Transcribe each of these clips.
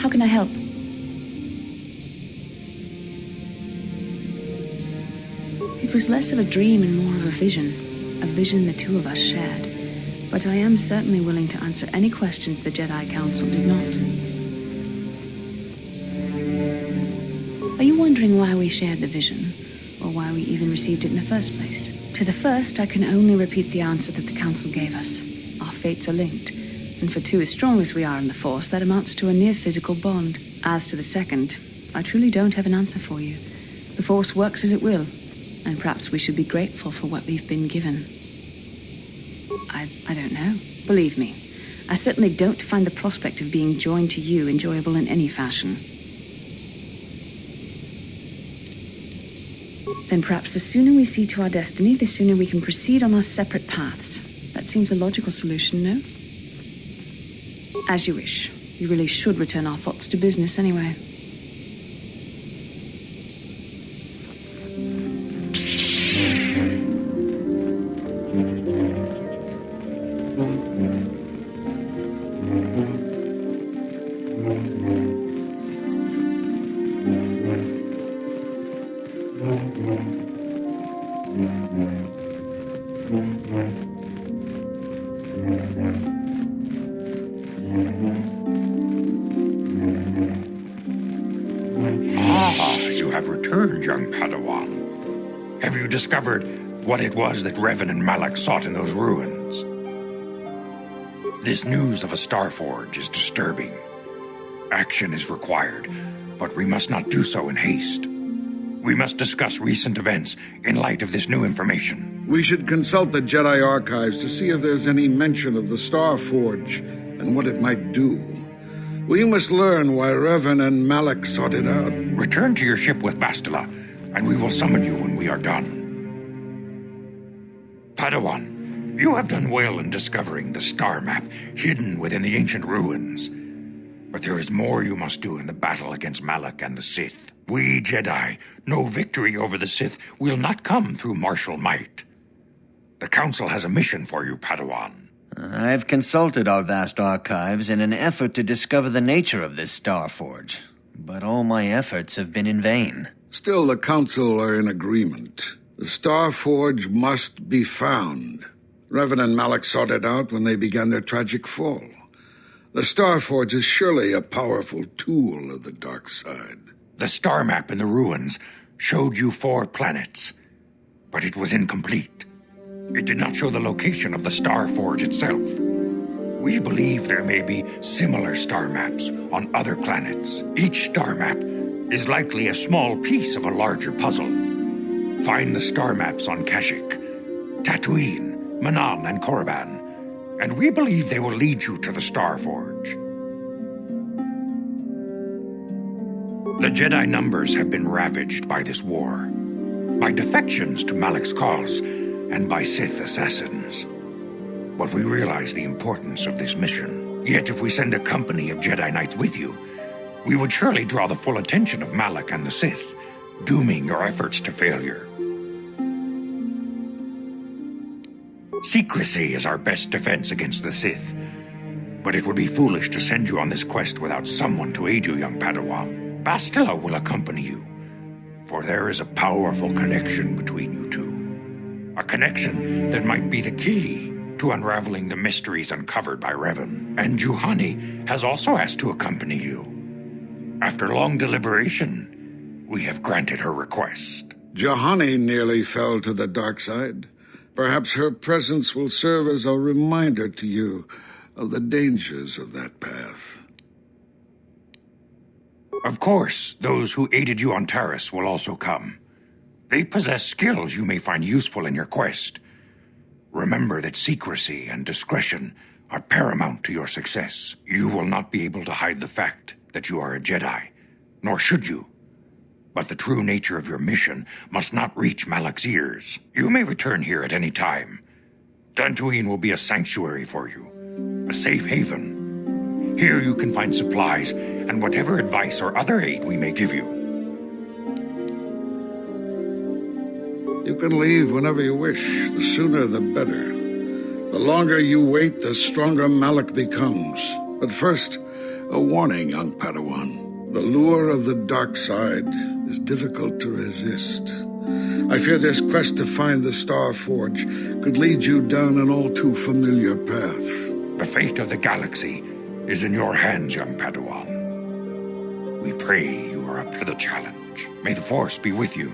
How can I help? It was less of a dream and more of a vision the two of us shared. But I am certainly willing to answer any questions the Jedi Council did not. Are you wondering why we shared the vision, or why we even received it in the first place? To the first, I can only repeat the answer that the Council gave us. Our fates are linked, and for two as strong as we are in the Force, that amounts to a near-physical bond. As to the second, I truly don't have an answer for you. The Force works as it will, and perhaps we should be grateful for what we've been given. I don't know. Believe me, I certainly don't find the prospect of being joined to you enjoyable in any fashion. Then perhaps the sooner we see to our destiny, the sooner we can proceed on our separate paths. That seems a logical solution, no? As you wish. You really should return our thoughts to business anyway. You have returned, young Padawan. Have you discovered what it was that Revan and Malak sought in those ruins? This news of a Starforge is disturbing. Action is required, but we must not do so in haste. We must discuss recent events in light of this new information. We should consult the Jedi archives to see if there's any mention of the Starforge and what it might do. We must learn why Revan and Malak sought it out. Return to your ship with Bastila, and we will summon you when we are done. Padawan, you have done well in discovering the star map hidden within the ancient ruins. But there is more you must do in the battle against Malak and the Sith. We Jedi know victory over the Sith will not come through martial might. The Council has a mission for you, Padawan. I've consulted our vast archives in an effort to discover the nature of this Starforge, but all my efforts have been in vain. Still, the Council are in agreement. The Starforge must be found. Revan and Malak sought it out when they began their tragic fall. The Starforge is surely a powerful tool of the dark side. The star map in the ruins showed you 4 planets, but it was incomplete. It did not show the location of the Starforge itself. We believe there may be similar star maps on other planets. Each star map is likely a small piece of a larger puzzle. Find the star maps on Kashyyyk, Tatooine, Manan, and Korriban, and we believe they will lead you to the Starforge. The Jedi numbers have been ravaged by this war, by defections to Malak's cause, and by Sith assassins. But we realize the importance of this mission. Yet if we send a company of Jedi Knights with you, we would surely draw the full attention of Malak and the Sith, dooming your efforts to failure. Secrecy is our best defense against the Sith, but it would be foolish to send you on this quest without someone to aid you, young Padawan. Bastila will accompany you, for there is a powerful connection between you two. A connection that might be the key to unraveling the mysteries uncovered by Revan. And Juhani has also asked to accompany you. After long deliberation, we have granted her request. Juhani nearly fell to the dark side. Perhaps her presence will serve as a reminder to you of the dangers of that path. Of course, those who aided you on Taris will also come. They possess skills you may find useful in your quest. Remember that secrecy and discretion are paramount to your success. You will not be able to hide the fact that you are a Jedi, nor should you. But the true nature of your mission must not reach Malak's ears. You may return here at any time. Dantooine will be a sanctuary for you, a safe haven. Here you can find supplies and whatever advice or other aid we may give you. You can leave whenever you wish. The sooner the better. The longer you wait, the stronger Malak becomes. But first, A warning, young Padawan. The lure of the dark side is difficult to resist. I fear this quest to find the Star Forge could lead you down an all too familiar path. The fate of the galaxy is in your hands, young Padawan. We pray you are up to the challenge. May the Force be with you.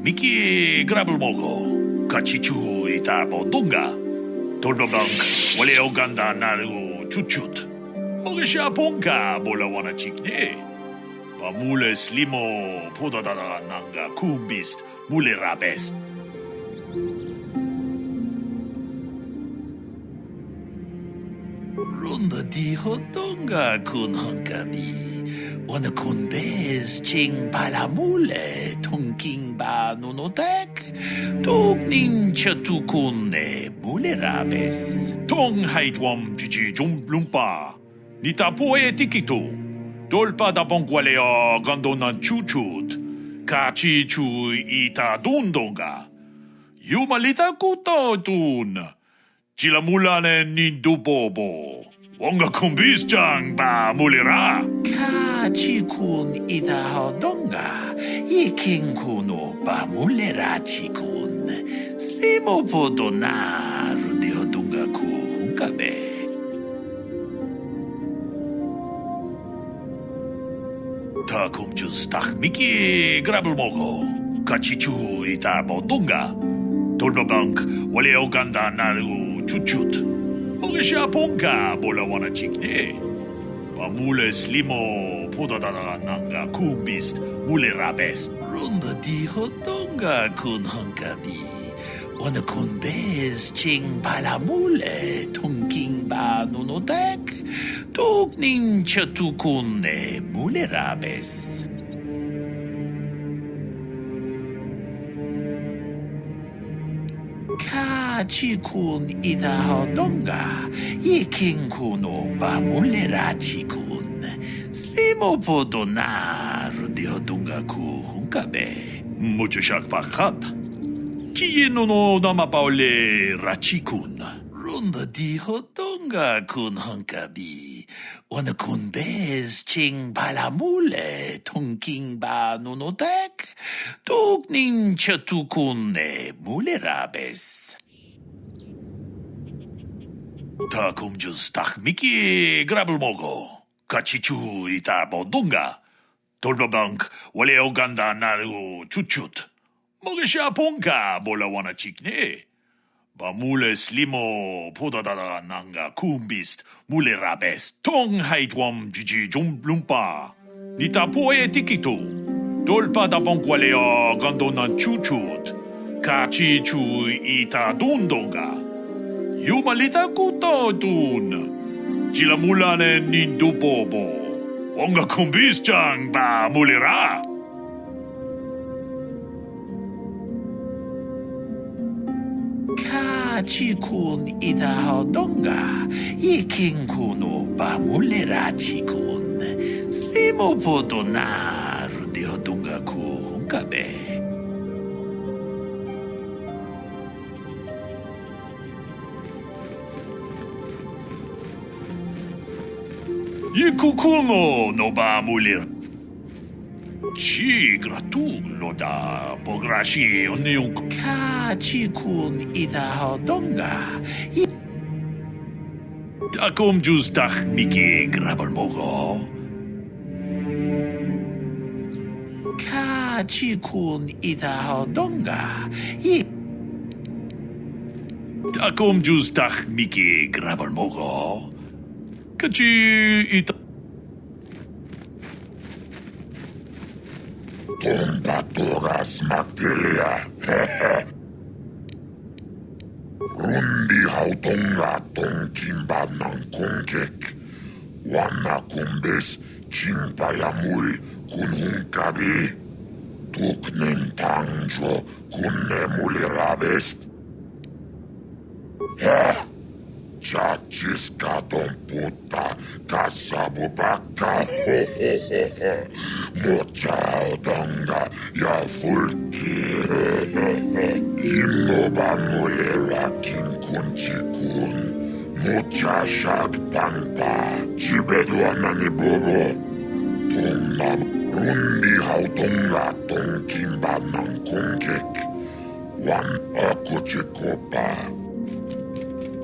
Miki Grabelmogo, Kachichu Itabo Dunga, Tolbabank, Wale Oganda Naru Chuchut, Mogesha Ponka, Bolawana Chikne, Pamule Slimo, Podada Nanga Kumbist, Mule Rabest. Runda di Hodonga Kun Hunkabi. Wana kun bez ching palamule tonking ba nunotek tok nincha tukune mule rabes tong haitwam jiji jumblumpa nita poe tikito dolpa da bongualea gandona chuchut kachi chu ita dundonga yumalita kuto tun chilamulane nindubobo Wonga kumbis jang ba mulira. Kachikun ida hodonga. Iking kuno ba mulira chikun. Slimo podona rundi hodonga ku hunkabe. Takum justach miki grabelmogo. Kachichu ita bodonga. Tolbabank wale oganda naru chuchut. Mogesha Ponka, Bolawana Chikne. Pamule Slimo, Podada Nanga Kumbist, Mule Rabest. Runda di Hodonga Kun Hunkabi. Wana kun bez ching palamule, Tunking ba nunotek. Tok nincha tukune, Mule Rabes. Kachikun ida hodonga, yiking kuno ba mulera chikun. Slimo podona rundi hodonga ku hunkabe. Mucho shak pakat. Kieno no dama paule rachikun. Runda di hodonga kun hunkabi. Wana kun bez ching palamule, tonking ba nunotek. Tok nincha tukune mule rabes. Takum justach miki grabelmogo. Kachichu ita bodunga. Tolbabank wale oganda naru chuchut. Mogesha ponka bolawana chikne. Pamule Slimo, Podada Nanga Kumbist, Mule Rabest, Tong Haitwam Jiji Jumblumpa, Nita Poe Tikito, Dolpa da Bonqualea Gandona Chuchut, Kachi Chu Ita Dundonga, Yumalita Kuto Dun, Chilamulane Nindubobo, Wonga Kumbist Jang Ba Mulera. Kachikun idahadonga. Ikinkunu bamulirachikun. Slimo podona rundihodunga ku hunkabe. Ikukuno no bamulir. Ci gratullo da pograshi oniuk. Kachikun idahadonga. Takom justach miki grabalmogo. Kachikun idahadonga. Takom justach miki grabalmogo. Kachi ita. Tombatoras Magdelia. Rundi hautonga tonkimba ng kongkek. Wana kumbes chimpayamul kunhungkabi. Tuknen tangjo kunne mulirabest. Chachis kadong puta kasabubaka. Mochao danga ya fulki. Inoban mulera kinkunchikun. Mocha shag pangpa. Jibeduana ni bobo. Tungnam rundi hautonga tongkimba ng kongkek. Wan akuchikopa.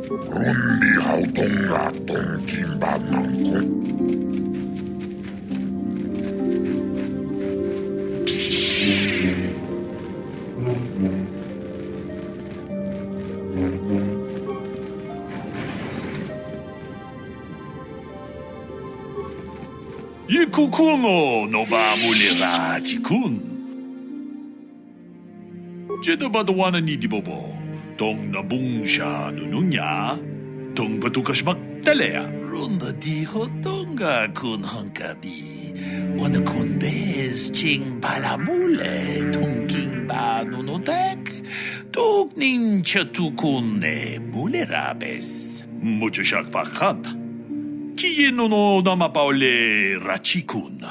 Rundi hautonga tongkimba ng kongkek. Ikukuno no bamulira chikun. Jeda badawana ni dibobo. Tong nabungsha nununya. Tong batukas magtalea. Runda di hotonga kun hangkabi. Wana kun bez ching palamule. Tong king ba nunutek. Tok nin chatukunne mulerabes. Mucho shak pakat. Kieno no namapaule rachikun.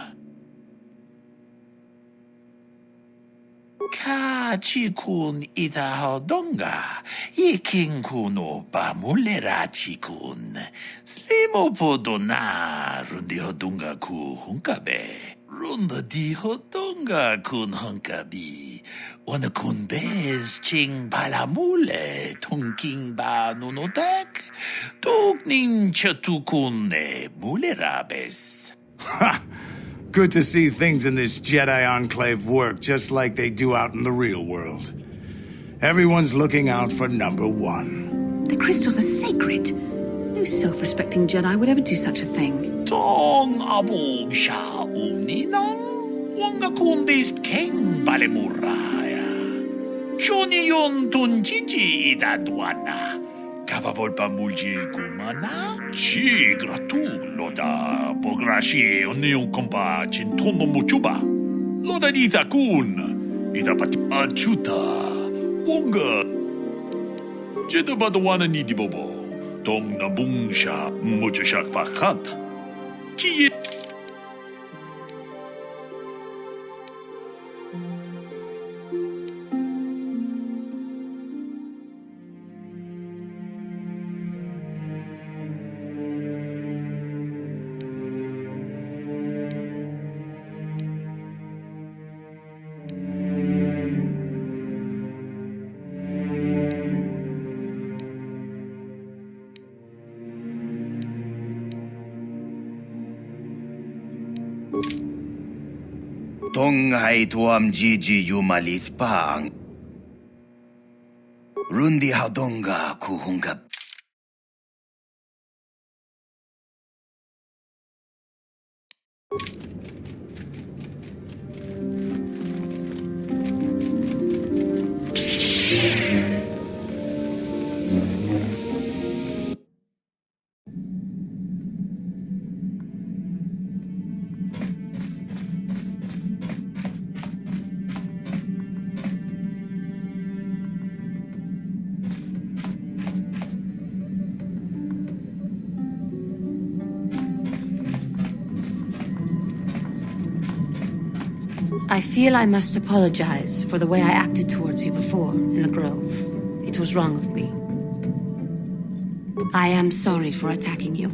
Kachikun idahadonga. Ikinkuno bamule rachikun. Slimo podona rundihodunga ku hunkabe. Runda dihodonga kun hunkabi. Wana kun bez ching palamule. Tongking ba nunotek. Toknin chatukunne mulerabes. Ha! Good to see things in this Jedi Enclave work just like they do out in the real world. Everyone's looking out for number one. The crystals are sacred. No self-respecting Jedi would ever do such a thing. Tong abog siya umninang wanga kundis king balimuraya. Shoni yon tunjiji idadwana. Kapabol pa mulji kumana. Ci gratullo da pograshi oniyong kompa chintono muchuba. Loda dita kun. Ita pati achuta. Wonga. Jeda badawana ni dibobo. Tong nabung siya mucho siya pakat. Kiye. Tonghay tuam jiji yumalith pang. Rundi hadonga kuhungap. I feel I must apologize for the way I acted towards you before in the Grove. It was wrong of me. I am sorry for attacking you.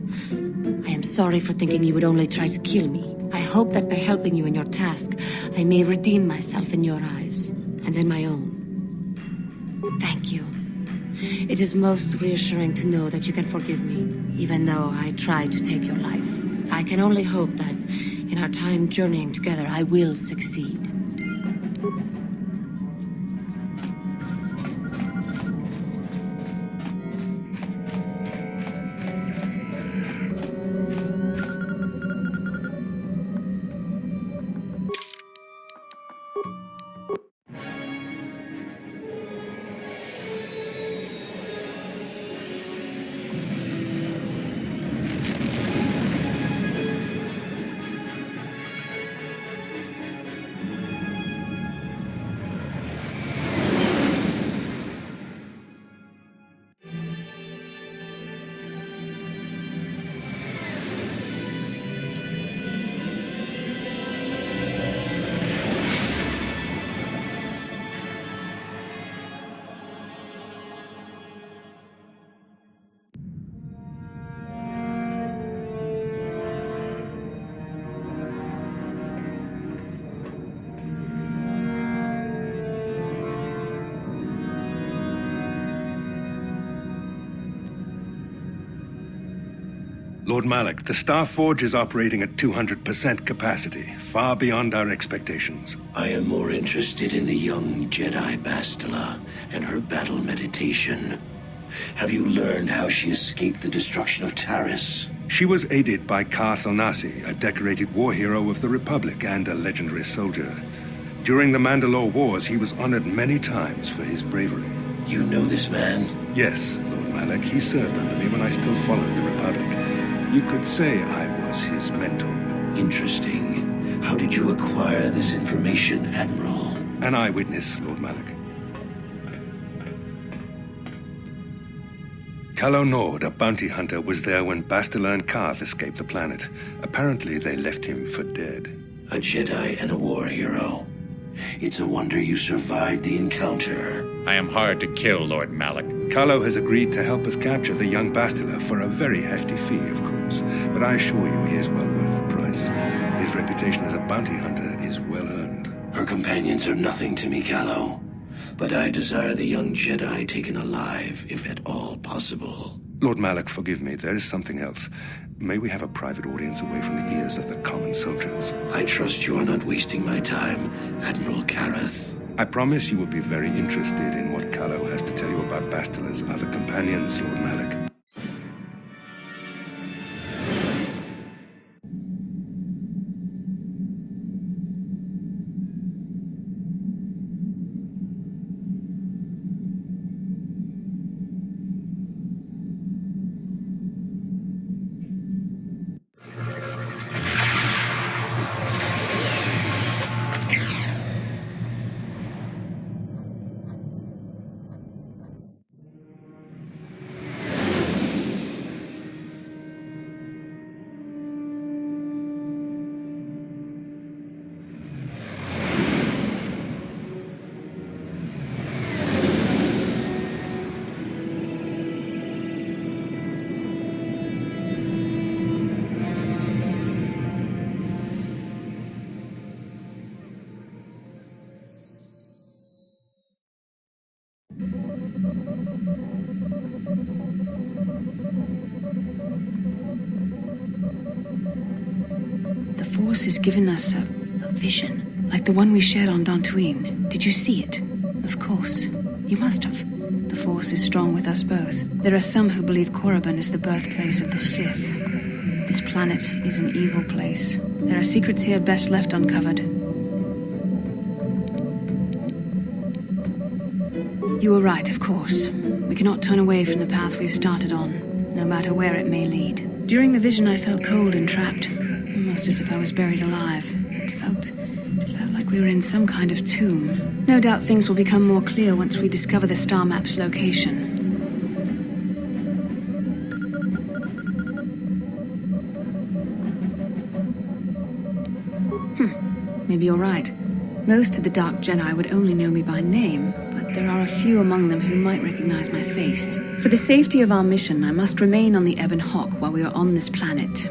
I am sorry for thinking you would only try to kill me. I hope that by helping you in your task, I may redeem myself in your eyes, and in my own. Thank you. It is most reassuring to know that you can forgive me, even though I tried to take your life. I can only hope that, in our time journeying together, I will succeed. Lord Malak, the Star Forge is operating at 200% capacity, far beyond our expectations. I am more interested in the young Jedi Bastila and her battle meditation. Have you learned how she escaped the destruction of Taris? She was aided by Karth Onasi, a decorated war hero of the Republic and a legendary soldier. During the Mandalore Wars, he was honored many times for his bravery. You know this man? Yes, Lord Malak, he served under me when I still followed the Republic. You could say I was his mentor. Interesting. How did you acquire this information, Admiral? An eyewitness, Lord Malak. Calo Nord, a bounty hunter, was there when Bastila and Karth escaped the planet. Apparently, they left him for dead. A Jedi and a war hero. It's a wonder you survived the encounter. I am hard to kill, Lord Malak. Carlo has agreed to help us capture the young Bastila for a very hefty fee, of course. But I assure you he is well worth the price. His reputation as a bounty hunter is well earned. Her companions are nothing to me, Calo. But I desire the young Jedi taken alive, if at all possible. Lord Malak, forgive me, there is something else. May we have a private audience away from the ears of the common soldiers? I trust you are not wasting my time, Admiral Kareth. I promise you will be very interested in what Calo has to tell you about Bastila's other companions, Lord Malak. The Force has given us a vision, like the one we shared on Dantooine. Did you see it? Of course. You must have. The Force is strong with us both. There are some who believe Korribon is the birthplace of the Sith. This planet is an evil place. There are secrets here best left uncovered. You were right, of course. We cannot turn away from the path we've started on, no matter where it may lead. During the vision, I felt cold and trapped, almost as if I was buried alive. It felt like we were in some kind of tomb. No doubt things will become more clear once we discover the star map's location. Maybe you're right. Most of the Dark Jedi would only know me by name, but there are a few among them who might recognize my face. For the safety of our mission, I must remain on the Ebon Hawk while we are on this planet.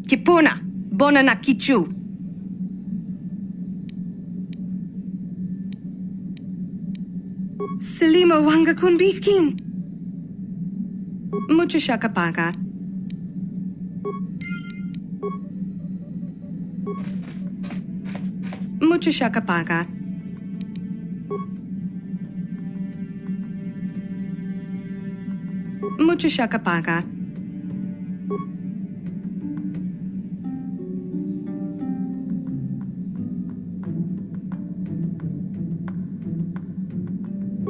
Kipuna, bona na kichu. Salima wanga kunbitkin. Mucho shakapaka. Mucho shakapaka. Mucho shakapaka.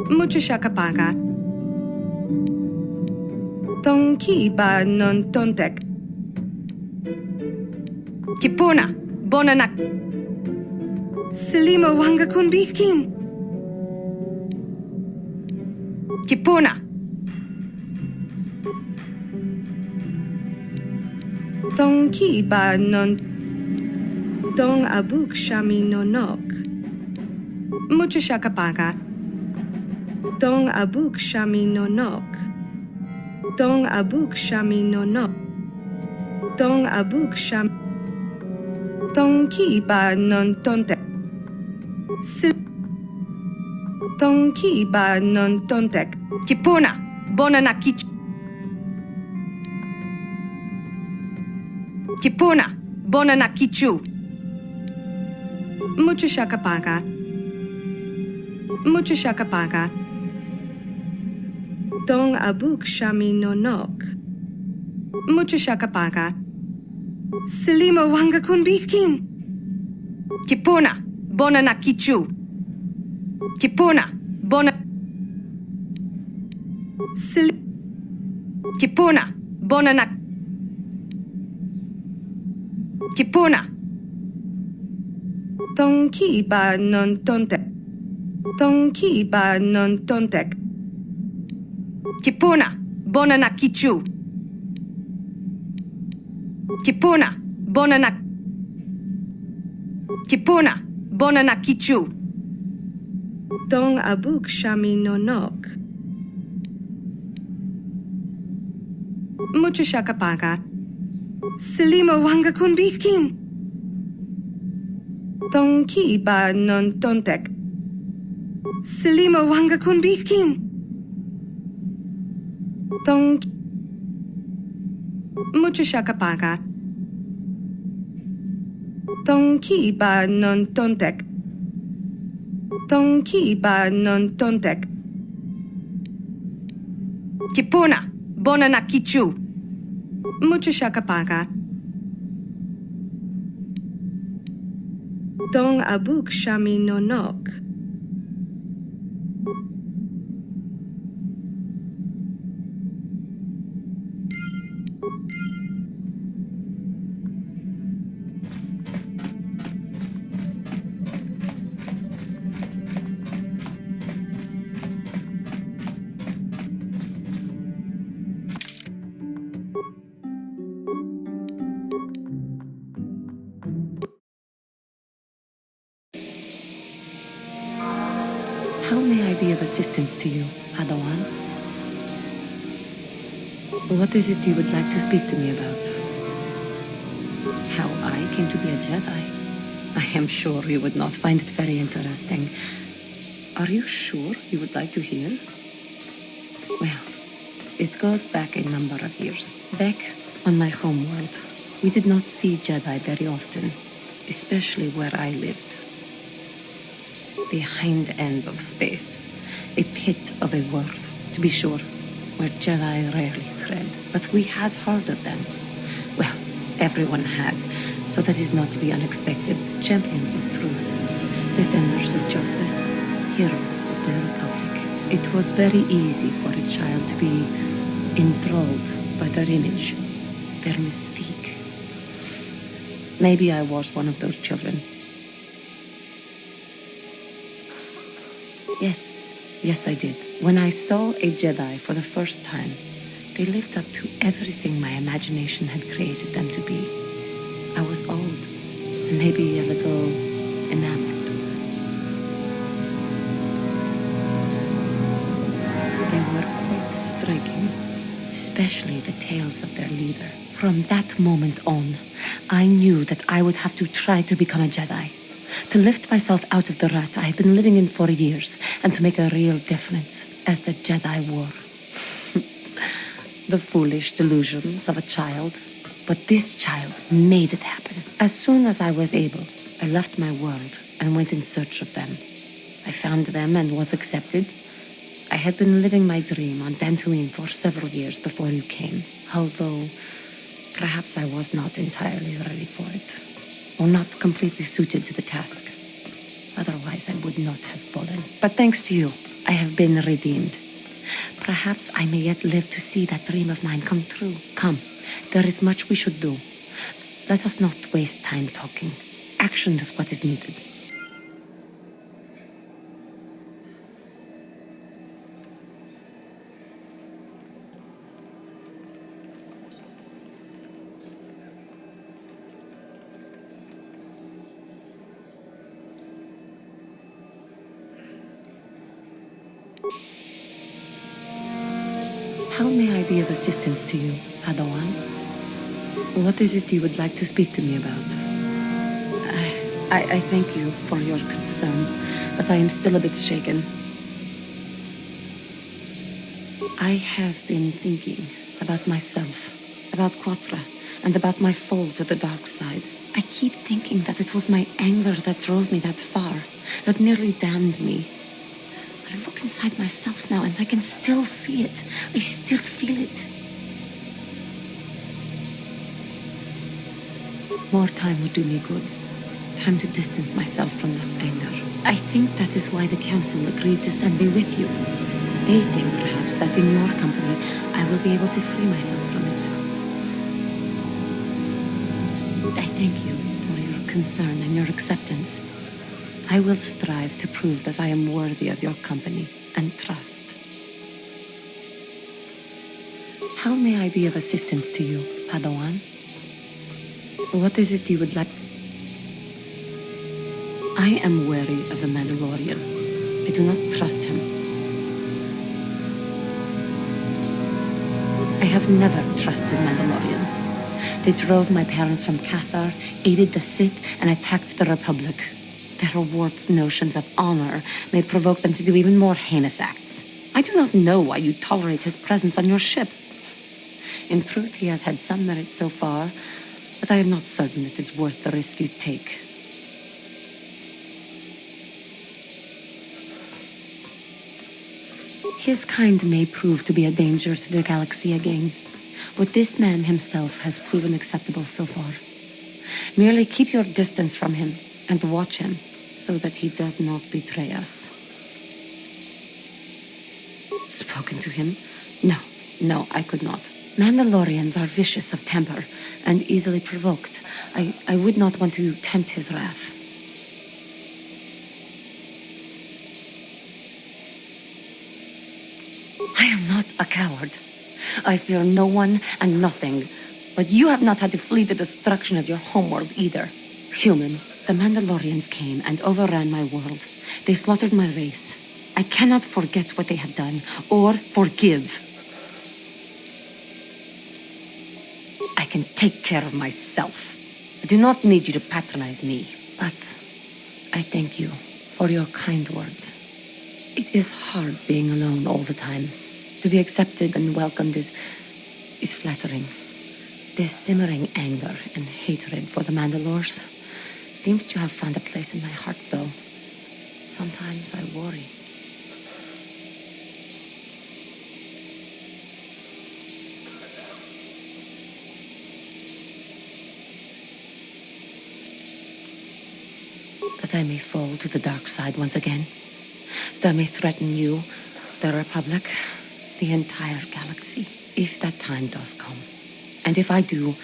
Mucho shakapaka. Tonki ba non tontek. Kipuna, bonanak. Salima wanga kunbitkin. Kipuna. Tonki ba non. Dong abuk shami no nok. Mucho shakapaka. Dong abuk shami no nok. Dong abuk shami no nok. Dong abuk sham. Dong ki ba non tontek. Dong ki ba non tontek. Kipuna, bona na kich. Kipuna, bona na kichu. Mucho shakapaka. Mucho shakapaka. Dong abuk shami no nok. Mucho shakapaka. Salima wanga kunbitkin. Kipuna, bona na kichu. Kipuna, bona. Kipuna, bona na. Kipuna. Tonki ba non tontek. Tonki ba non tontek. Kipuna, bona na kichu. Kipuna, bona na. Kipuna, bona na kichu. Dong abuk shami no nok. Mucho shakapaka. Salima wanga kunbitkin. Tonki ba non tontek. Selima wanga kun bikin. Tong mucho shakapaka. Tong ki ba non tontek. Tong ki ba non tontek. Kipuna, bona na kichu. Mucho shakapaka. Tong abuk shami no nok. How may I be of assistance to you, Padawan? What is it you would like to speak to me about? How I came to be a Jedi? I am sure you would not find it very interesting. Are you sure you would like to hear? Well, it goes back a number of years. Back on my homeworld, we did not see Jedi very often, especially where I lived. The hind end of space. A pit of a world, to be sure, where Jedi rarely tread. But we had heard of them. Well, everyone had, so that is not to be unexpected. Champions of truth, defenders of justice, heroes of the Republic. It was very easy for a child to be enthralled by their image, their mystique. Maybe I was one of those children. Yes, I did. When I saw a Jedi for the first time, they lived up to everything my imagination had created them to be. I was old, and maybe a little enamored. They were quite striking, especially the tales of their leader. From that moment on, I knew that I would have to try to become a Jedi. To lift myself out of the rut I had been living in for years, and to make a real difference as the Jedi wore. The foolish delusions of a child. But this child made it happen. As soon as I was able, I left my world and went in search of them. I found them and was accepted. I had been living my dream on Dantooine for several years before you came, although perhaps I was not entirely ready for it. Or not completely suited to the task. Otherwise, I would not have fallen. But thanks to you, I have been redeemed. Perhaps I may yet live to see that dream of mine come true. Come, there is much we should do. Let us not waste time talking. Action is what is needed. How may I be of assistance to you, Padawan? What is it you would like to speak to me about? I thank you for your concern, but I am still a bit shaken. I have been thinking about myself, about Kotor, and about my fall to the dark side. I keep thinking that it was my anger that drove me that far, that nearly damned me. I look inside myself now and I can still see it. I still feel it. More time would do me good. Time to distance myself from that anger. I think that is why the council agreed to send me with you. They think perhaps that in your company I will be able to free myself from it. I thank you for your concern and your acceptance. I will strive to prove that I am worthy of your company and trust. How may I be of assistance to you, Padawan? What is it you would like? I am wary of the Mandalorian. I do not trust him. I have never trusted Mandalorians. They drove my parents from Kotor, aided the Sith, and attacked the Republic. Their warped notions of honor may provoke them to do even more heinous acts. I do not know why you tolerate his presence on your ship. In truth, he has had some merit so far, but I am not certain it is worth the risk you take. His kind may prove to be a danger to the galaxy again, but this man himself has proven acceptable so far. Merely keep your distance from him and watch him so that he does not betray us. Spoken to him? No, I could not. Mandalorians are vicious of temper and easily provoked. I would not want to tempt his wrath. I am not a coward. I fear no one and nothing. But you have not had to flee the destruction of your homeworld either. Human, the Mandalorians came and overran my world. They slaughtered my race. I cannot forget what they have done, or forgive. I can take care of myself. I do not need you to patronize me. But I thank you for your kind words. It is hard being alone all the time. To be accepted and welcomed is flattering. This simmering anger and hatred for the Mandalores seems to have found a place in my heart, though. Sometimes I worry. That I may fall to the dark side once again. That I may threaten you, the Republic, the entire galaxy, if that time does come. And if I do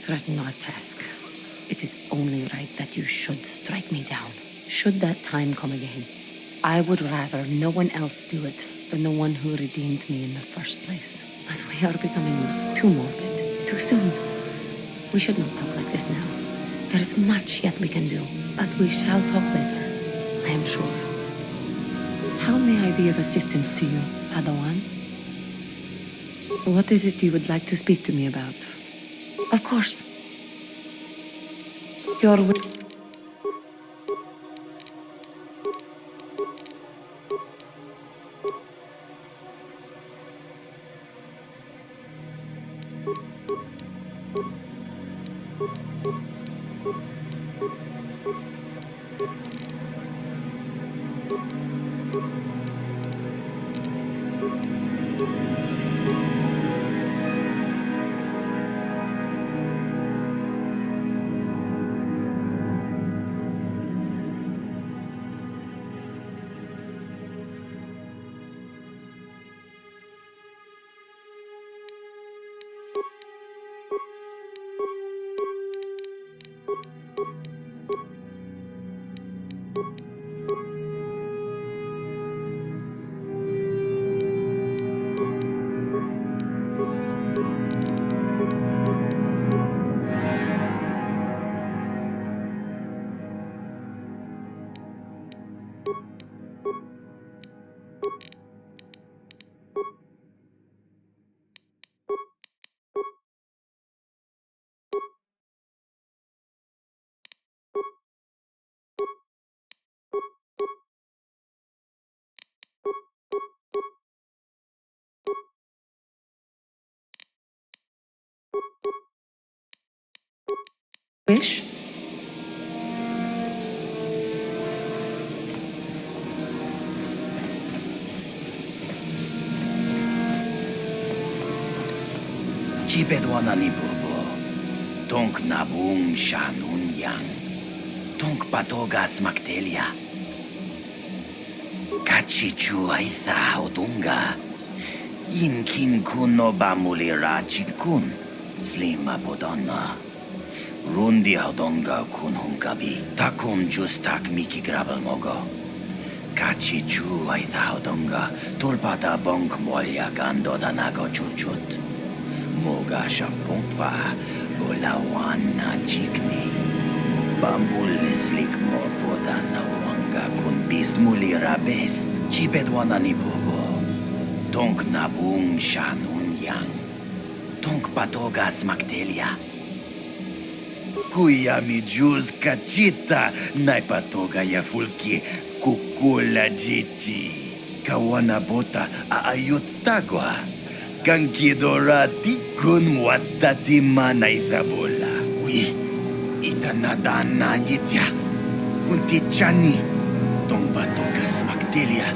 threaten our task, it is only right that you should strike me down. Should that time come again, I would rather no one else do it than the one who redeemed me in the first place. But we are becoming too morbid, too soon. We should not talk like this now. There is much yet we can do, but we shall talk later, I am sure. How may I be of assistance to you, Padawan? What is it you would like to speak to me about? Of course. Your wish? Chipedwana ni bubo, tonk nabung shanun yang, tonk patogas maktelia. Kachichu aitha odunga, inkin kuno bamulira chitkun, slima podonna. Rundi hodonga kun hunkabi, takum justak miki grabel mogo. Kachichu aitha hodonga, tulpata bonk molya gando danago chuchut. Moga shampumpa, bolawana chikni. Bambul slik mo podana wanga kun bist mulira best. Chipedwana ni bobo. Tonk nabung shanun yang. Tonk patogas maktelia. Kuya mi juz kachita naipatoga ya fulki kukula jiti. Kawana bota aayut tagwa. Kankidorati kun watati mana itabola. Ui, itanadana yitya. Untichani, tombatokas maktilia.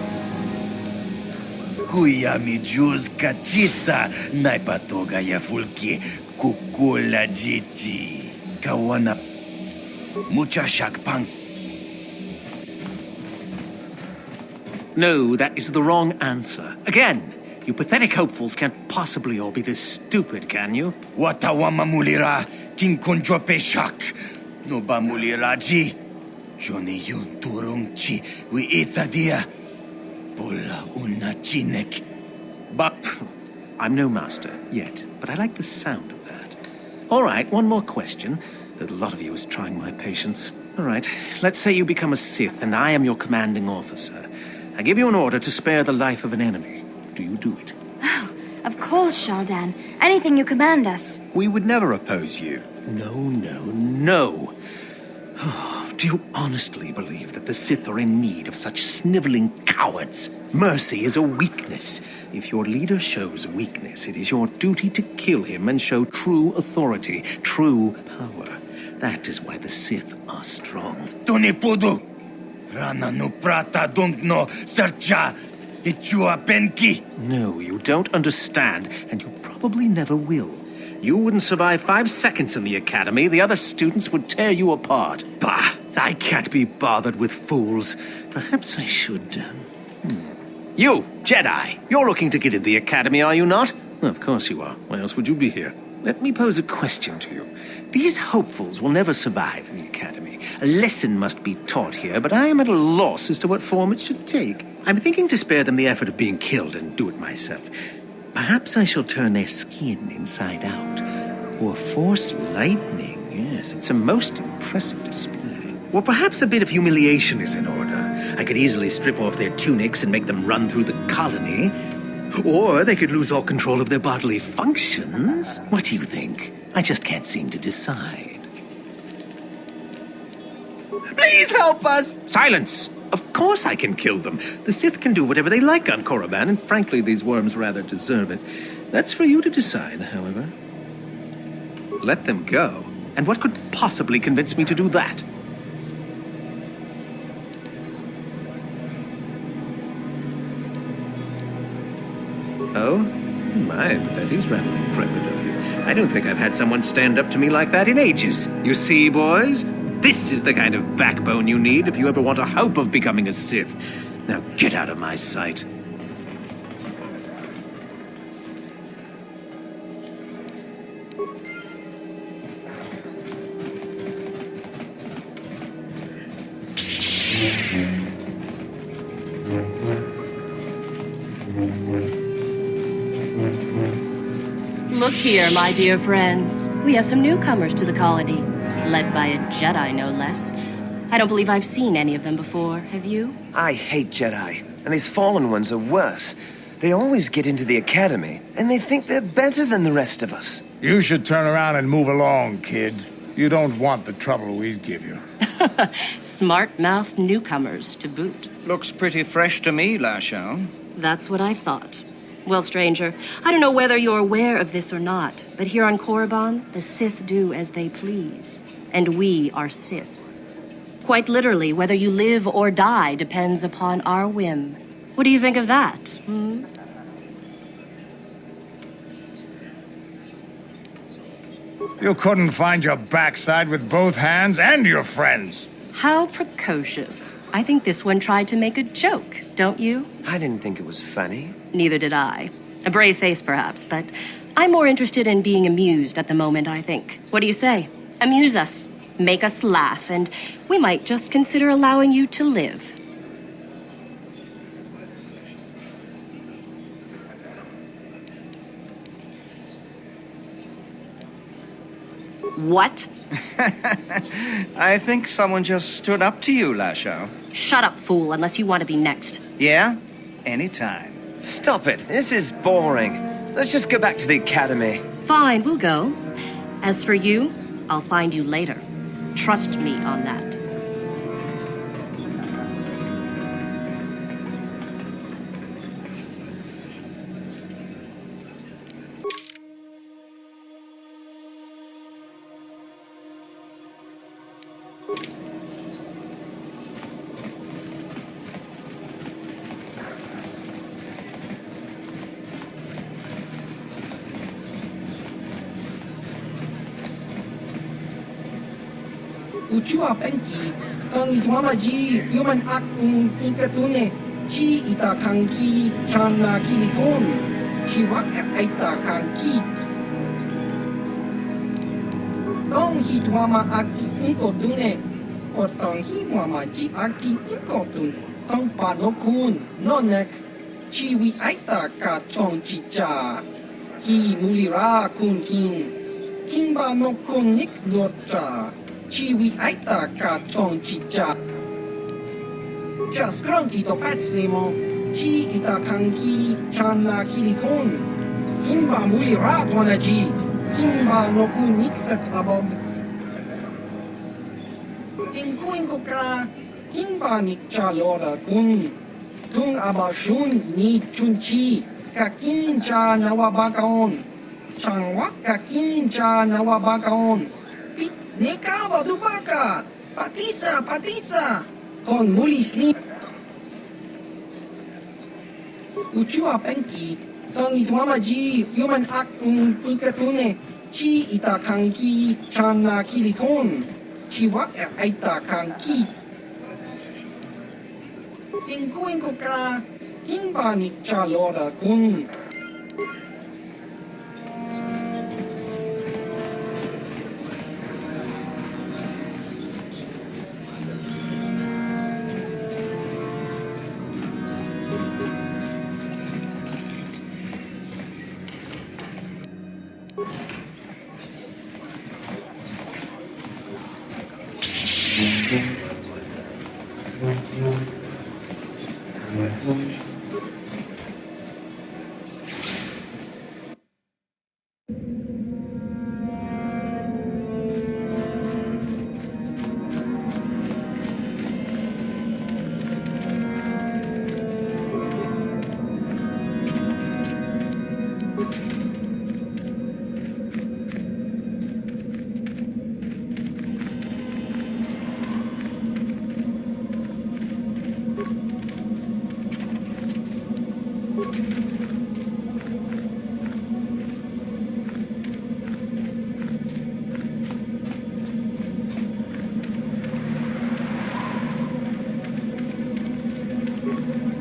Kuya mi juz kachita naipatoga ya fulki kukula jiti. Kawana mucha shakpang. No, that is the wrong answer. Again, you pathetic hopefuls can't possibly all be this stupid, can you? Watawama mulira king konjope shak. No ba mulira ji. Joni yun turong chi wi itadia. Bola una chinek. But I'm no master yet, but I like the sound of that. All right, one more question. Though a lot of you is trying my patience. All right, let's say you become a Sith and I am your commanding officer. I give you an order to spare the life of an enemy. Do you do it? Oh, of course, Shaldan. Anything you command us. We would never oppose you. No. Do you honestly believe that the Sith are in need of such sniveling cowards? Mercy is a weakness. If your leader shows weakness, it is your duty to kill him and show true authority, true power. That is why the Sith are strong. Tunipudu! Rana no prata don't no sercha ichua penki. No, you don't understand, and you probably never will. You wouldn't survive 5 seconds in the academy. The other students would tear you apart. Bah! I can't be bothered with fools. Perhaps I should, You, Jedi, you're looking to get into the academy, are you not? Well, of course you are. Why else would you be here? Let me pose a question to you. These hopefuls will never survive in the academy. A lesson must be taught here, but I am at a loss as to what form it should take. I'm thinking to spare them the effort of being killed and do it myself. Perhaps I shall turn their skin inside out. Or force lightning. Yes, it's a most impressive display. Or perhaps a bit of humiliation is in order. I could easily strip off their tunics and make them run through the colony. Or they could lose all control of their bodily functions. What do you think? I just can't seem to decide. Please help us! Silence! Of course I can kill them. The Sith can do whatever they like on Korriban, and frankly, these worms rather deserve it. That's for you to decide, however. Let them go? And what could possibly convince me to do that? Oh? My, but that is rather intrepid of you. I don't think I've had someone stand up to me like that in ages. You see, boys? This is the kind of backbone you need if you ever want a hope of becoming a Sith. Now get out of my sight. Look here, my dear friends. We have some newcomers to the colony, led by a Jedi, no less. I don't believe I've seen any of them before, have you? I hate Jedi, and these fallen ones are worse. They always get into the academy, and they think they're better than the rest of us. You should turn around and move along, kid. You don't want the trouble we'd give you. Smart-mouthed newcomers, to boot. Looks pretty fresh to me, Lashao. That's what I thought. Well, stranger, I don't know whether you're aware of this or not, but here on Korriban, the Sith do as they please. And we are Sith. Quite literally, whether you live or die depends upon our whim. What do you think of that, You couldn't find your backside with both hands and your friends. How precocious. I think this one tried to make a joke, don't you? I didn't think it was funny. Neither did I. A brave face, perhaps, but I'm more interested in being amused at the moment, I think. What do you say? Amuse us. Make us laugh, and we might just consider allowing you to live. What? I think someone just stood up to you, Lashao. Shut up, fool, unless you want to be next. Yeah? Anytime. Stop it. This is boring. Let's just go back to the academy. Fine, we'll go. As for you, I'll find you later. Trust me on that. Uchua penki, tang itwamaji, human act in ikatune, chi itakanki, chana kilikon, chi wak aitakanki. Tong hitwama aki inkotune, or tong hitwamaji aki inkotun, tong panokun, nonek, chi wi aita ka chong chicha, ki mulira kun kin, kimba no kun nik dorcha. Chiwi aita ka chong chicha. Just grunky to patslimo. Chi ita kanki chana kilikon. Kimba muli ratwanaji. Kimba no kunikset abog. Tinkuinko ka. Kimba nikcha lora kun. Tung abashun ni chunchi. Kakin cha nawabakaon. Changwak kakin cha nawabakaon. Nekava dubaka! Patisa, patisa! Con mulisli. Uchua penki, tong itwamaji, human act in ikatune, chi itakanki, chana kilikon, chi wak aita kanki. Tinkuinko ka, kimba nikcha lora kun.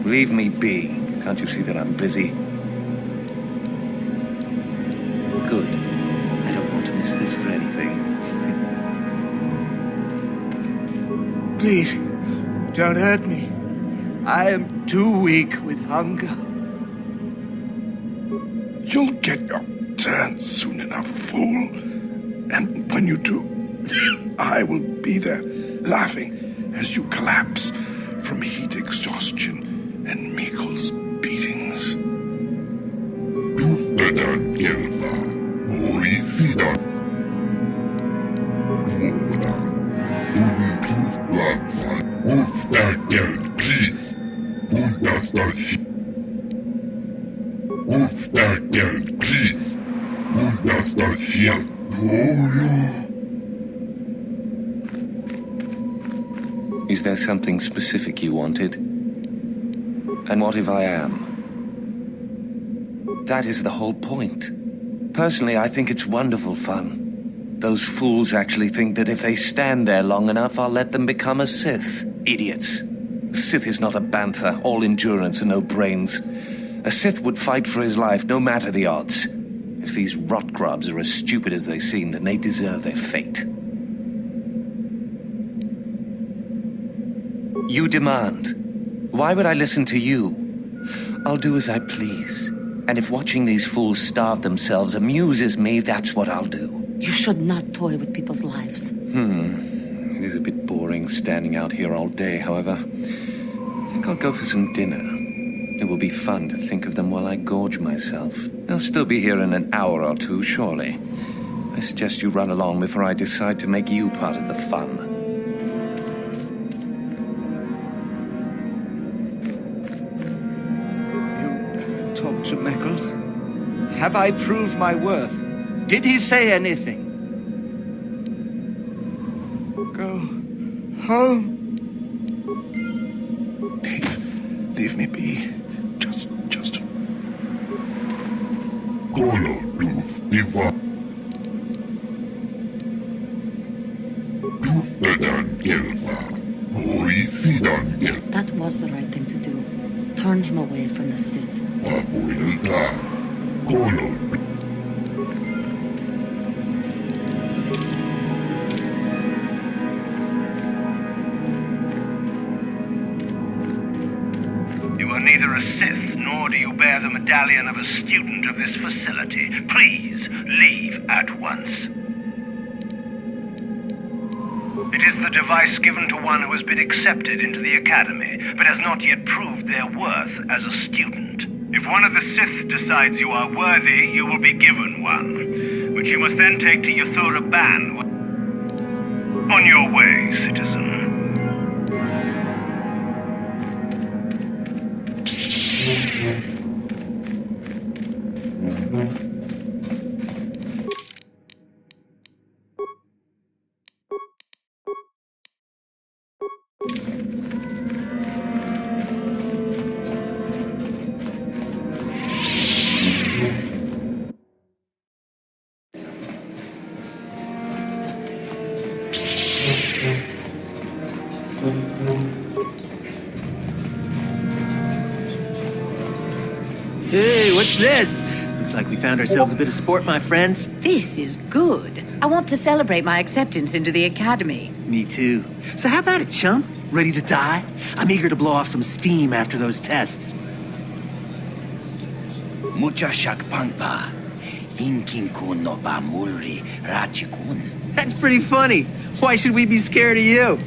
Leave me be. Can't you see that I'm busy? Good. I don't want to miss this for anything. Please, don't hurt me. I am too weak with hunger. You'll get your turn soon enough, fool. And when you do, I will be there, laughing as you collapse from heat exhaustion and Mikkel's beatings. Is there something specific you wanted? And what if I am? That is the whole point. Personally, I think it's wonderful fun. Those fools actually think that if they stand there long enough, I'll let them become a Sith. Idiots. A Sith is not a bantha, all endurance and no brains. A Sith would fight for his life, no matter the odds. If these rot grubs are as stupid as they seem, then they deserve their fate. You demand. Why would I listen to you? I'll do as I please. And if watching these fools starve themselves amuses me, that's what I'll do. You should not toy with people's lives. It is a bit boring standing out here all day, however. I think I'll go for some dinner. It will be fun to think of them while I gorge myself. They'll still be here in an hour or two, surely. I suggest you run along before I decide to make you part of the fun. You talked to Meckel? Have I proved my worth? Did he say anything? Go home. Leave me be. Just... Kolo Doof Diva. Doof Vedan Gelfa. Hoi Fidan Gel. That was the right thing to do. Turn him away from the Sith. Vapuilta. Kolo. You are neither a Sith, nor do you bear the medallion of a student of this facility. Please, leave at once. It is the device given to one who has been accepted into the Academy, but has not yet proved their worth as a student. If one of the Sith decides you are worthy, you will be given one, which you must then take to Yathura Ban. On your way, citizen. Hey, what's this? Looks like we found ourselves a bit of sport, my friends. This is good. I want to celebrate my acceptance into the Academy. Me too. So how about it, chump? Ready to die? I'm eager to blow off some steam after those tests. Mucha shakpanpa. Inkinkun no ba mulri rachikun. That's pretty funny. Why should we be scared of you?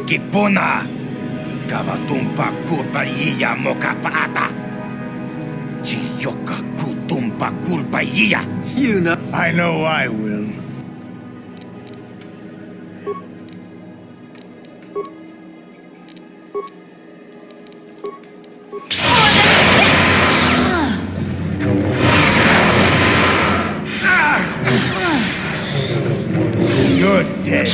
Kipuna! Gavatumpa kulpa iya mokapaata! Chiyoka kutumpa kulpa iya! You know. I know I will. You're dead.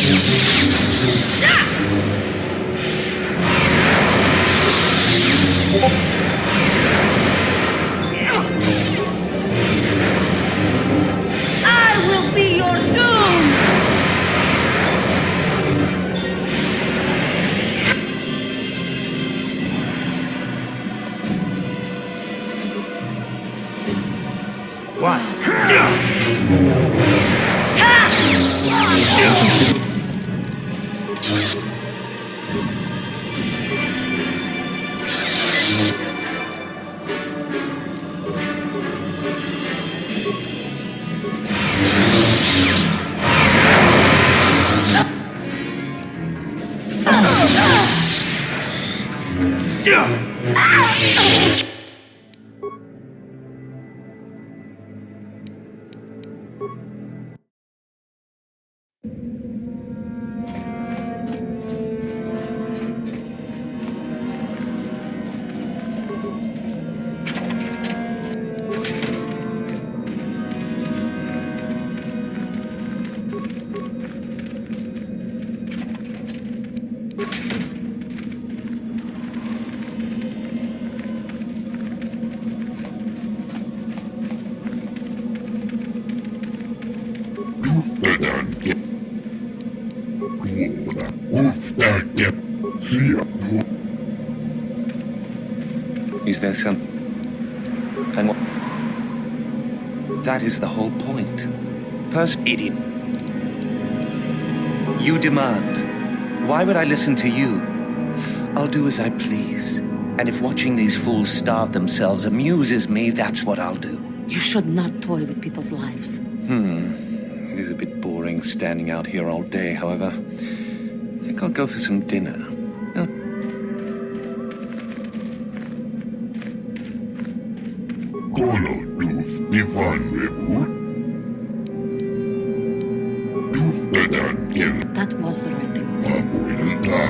I will be your doom! What? Is there some... And what... That is the whole point. Idiot. You demand. Why would I listen to you? I'll do as I please. And if watching these fools starve themselves amuses me, that's what I'll do. You should not toy with people's lives. It is a bit boring standing out here all day, however. I think I'll go for some dinner. Tolo Duth Nivan Rebu. Duth Vedan Gil That was the right thing. Fabuilda.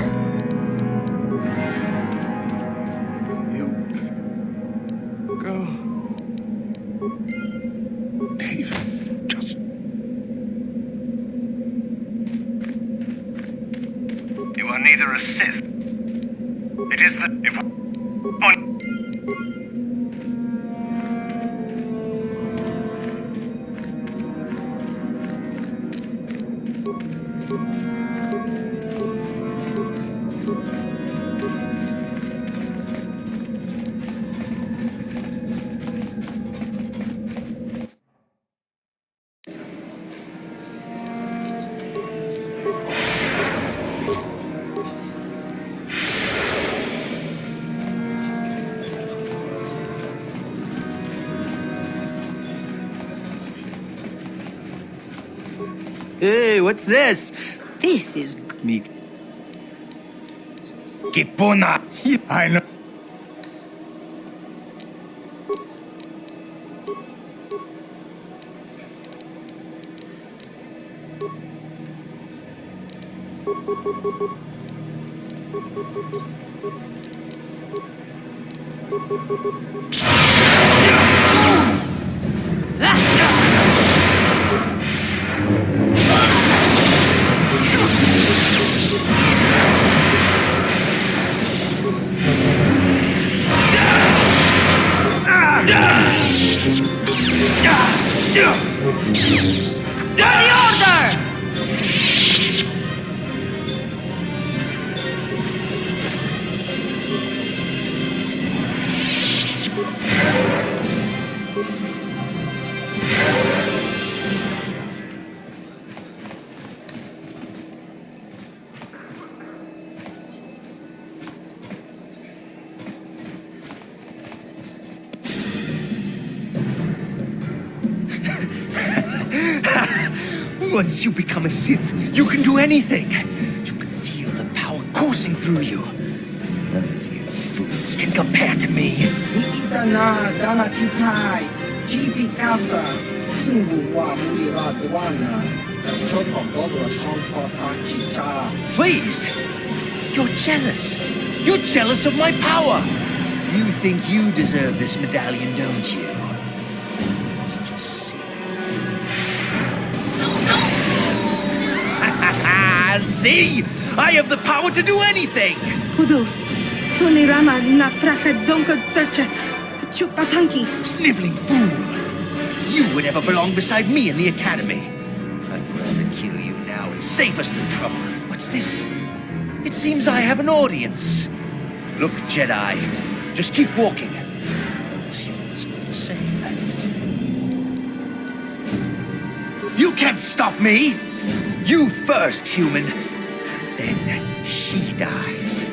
Go. Dave, just... You are neither a Sith. It is the... If... On... Hey, what's this? This is Neat. Kipona! I know. Once you become a Sith, you can do anything. You can feel the power coursing through you. None of you fools can compare to me. Itana dana titai, kipi casa, kingu wa mulira duana, choto dobro shonkota chicha. Please! You're jealous. You're jealous of my power. You think you deserve this medallion, don't you? Let's just see. See? I have the power to do anything! Hudu, Tunirama na praka donka searcha, chupatanki. Sniveling fool! You would ever belong beside me in the academy. I'd rather kill you now and save us the trouble. What's this? It seems I have an audience. Look, Jedi, just keep walking. Unless you want some of the same. You can't stop me! You first, human. Then she dies.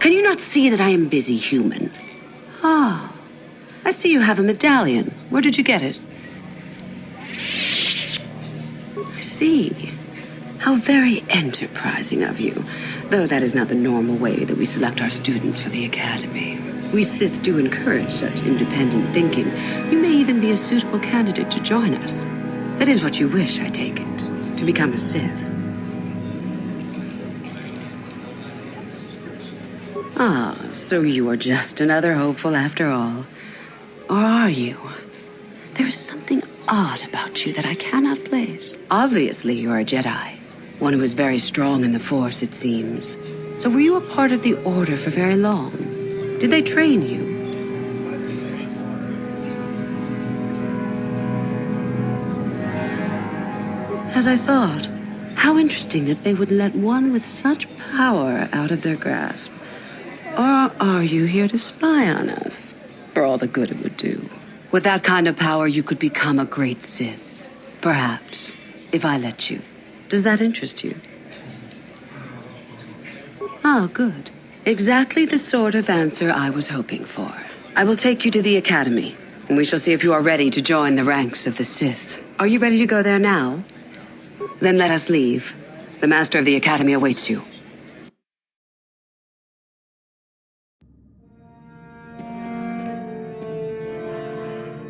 Can you not see that I am busy, human? Oh, I see you have a medallion. Where did you get it? I see. How very enterprising of you. Though that is not the normal way that we select our students for the academy. We Sith do encourage such independent thinking. You may even be a suitable candidate to join us. That is what you wish, I take it. To become a Sith. Ah, so you are just another hopeful after all. Or are you? There is something odd about you that I cannot place. Obviously, you're a Jedi. One who is very strong in the Force, it seems. So were you a part of the Order for very long? Did they train you? As I thought, how interesting that they would let one with such power out of their grasp. Or are you here to spy on us? For all the good it would do. With that kind of power, you could become a great Sith. Perhaps, if I let you. Does that interest you? Oh, good. Exactly the sort of answer I was hoping for. I will take you to the Academy, and we shall see if you are ready to join the ranks of the Sith. Are you ready to go there now? Then let us leave. The Master of the Academy awaits you.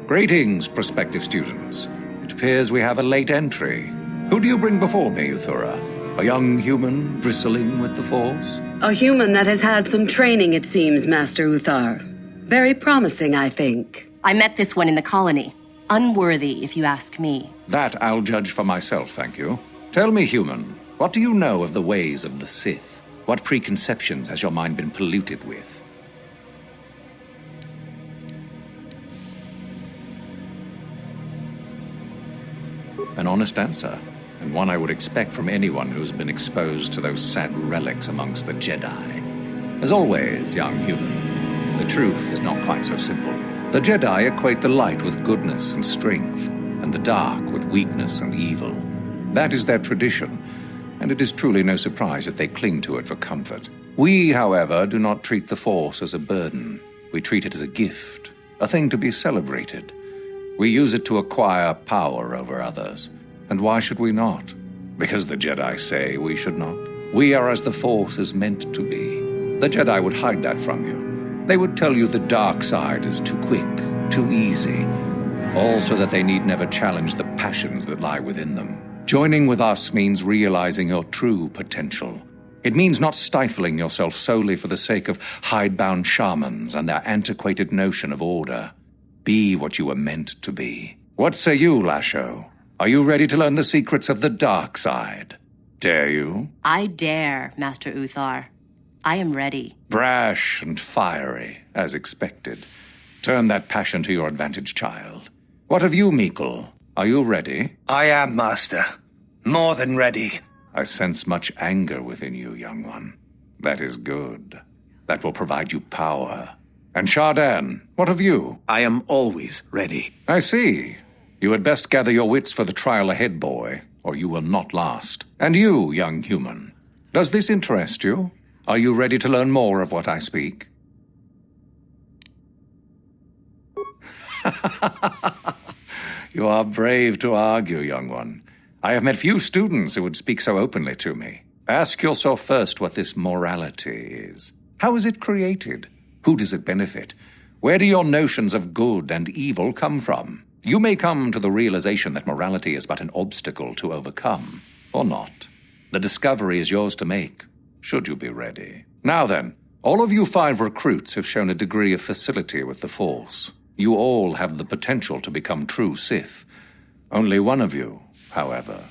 Greetings, prospective students. It appears we have a late entry. Who do you bring before me, Uthura? A young human bristling with the Force? A human that has had some training, it seems, Master Uthar. Very promising, I think. I met this one in the colony. Unworthy, if you ask me. That I'll judge for myself, thank you. Tell me, human, what do you know of the ways of the Sith? What preconceptions has your mind been polluted with? An honest answer, and one I would expect from anyone who's been exposed to those sad relics amongst the Jedi. As always, young human, the truth is not quite so simple. The Jedi equate the light with goodness and strength, and the dark with weakness and evil. That is their tradition, and it is truly no surprise that they cling to it for comfort. We, however, do not treat the Force as a burden. We treat it as a gift, a thing to be celebrated. We use it to acquire power over others. And why should we not? Because the Jedi say we should not. We are as the Force is meant to be. The Jedi would hide that from you. They would tell you the dark side is too quick, too easy, all so that they need never challenge the passions that lie within them. Joining with us means realizing your true potential. It means not stifling yourself solely for the sake of hidebound shamans and their antiquated notion of order. Be what you were meant to be. What say you, Lasho? Are you ready to learn the secrets of the dark side? Dare you? I dare, Master Uthar. I am ready. Brash and fiery, as expected. Turn that passion to your advantage, child. What of you, Meekle? Are you ready? I am, Master. More than ready. I sense much anger within you, young one. That is good. That will provide you power. And Shardan, what of you? I am always ready. I see. You had best gather your wits for the trial ahead, boy, or you will not last. And you, young human, does this interest you? Are you ready to learn more of what I speak? You are brave to argue, young one. I have met few students who would speak so openly to me. Ask yourself first what this morality is. How is it created? Who does it benefit? Where do your notions of good and evil come from? You may come to the realization that morality is but an obstacle to overcome, or not. The discovery is yours to make, should you be ready. Now then, all of you 5 recruits have shown a degree of facility with the Force. You all have the potential to become true Sith. Only one of you, however,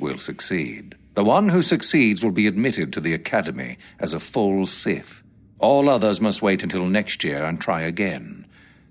will succeed. The one who succeeds will be admitted to the Academy as a full Sith. All others must wait until next year and try again,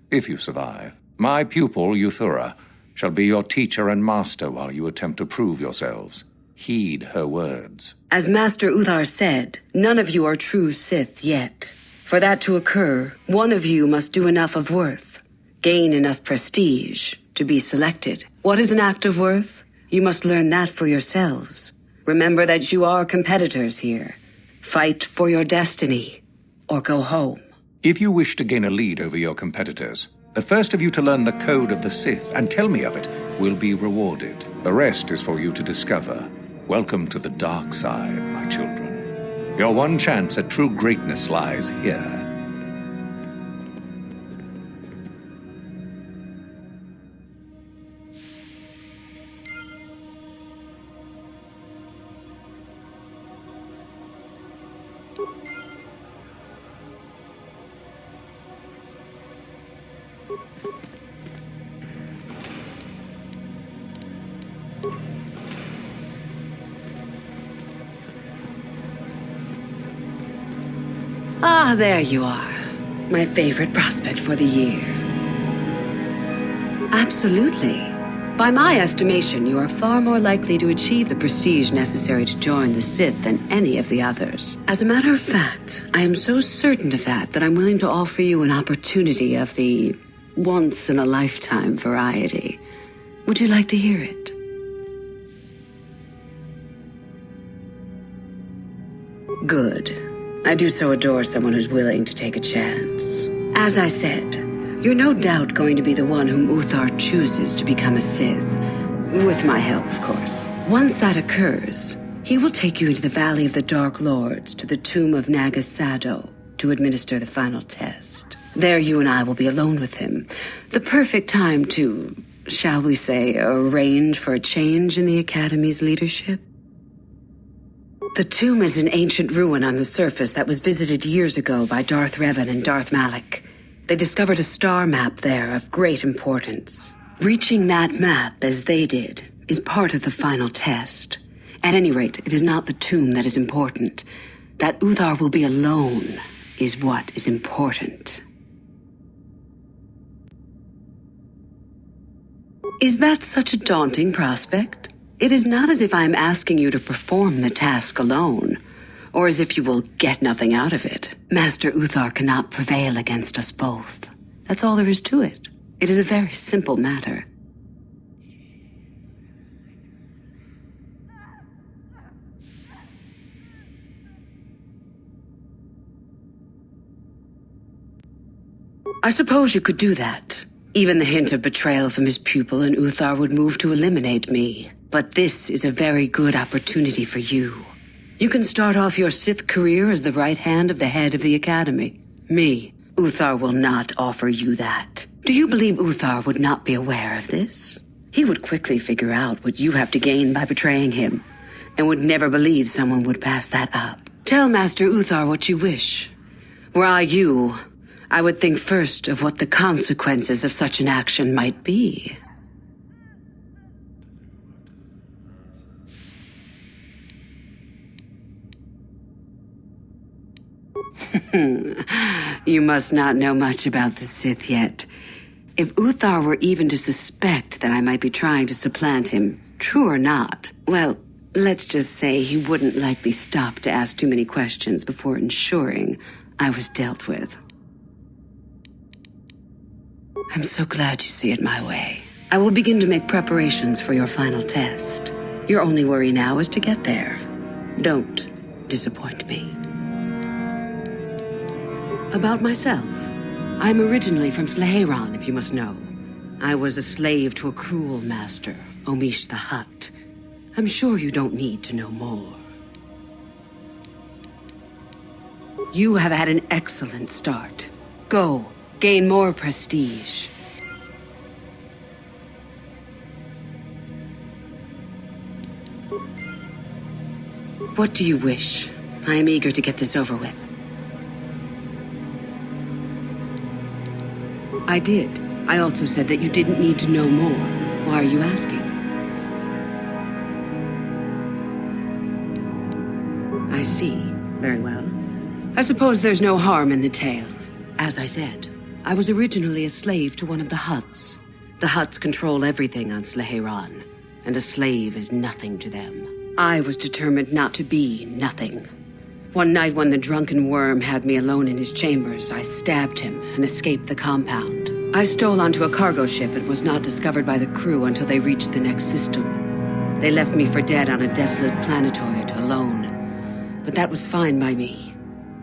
if you survive. My pupil, Uthura, shall be your teacher and master while you attempt to prove yourselves. Heed her words. As Master Uthar said, none of you are true Sith yet. For that to occur, one of you must do enough of worth, gain enough prestige, to be selected. What is an act of worth? You must learn that for yourselves. Remember that you are competitors here. Fight for your destiny, or go home. If you wish to gain a lead over your competitors, the first of you to learn the code of the Sith and tell me of it will be rewarded. The rest is for you to discover. Welcome to the dark side, my children. Your one chance at true greatness lies here. Ah, there you are. My favorite prospect for the year. Absolutely. By my estimation, you are far more likely to achieve the prestige necessary to join the Sith than any of the others. As a matter of fact, I am so certain of that I'm willing to offer you an opportunity of the once-in-a-lifetime variety. Would you like to hear it? Good. I do so adore someone who's willing to take a chance. As I said, you're no doubt going to be the one whom Uthar chooses to become a Sith. With my help, of course. Once that occurs, he will take you into the Valley of the Dark Lords to the tomb of Naga Sado to administer the final test. There you and I will be alone with him. The perfect time to, shall we say, arrange for a change in the Academy's leadership. The tomb is an ancient ruin on the surface that was visited years ago by Darth Revan and Darth Malak. They discovered a star map there of great importance. Reaching that map, as they did, is part of the final test. At any rate, it is not the tomb that is important. That Uthar will be alone is what is important. Is that such a daunting prospect? It is not as if I am asking you to perform the task alone, or as if you will get nothing out of it. Master Uthar cannot prevail against us both. That's all there is to it. It is a very simple matter. I suppose you could do that. Even the hint of betrayal from his pupil and Uthar would move to eliminate me. But this is a very good opportunity for you. You can start off your Sith career as the right hand of the head of the Academy. Me, Uthar will not offer you that. Do you believe Uthar would not be aware of this? He would quickly figure out what you have to gain by betraying him, and would never believe someone would pass that up. Tell Master Uthar what you wish. Were I you, I would think first of what the consequences of such an action might be. You must not know much about the Sith yet. If Uthar were even to suspect that I might be trying to supplant him, true or not, well, let's just say he wouldn't likely stop to ask too many questions before ensuring I was dealt with. I'm so glad you see it my way. I will begin to make preparations for your final test. Your only worry now is to get there. Don't disappoint me. About myself. I'm originally from Sleheran, if you must know. I was a slave to a cruel master, Omish the Hutt. I'm sure you don't need to know more. You have had an excellent start. Go, gain more prestige. What do you wish? I am eager to get this over with. I did. I also said that you didn't need to know more. Why are you asking? I see. Very well. I suppose there's no harm in the tale. As I said, I was originally a slave to one of the Hutts. The Hutts control everything on Sleheran, and a slave is nothing to them. I was determined not to be nothing. One night when the drunken worm had me alone in his chambers, I stabbed him and escaped the compound. I stole onto a cargo ship and was not discovered by the crew until they reached the next system. They left me for dead on a desolate planetoid, alone. But that was fine by me.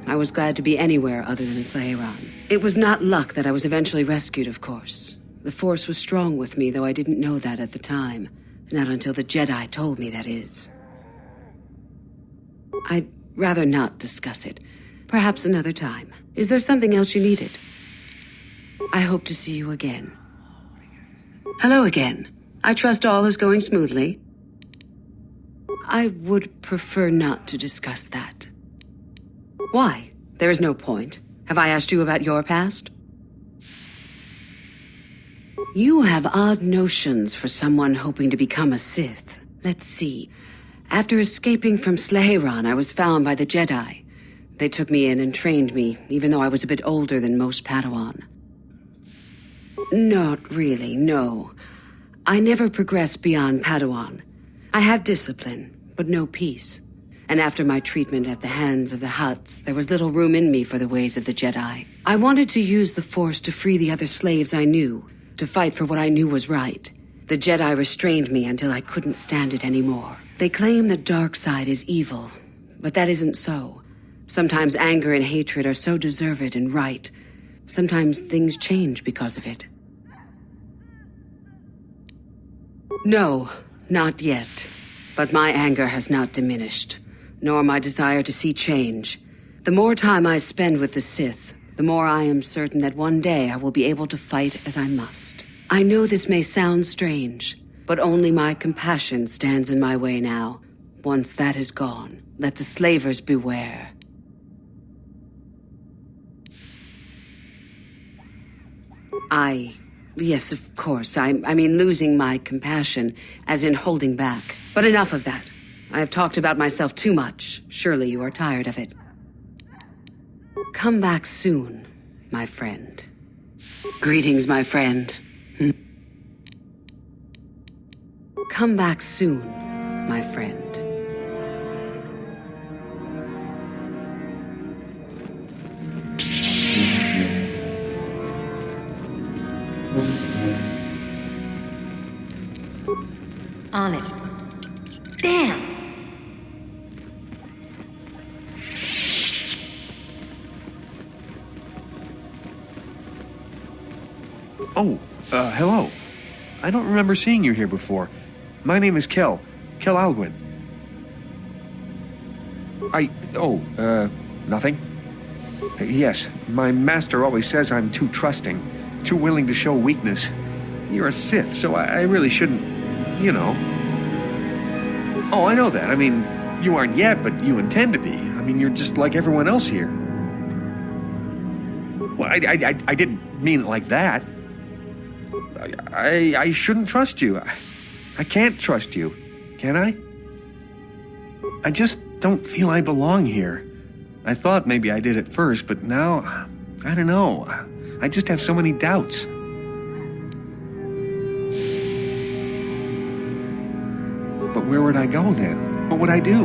I was glad to be anywhere other than Sleheran. It was not luck that I was eventually rescued, of course. The Force was strong with me, though I didn't know that at the time. Not until the Jedi told me, that is. I'd rather not discuss it. Perhaps another time. Is there something else you needed? I hope to see you again. Hello again. I trust all is going smoothly. I would prefer not to discuss that. Why? There is no point. Have I asked you about your past? You have odd notions for someone hoping to become a Sith. Let's see. After escaping from Sleheran, I was found by the Jedi. They took me in and trained me, even though I was a bit older than most Padawan. Not really, no. I never progressed beyond Padawan. I had discipline, but no peace. And after my treatment at the hands of the Hutts, there was little room in me for the ways of the Jedi. I wanted to use the Force to free the other slaves I knew, to fight for what I knew was right. The Jedi restrained me until I couldn't stand it anymore. They claim the dark side is evil, but that isn't so. Sometimes anger and hatred are so deserved and right. Sometimes things change because of it. No, not yet. But my anger has not diminished, nor my desire to see change. The more time I spend with the Sith, the more I am certain that one day I will be able to fight as I must. I know this may sound strange, but only my compassion stands in my way now. Once that is gone, let the slavers beware. Yes, of course. I mean losing my compassion, as in holding back. But enough of that. I have talked about myself too much. Surely you are tired of it. Come back soon, my friend. Greetings, my friend. Come back soon, my friend. On it. Damn! Oh, hello. I don't remember seeing you here before. My name is Kel Alwyn. Nothing? Yes, my master always says I'm too trusting, too willing to show weakness. You're a Sith, so I really shouldn't, you know. Oh, I know that. I mean, you aren't yet, but you intend to be. I mean, you're just like everyone else here. Well, I didn't mean it like that. I shouldn't trust you. I can't trust you, can I? I just don't feel I belong here. I thought maybe I did at first, but now, I don't know. I just have so many doubts. But where would I go then? What would I do?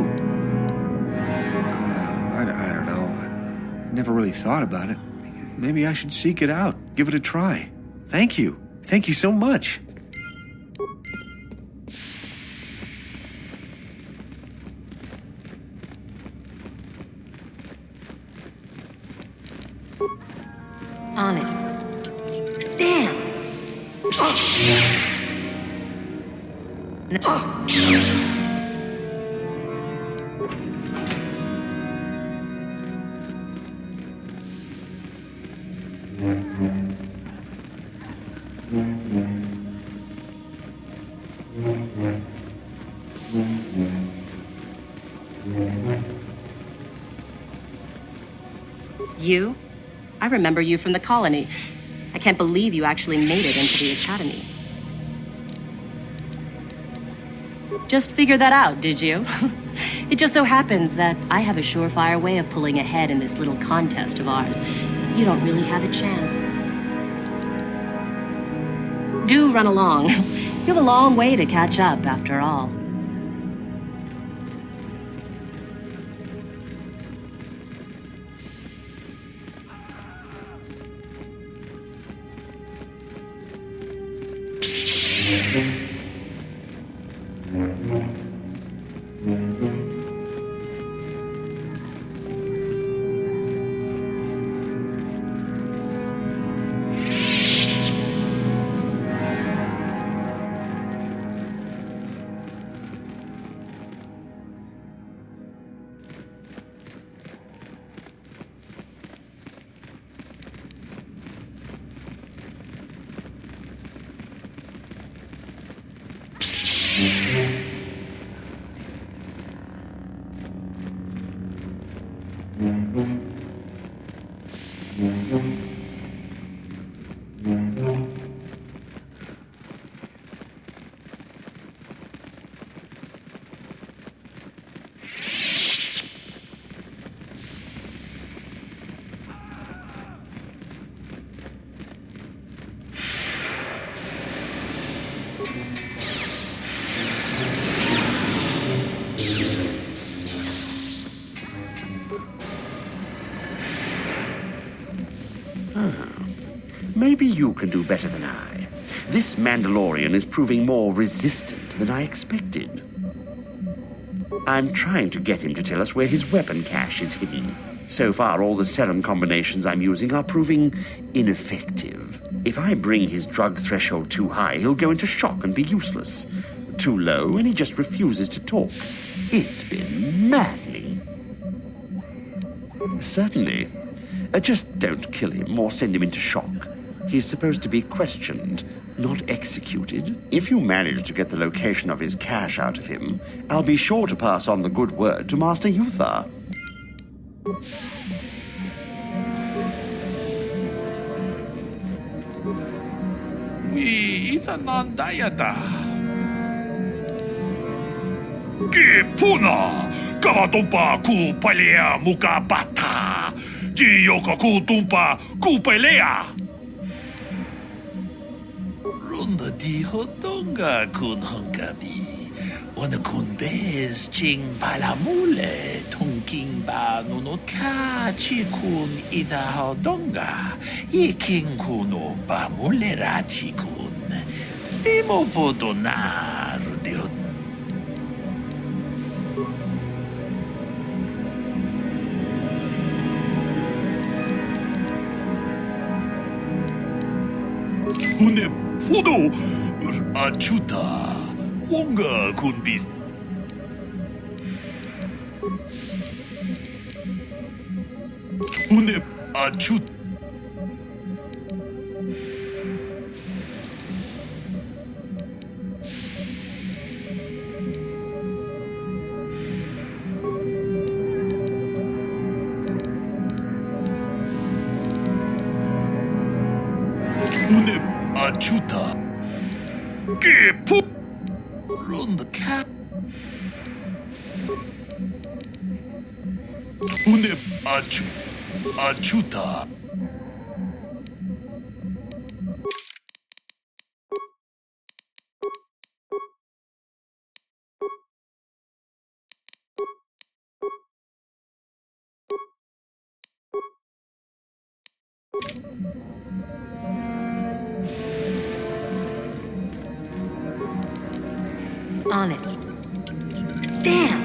I don't know. I never really thought about it. Maybe I should seek it out, give it a try. Thank you. Thank you so much. On it. Damn! You? I remember you from the colony. I can't believe you actually made it into the academy. Just figured that out, did you? It just so happens that I have a surefire way of pulling ahead in this little contest of ours. You don't really have a chance. Do run along. You have a long way to catch up, after all. Maybe you can do better than I. This Mandalorian is proving more resistant than I expected. I'm trying to get him to tell us where his weapon cache is hidden. So far, all the serum combinations I'm using are proving ineffective. If I bring his drug threshold too high, he'll go into shock and be useless. Too low, and he just refuses to talk. It's been maddening. Certainly. Just don't kill him or send him into shock. He's supposed to be questioned, not executed. If you manage to get the location of his cache out of him, I'll be sure to pass on the good word to Master Yuthar. We itanandayata. Kipuna, kavatumpa ku palea mukapata. Jiyoka ku tumpa ku pelea. Runda di hodonga kun honkabi. Ona kun bez ching palamule tongking ba nunotka chikun ida hodonga. Yiking kuno ba mulera chikun. Spimo podona rundi hodonga. Une podo achuta wonga kunbis. Une achut. Une achuta. Que pu. Run the cat. Une achuta. On it. Damn!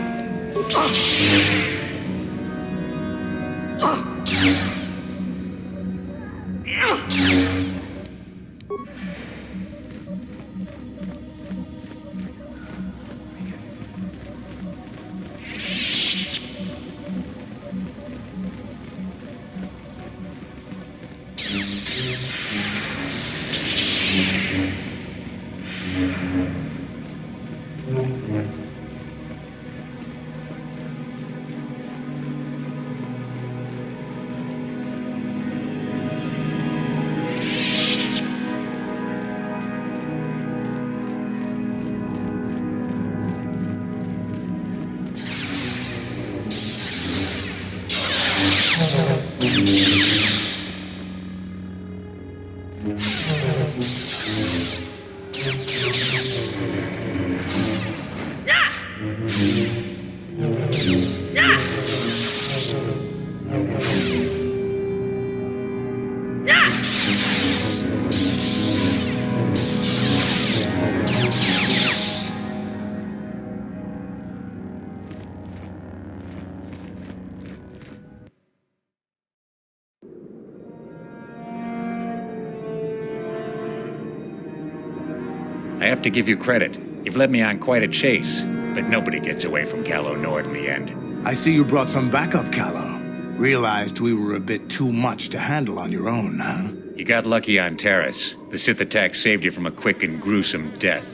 I have to give you credit. You've led me on quite a chase, but nobody gets away from Callow Nord in the end. I see you brought some backup, Callow. Realized we were a bit too much to handle on your own, huh? You got lucky on Taris. The Sith attack saved you from a quick and gruesome death.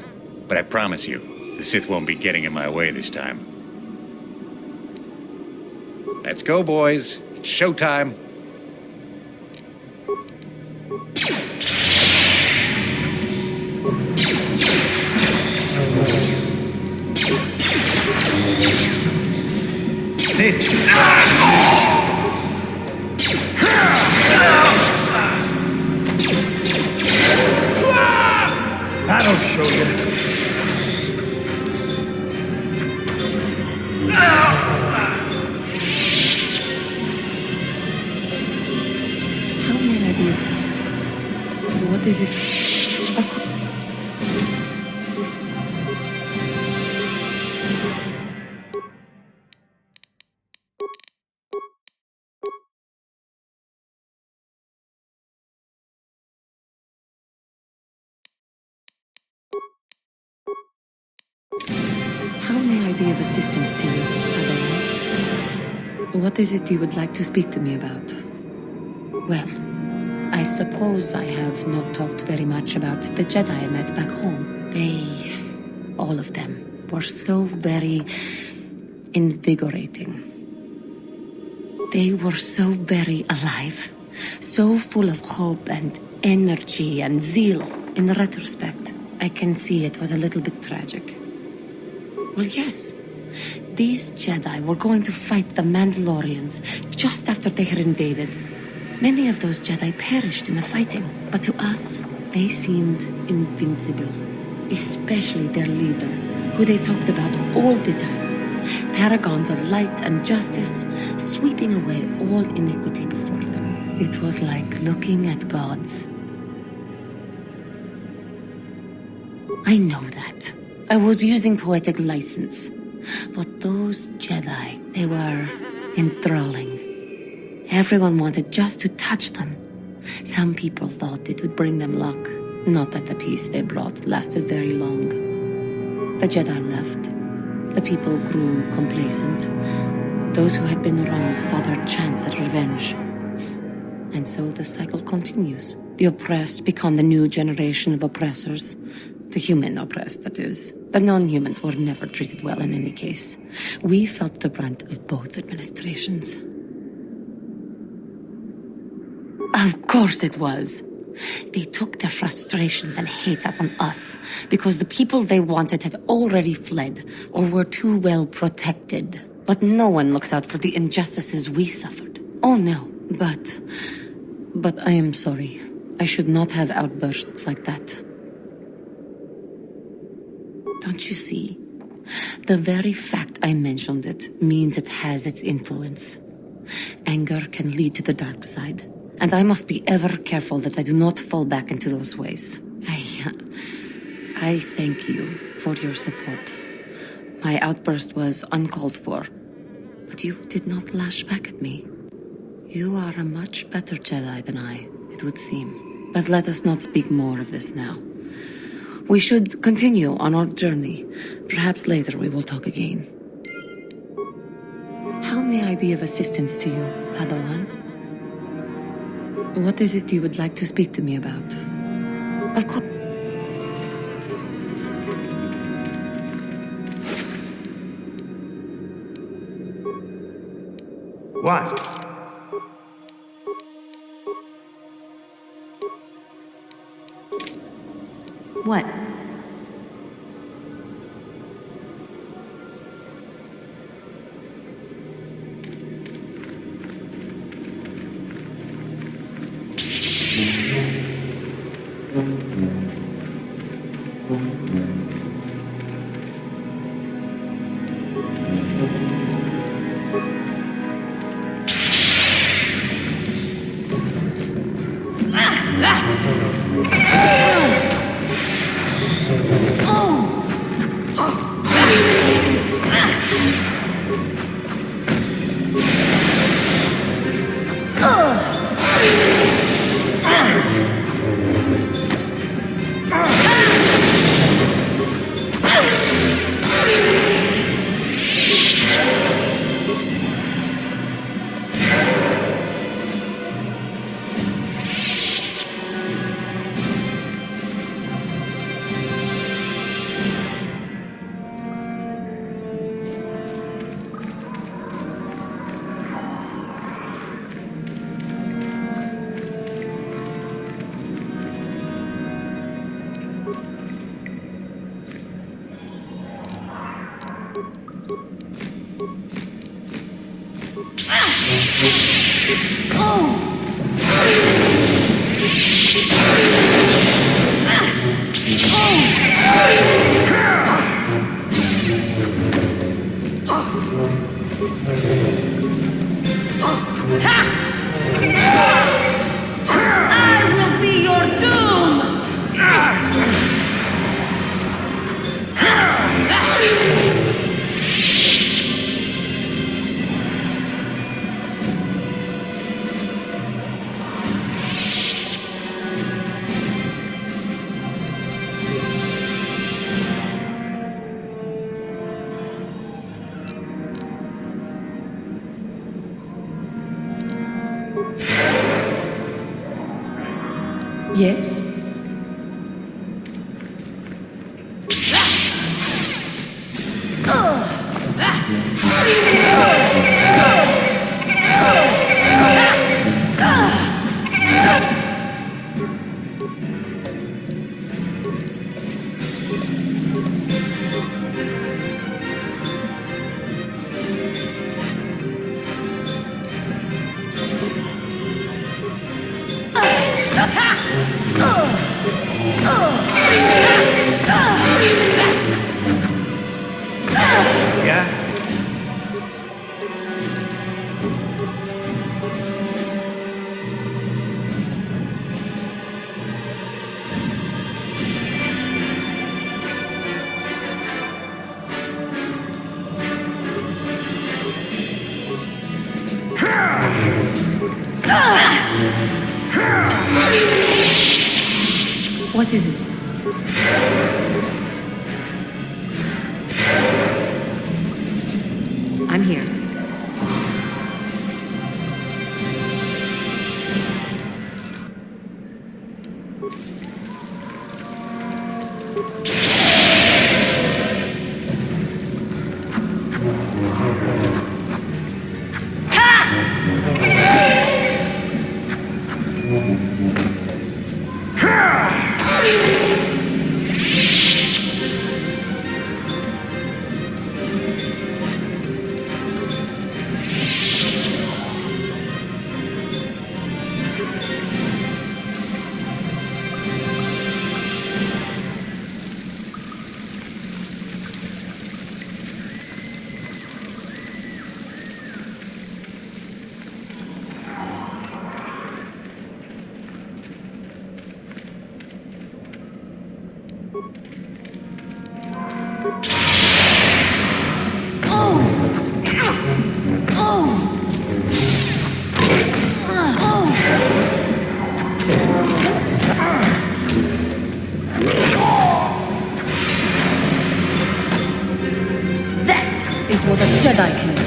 But I promise you, the Sith won't be getting in my way this time. Let's go, boys. It's showtime. This. That'll show you. How may I idea? What is it? Of course. How may I be of assistance to you, Padawan? What is it you would like to speak to me about? Well, I suppose I have not talked very much about the Jedi I met back home. They, all of them, were so very invigorating. They were so very alive, so full of hope and energy and zeal. In retrospect, I can see it was a little bit tragic. Well, yes. These Jedi were going to fight the Mandalorians just after they had invaded. Many of those Jedi perished in the fighting, but to us, they seemed invincible. Especially their leader, who they talked about all the time. Paragons of light and justice, sweeping away all iniquity before them. It was like looking at gods. I know that. I was using poetic license. But those Jedi, they were enthralling. Everyone wanted just to touch them. Some people thought it would bring them luck. Not that the peace they brought lasted very long. The Jedi left. The people grew complacent. Those who had been wronged saw their chance at revenge. And so the cycle continues. The oppressed become the new generation of oppressors. The human oppressed, that is. The non-humans were never treated well in any case. We felt the brunt of both administrations. Of course it was. They took their frustrations and hate out on us because the people they wanted had already fled or were too well protected. But no one looks out for the injustices we suffered. Oh no, but I am sorry. I should not have outbursts like that. Don't you see? The very fact I mentioned it means it has its influence. Anger can lead to the dark side, and I must be ever careful that I do not fall back into those ways. I thank you for your support. My outburst was uncalled for, but you did not lash back at me. You are a much better Jedi than I, it would seem. But let us not speak more of this now. We should continue on our journey. Perhaps later we will talk again. How may I be of assistance to you, Padawan? What is it you would like to speak to me about? Of course. What? What? Yes? Yeah? What is it? I'm here. That is what a Jedi can do.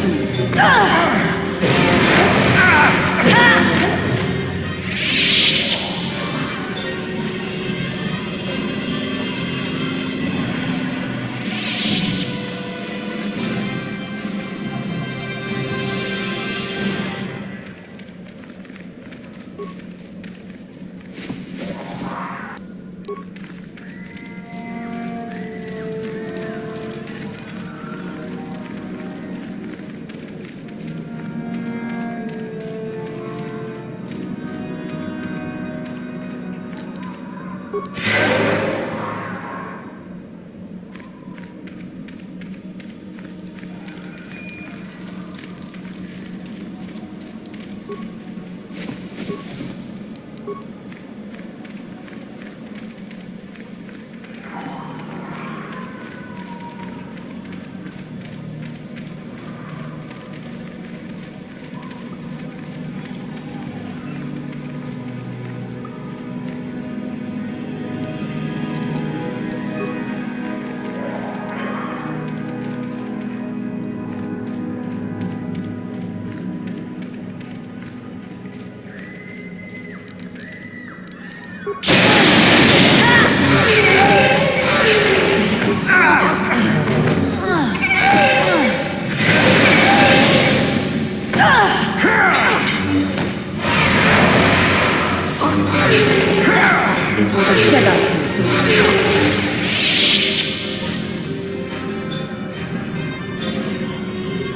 Is what a Jedi can do.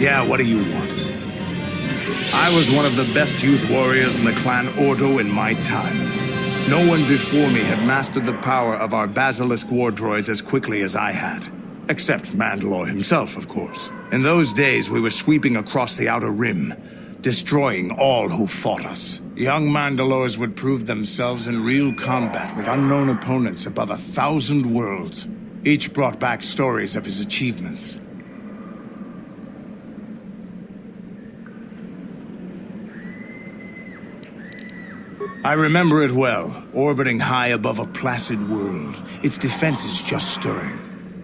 Yeah, what do you want? I was one of the best youth warriors in the clan Ordo in my time. No one before me had mastered the power of our basilisk war droids as quickly as I had. Except Mandalore himself, of course. In those days, we were sweeping across the Outer Rim, destroying all who fought us. Young Mandalores would prove themselves in real combat with unknown opponents above 1,000 worlds. Each brought back stories of his achievements. I remember it well, orbiting high above a placid world, its defenses just stirring.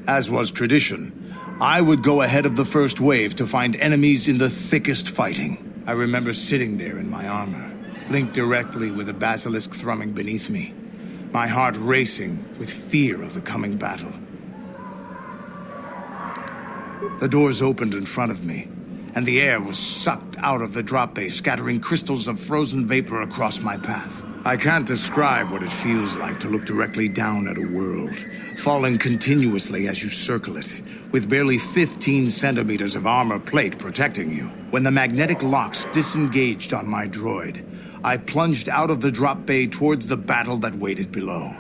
As was tradition, I would go ahead of the first wave to find enemies in the thickest fighting. I remember sitting there in my armor, linked directly with the basilisk thrumming beneath me, my heart racing with fear of the coming battle. The doors opened in front of me, and the air was sucked out of the drop bay, scattering crystals of frozen vapor across my path. I can't describe what it feels like to look directly down at a world, falling continuously as you circle it, with barely 15 centimeters of armor plate protecting you. When the magnetic locks disengaged on my droid, I plunged out of the drop bay towards the battle that waited below.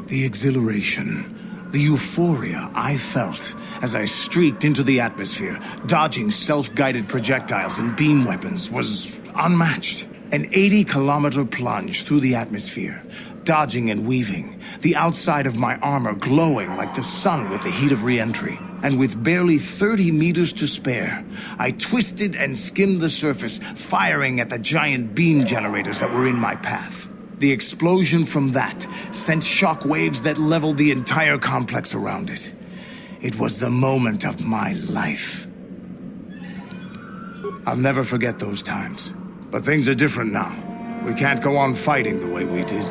The exhilaration, the euphoria I felt as I streaked into the atmosphere, dodging self-guided projectiles and beam weapons, was unmatched. An 80-kilometer plunge through the atmosphere, dodging and weaving, the outside of my armor glowing like the sun with the heat of re-entry. And with barely 30 meters to spare, I twisted and skimmed the surface, firing at the giant beam generators that were in my path. The explosion from that sent shock waves that leveled the entire complex around it. It was the moment of my life. I'll never forget those times. But things are different now. We can't go on fighting the way we did.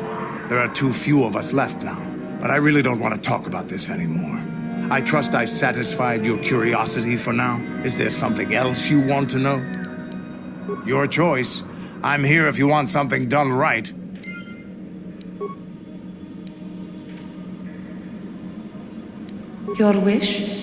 There are too few of us left now. But I really don't want to talk about this anymore. I trust I satisfied your curiosity for now. Is there something else you want to know? Your choice. I'm here if you want something done right. Your wish?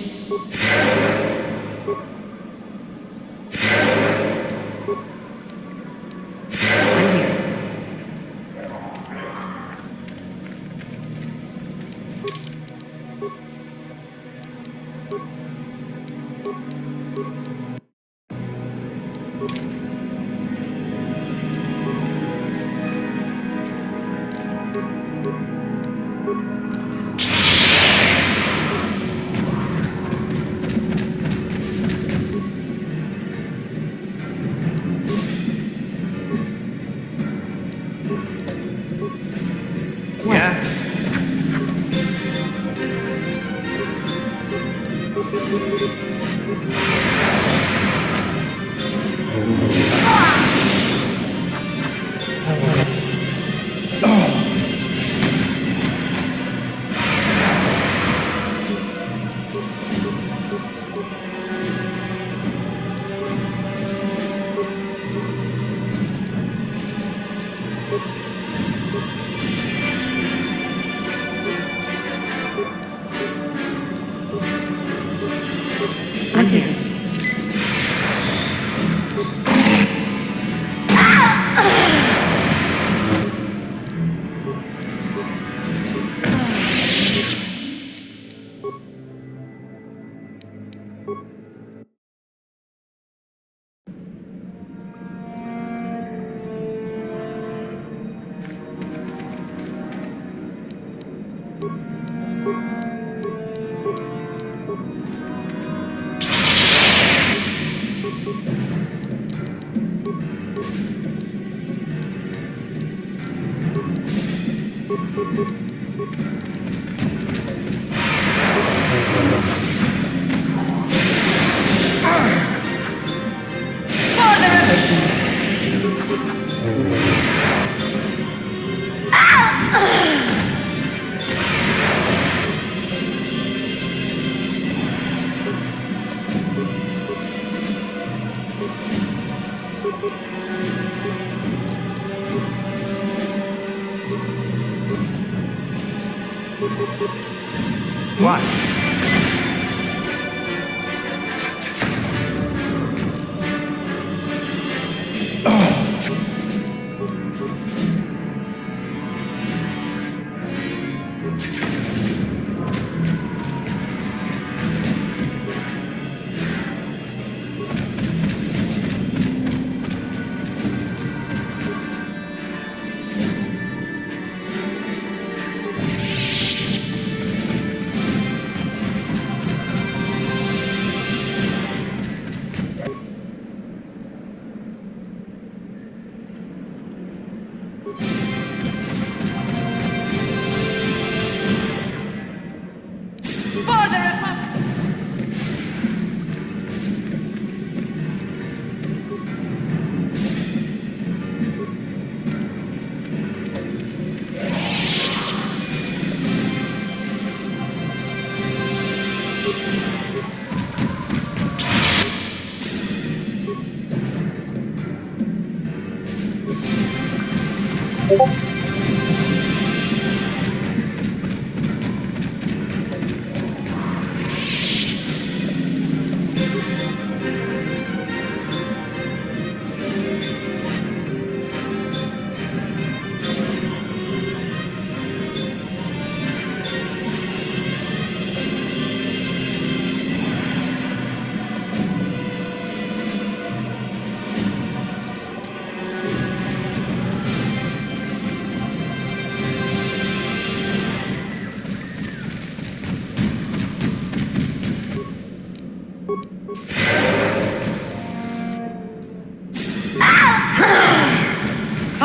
What?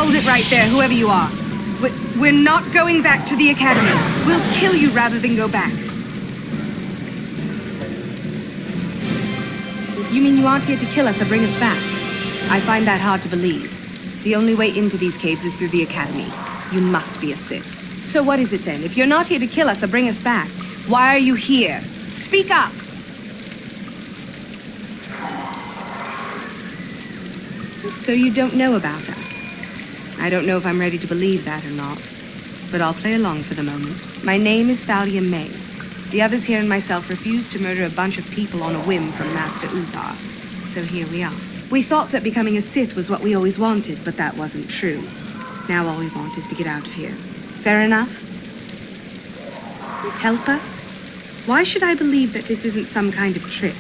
Hold it right there, whoever you are. We're not going back to the Academy. We'll kill you rather than go back. You mean you aren't here to kill us or bring us back? I find that hard to believe. The only way into these caves is through the Academy. You must be a Sith. So what is it then? If you're not here to kill us or bring us back, why are you here? Speak up! So you don't know about us? I don't know if I'm ready to believe that or not, but I'll play along for the moment. My name is Thalia May. The others here and myself refused to murder a bunch of people on a whim from Master Uthar. So here we are. We thought that becoming a Sith was what we always wanted, but that wasn't true. Now all we want is to get out of here. Fair enough? Help us? Why should I believe that this isn't some kind of trick?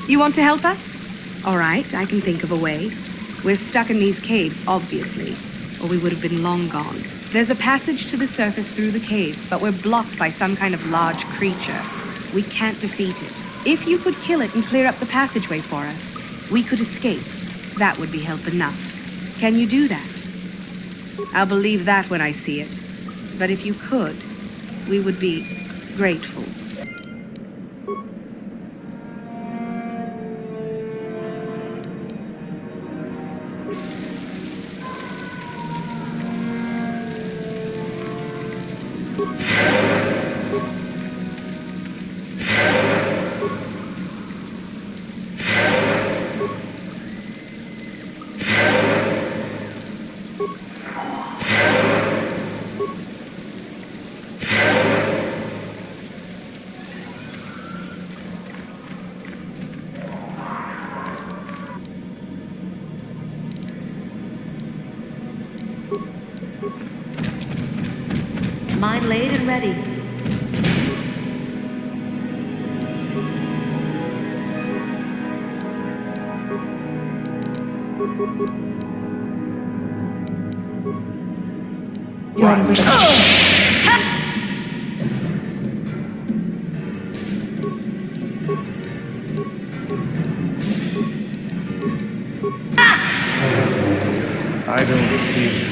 You want to help us? All right, I can think of a way. We're stuck in these caves, obviously, or we would have been long gone. There's a passage to the surface through the caves, but we're blocked by some kind of large creature. We can't defeat it. If you could kill it and clear up the passageway for us, we could escape. That would be help enough. Can you do that? I'll believe that when I see it. But if you could, we would be grateful. Mine laid and ready. You're with I don't feel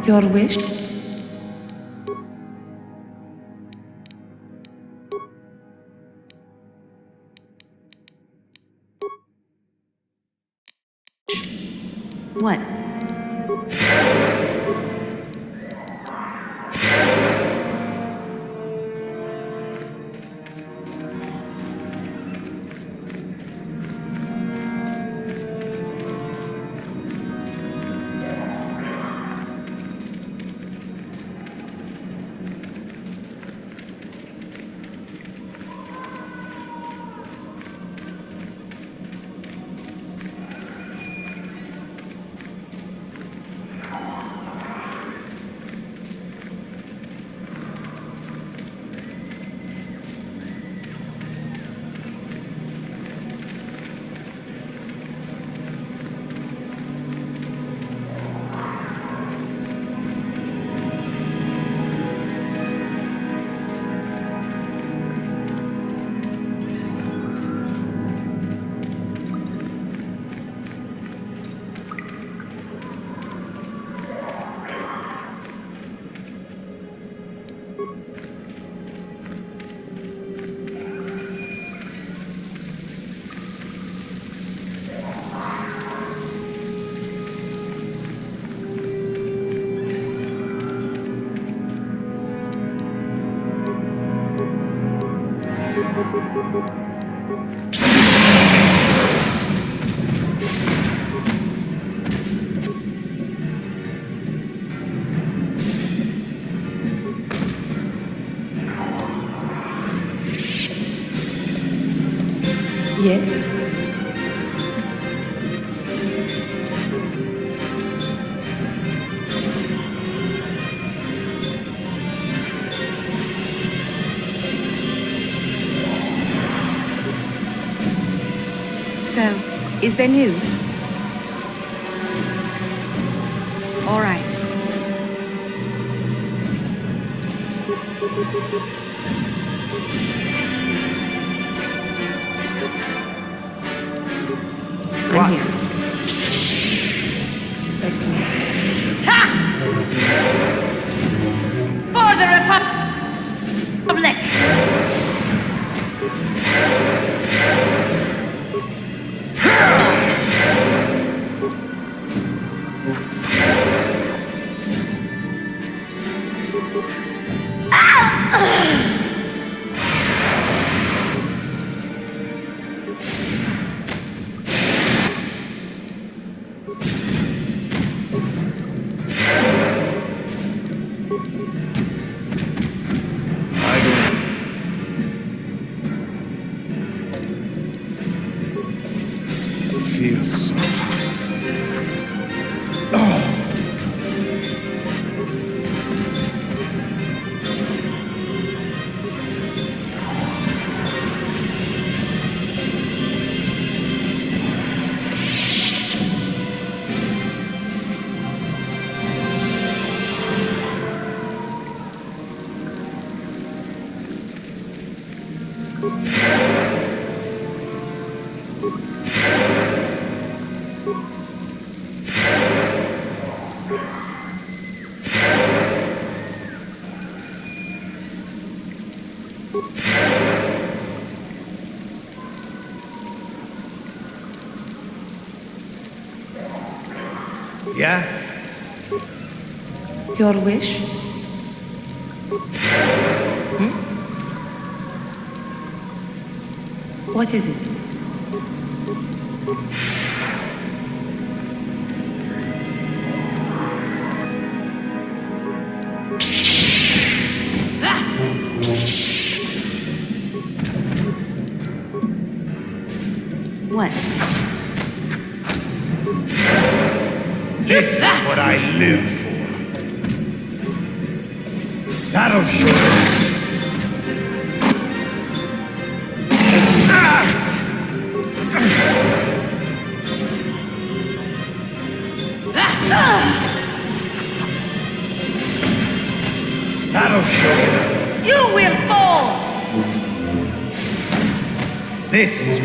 Your wish? What? Yes. So, is there news? All right. I'm here. Ha! For the Republic! Feels so hot. Oh. Yeah? Your wish? What is it? What? This is what I live for. That'll show you. That'll show you. You will fall! This is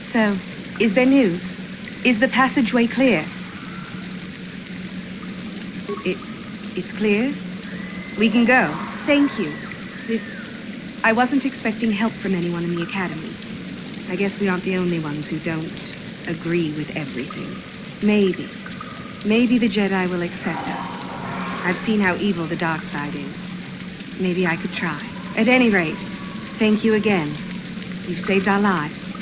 So, is there news? Is the passageway clear? It's clear? We can go. Thank you. I wasn't expecting help from anyone in the Academy. I guess we aren't the only ones who don't agree with everything. Maybe the Jedi will accept us. I've seen how evil the dark side is. Maybe I could try. At any rate, thank you again. You've saved our lives.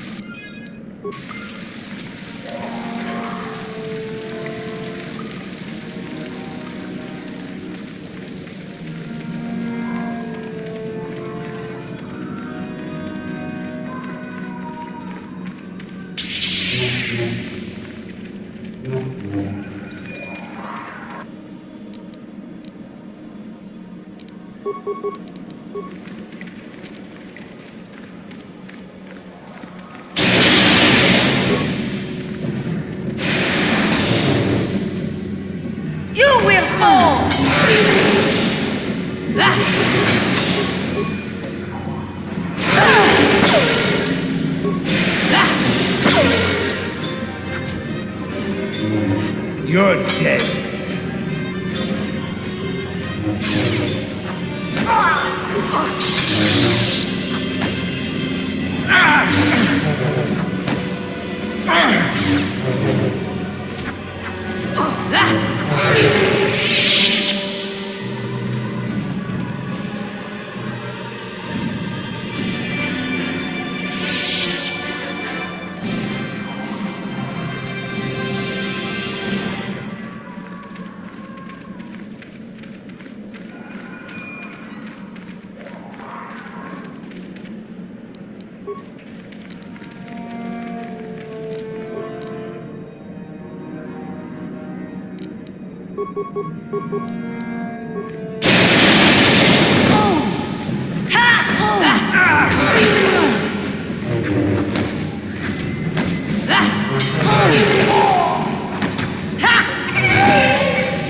You will fall! You're dead.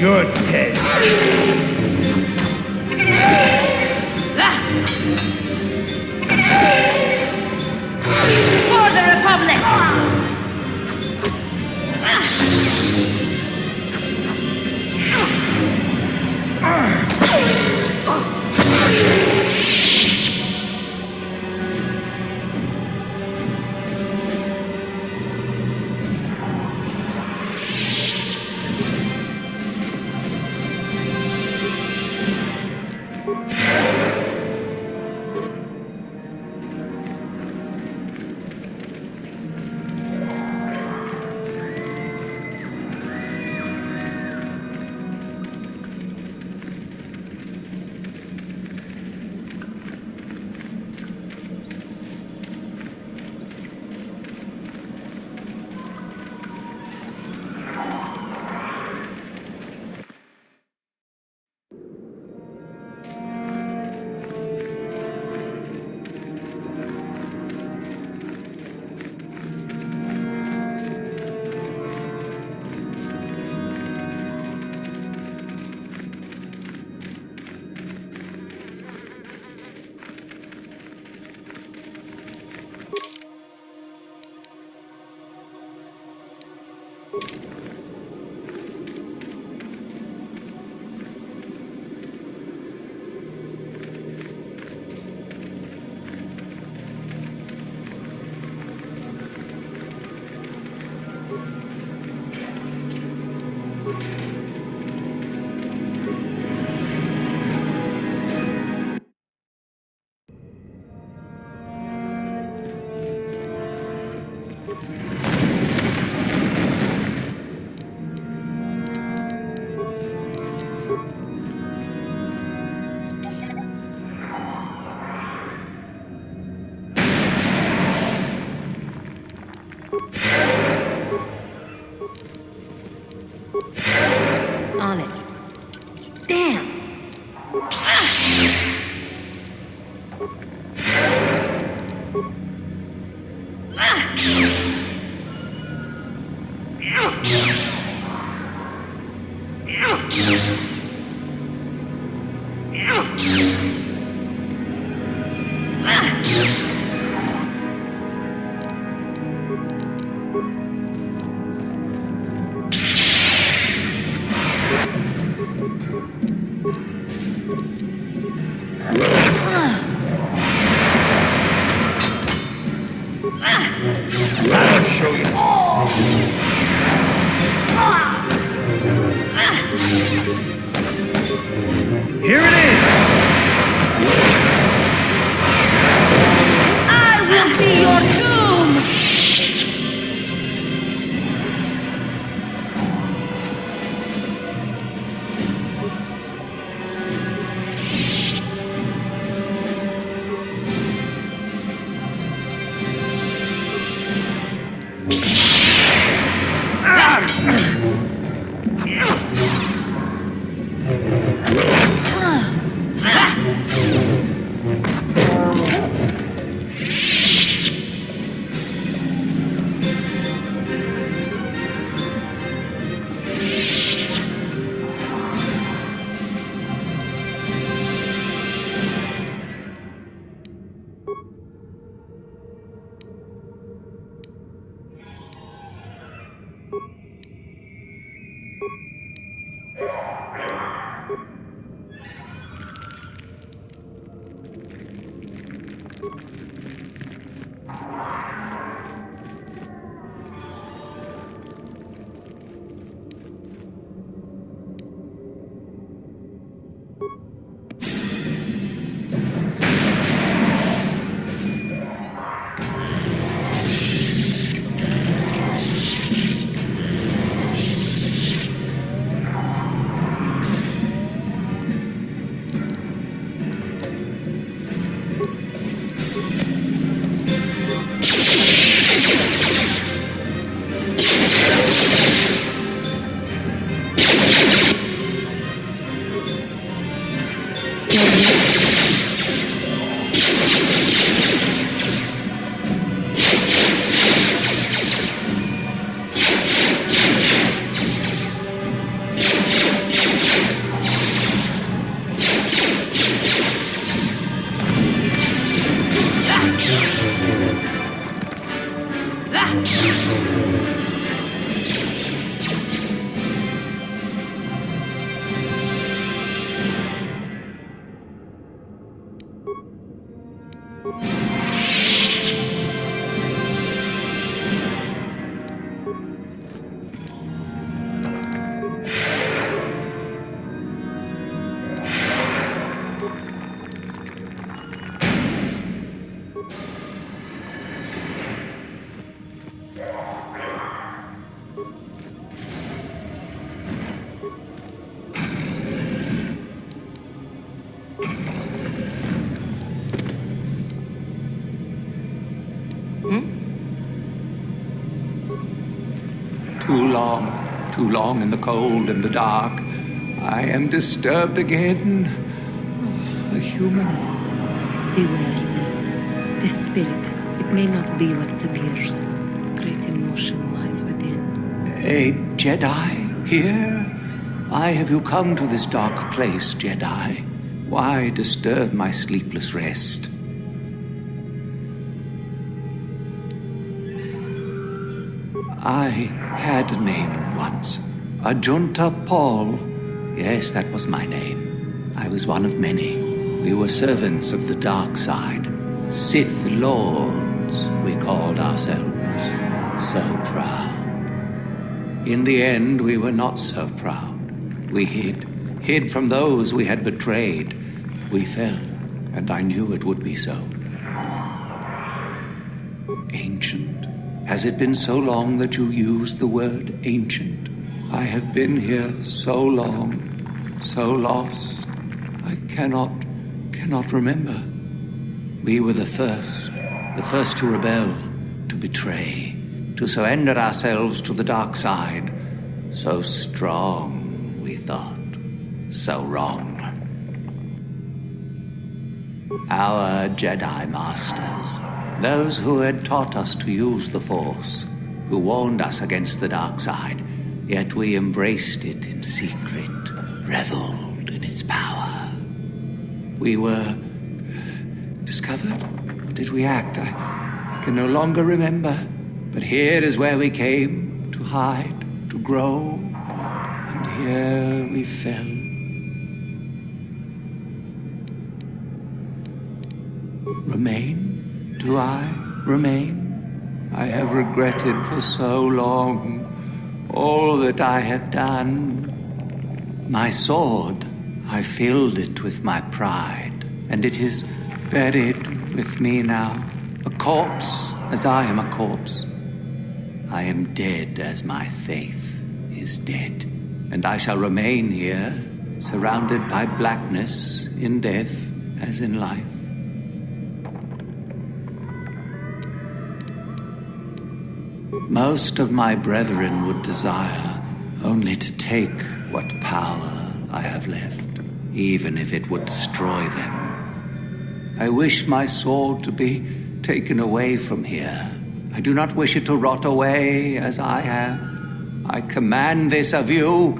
You're dead. For the Republic! I'll show you. Here it is! I will be your doom! Too long in the cold and the dark. I am disturbed again. A human. Beware of this. This spirit, it may not be what it appears. Great emotion lies within. A Jedi here? Why have you come to this dark place, Jedi? Why disturb my sleepless rest? I had a name once. Ajunta Paul. Yes, that was my name. I was one of many. We were servants of the dark side. Sith Lords, we called ourselves. So proud. In the end, we were not so proud. We hid from those we had betrayed. We fell, and I knew it would be so. Ancient. Has it been so long that you used the word ancient? I have been here so long, so lost. I cannot remember. We were the first to rebel, to betray, to surrender ourselves to the dark side. So strong, we thought, so wrong. Our Jedi Masters, those who had taught us to use the Force, who warned us against the dark side, yet we embraced it in secret, reveled in its power. We were discovered? Or did we act? I can no longer remember. But here is where we came to hide, to grow, and here we fell. Remain? Do I remain? I have regretted for so long all that I have done. My sword, I filled it with my pride, and it is buried with me now, a corpse as I am a corpse. I am dead as my faith is dead, and I shall remain here, surrounded by blackness in death as in life. Most of my brethren would desire only to take what power I have left, even if it would destroy them. I wish my sword to be taken away from here. I do not wish it to rot away as I have. I command this of you.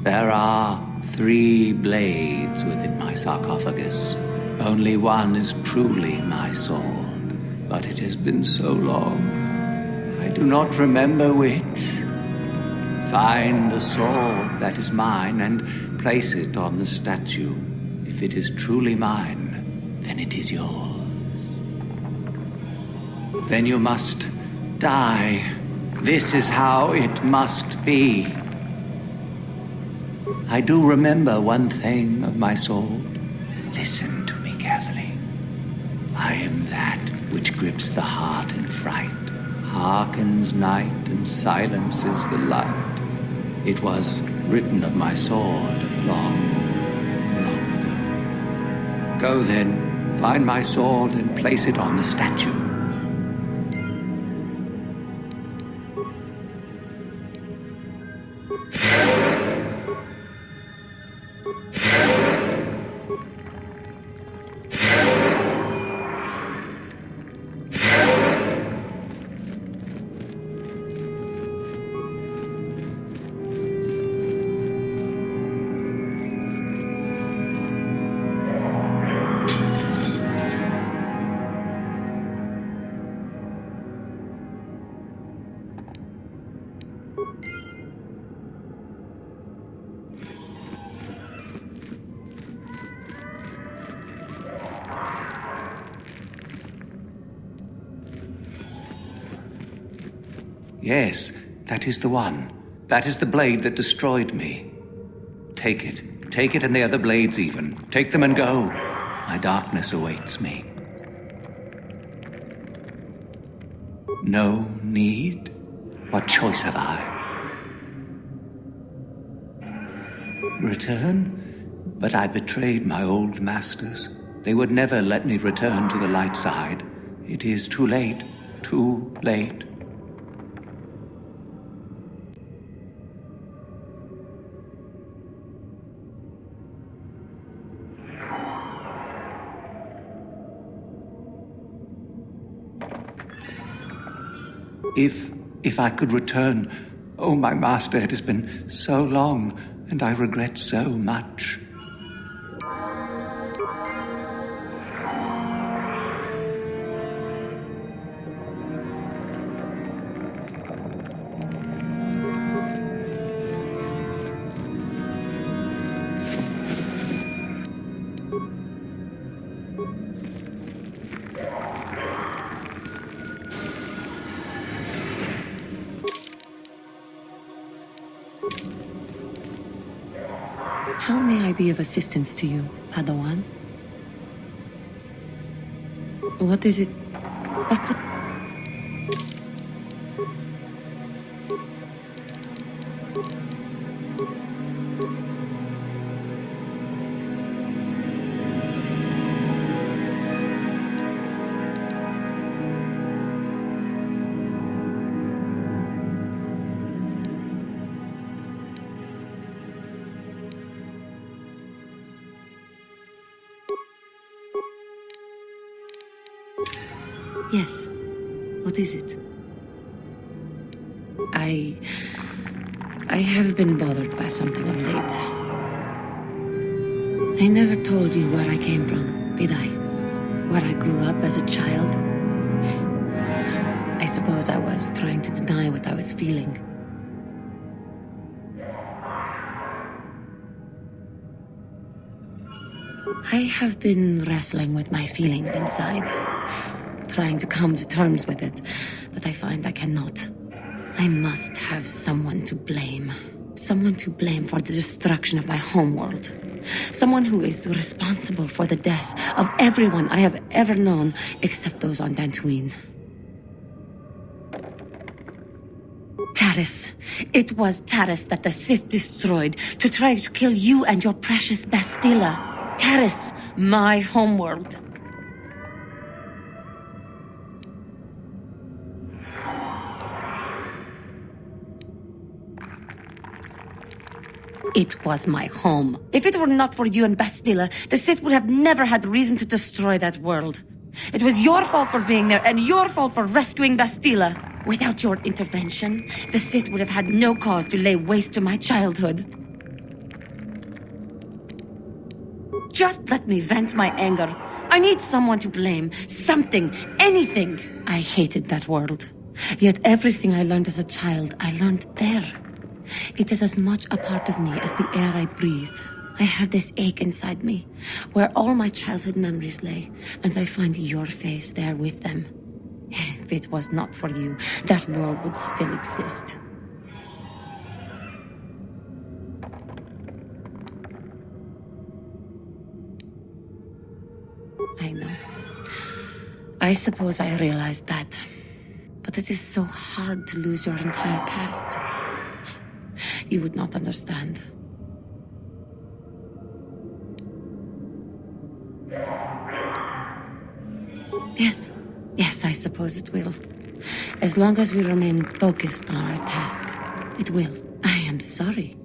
There are 3 blades within my sarcophagus. Only one is truly my sword, but it has been so long, I do not remember which. Find the sword that is mine and place it on the statue. If it is truly mine, then it is yours. Then you must die. This is how it must be. I do remember one thing of my sword. Listen to me carefully. I am that which grips the heart in fright, hearkens night and silences the light. It was written of my sword long, long ago. Go then, find my sword and place it on the statue. Yes, that is the one. That is the blade that destroyed me. Take it. Take it and the other blades even. Take them and go. My darkness awaits me. No need? What choice have I? Return? But I betrayed my old masters. They would never let me return to the light side. It is too late. Too late. If I could return, oh, my master, it has been so long, and I regret so much. How may I be of assistance to you, Padawan? What is it? Yes. What is it? I have been bothered by something of late. I never told you where I came from, did I? Where I grew up as a child? I suppose I was trying to deny what I was feeling. I have been wrestling with my feelings inside, trying to come to terms with it, but I find I cannot. I must have someone to blame. Someone to blame for the destruction of my homeworld. Someone who is responsible for the death of everyone I have ever known, except those on Dantooine. Taris. It was Taris that the Sith destroyed to try to kill you and your precious Bastila. Taris, my homeworld. It was my home. If it were not for you and Bastila, the Sith would have never had reason to destroy that world. It was your fault for being there, and your fault for rescuing Bastila. Without your intervention, the Sith would have had no cause to lay waste to my childhood. Just let me vent my anger. I need someone to blame. Something. Anything. I hated that world. Yet everything I learned as a child, I learned there. It is as much a part of me as the air I breathe. I have this ache inside me, where all my childhood memories lay, and I find your face there with them. If it was not for you, that world would still exist. I know. I suppose I realized that. But it is so hard to lose your entire past. You would not understand. Yes. Yes, I suppose it will. As long as we remain focused on our task, it will. I am sorry.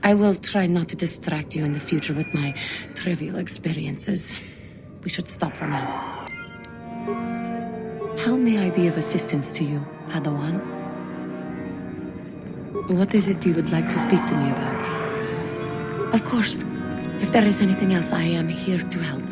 I will try not to distract you in the future with my trivial experiences. We should stop for now. How may I be of assistance to you, Padawan? What is it you would like to speak to me about? Of course. If there is anything else, I am here to help.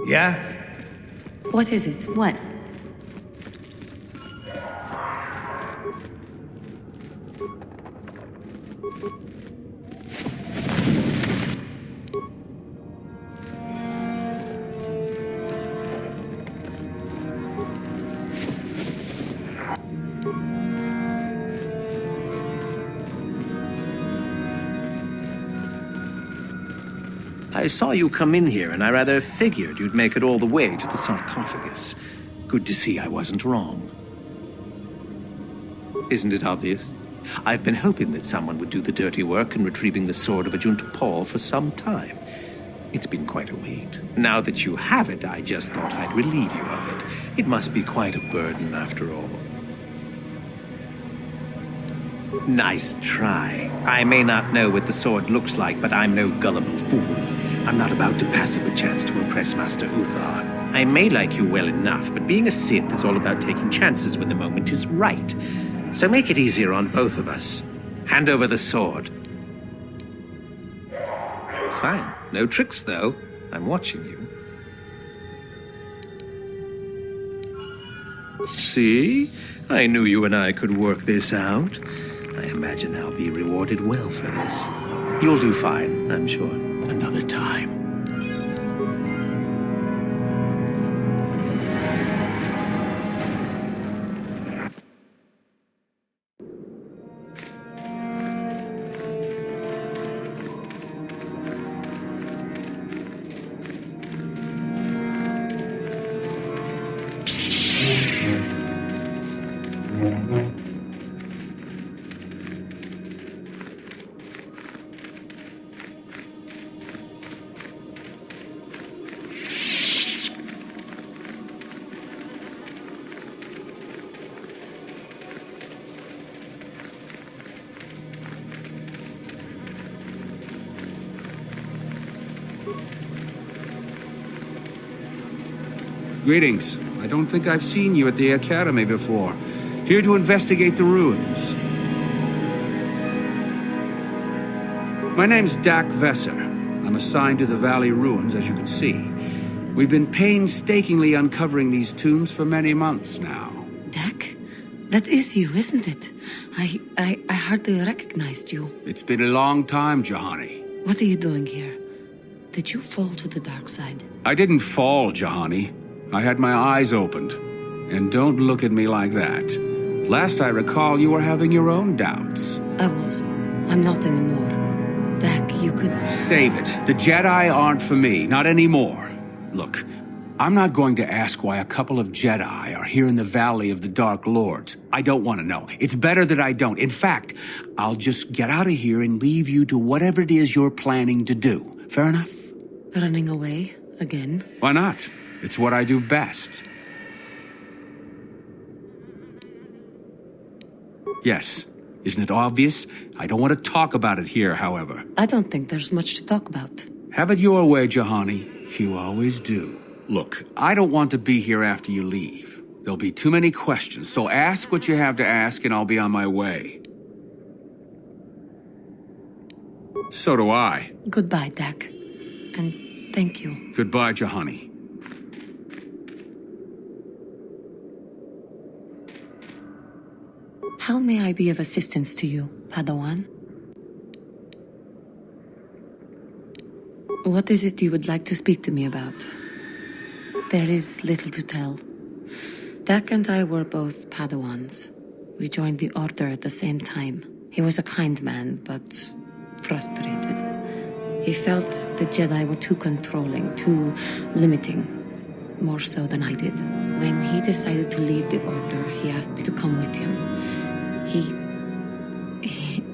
Yeah? What is it? What? I saw you come in here, and I rather figured you'd make it all the way to the sarcophagus. Good to see I wasn't wrong. Isn't it obvious? I've been hoping that someone would do the dirty work in retrieving the sword of Ajunta Paul for some time. It's been quite a wait. Now that you have it, I just thought I'd relieve you of it. It must be quite a burden after all. Nice try. I may not know what the sword looks like, but I'm no gullible fool. I'm not about to pass up a chance to impress Master Uthar. I may like you well enough, but being a Sith is all about taking chances when the moment is right. So make it easier on both of us. Hand over the sword. Fine. No tricks, though. I'm watching you. See? I knew you and I could work this out. I imagine I'll be rewarded well for this. You'll do fine, I'm sure. Another time. Greetings. I don't think I've seen you at the Academy before. Here to investigate the ruins. My name's Dak Vesser. I'm assigned to the Valley Ruins, as you can see. We've been painstakingly uncovering these tombs for many months now. Dak? That is you, isn't it? I hardly recognized you. It's been a long time, Jahani. What are you doing here? Did you fall to the dark side? I didn't fall, Jahani. I had my eyes opened. And don't look at me like that. Last I recall, you were having your own doubts. I was. I'm not anymore. Dak, you could... Save it. The Jedi aren't for me. Not anymore. Look, I'm not going to ask why a couple of Jedi are here in the Valley of the Dark Lords. I don't want to know. It's better that I don't. In fact, I'll just get out of here and leave you to whatever it is you're planning to do. Fair enough? Running away? Again? Why not? It's what I do best. Yes. Isn't it obvious? I don't want to talk about it here, however. I don't think there's much to talk about. Have it your way, Jahani. You always do. Look, I don't want to be here after you leave. There'll be too many questions, so ask what you have to ask and I'll be on my way. So do I. Goodbye, Dak. And thank you. Goodbye, Jahani. How may I be of assistance to you, Padawan? What is it you would like to speak to me about? There is little to tell. Dak and I were both Padawans. We joined the Order at the same time. He was a kind man, but frustrated. He felt the Jedi were too controlling, too limiting. More so than I did. When he decided to leave the Order, he asked me to come with him.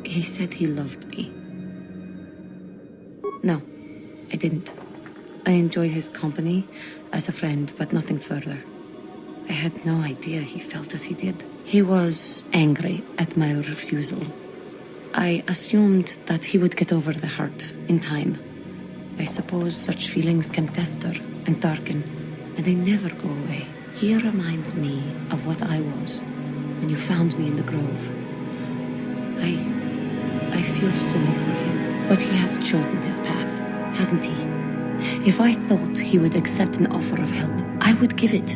He said he loved me. No, I didn't. I enjoyed his company as a friend, but nothing further. I had no idea he felt as he did. He was angry at my refusal. I assumed that he would get over the hurt in time. I suppose such feelings can fester and darken, and they never go away. He reminds me of what I was when you found me in the grove. I feel sorry for him, but he has chosen his path, hasn't he? If I thought he would accept an offer of help, I would give it.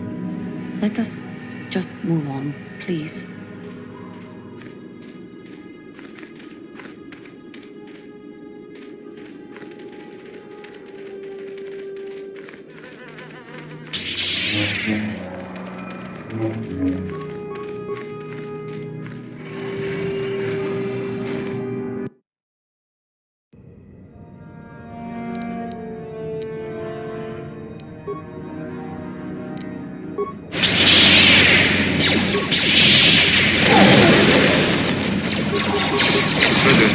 Let us just move on, please.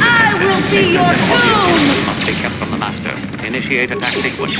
I will be your doom! be kept from the Master. Initiate attack sequence.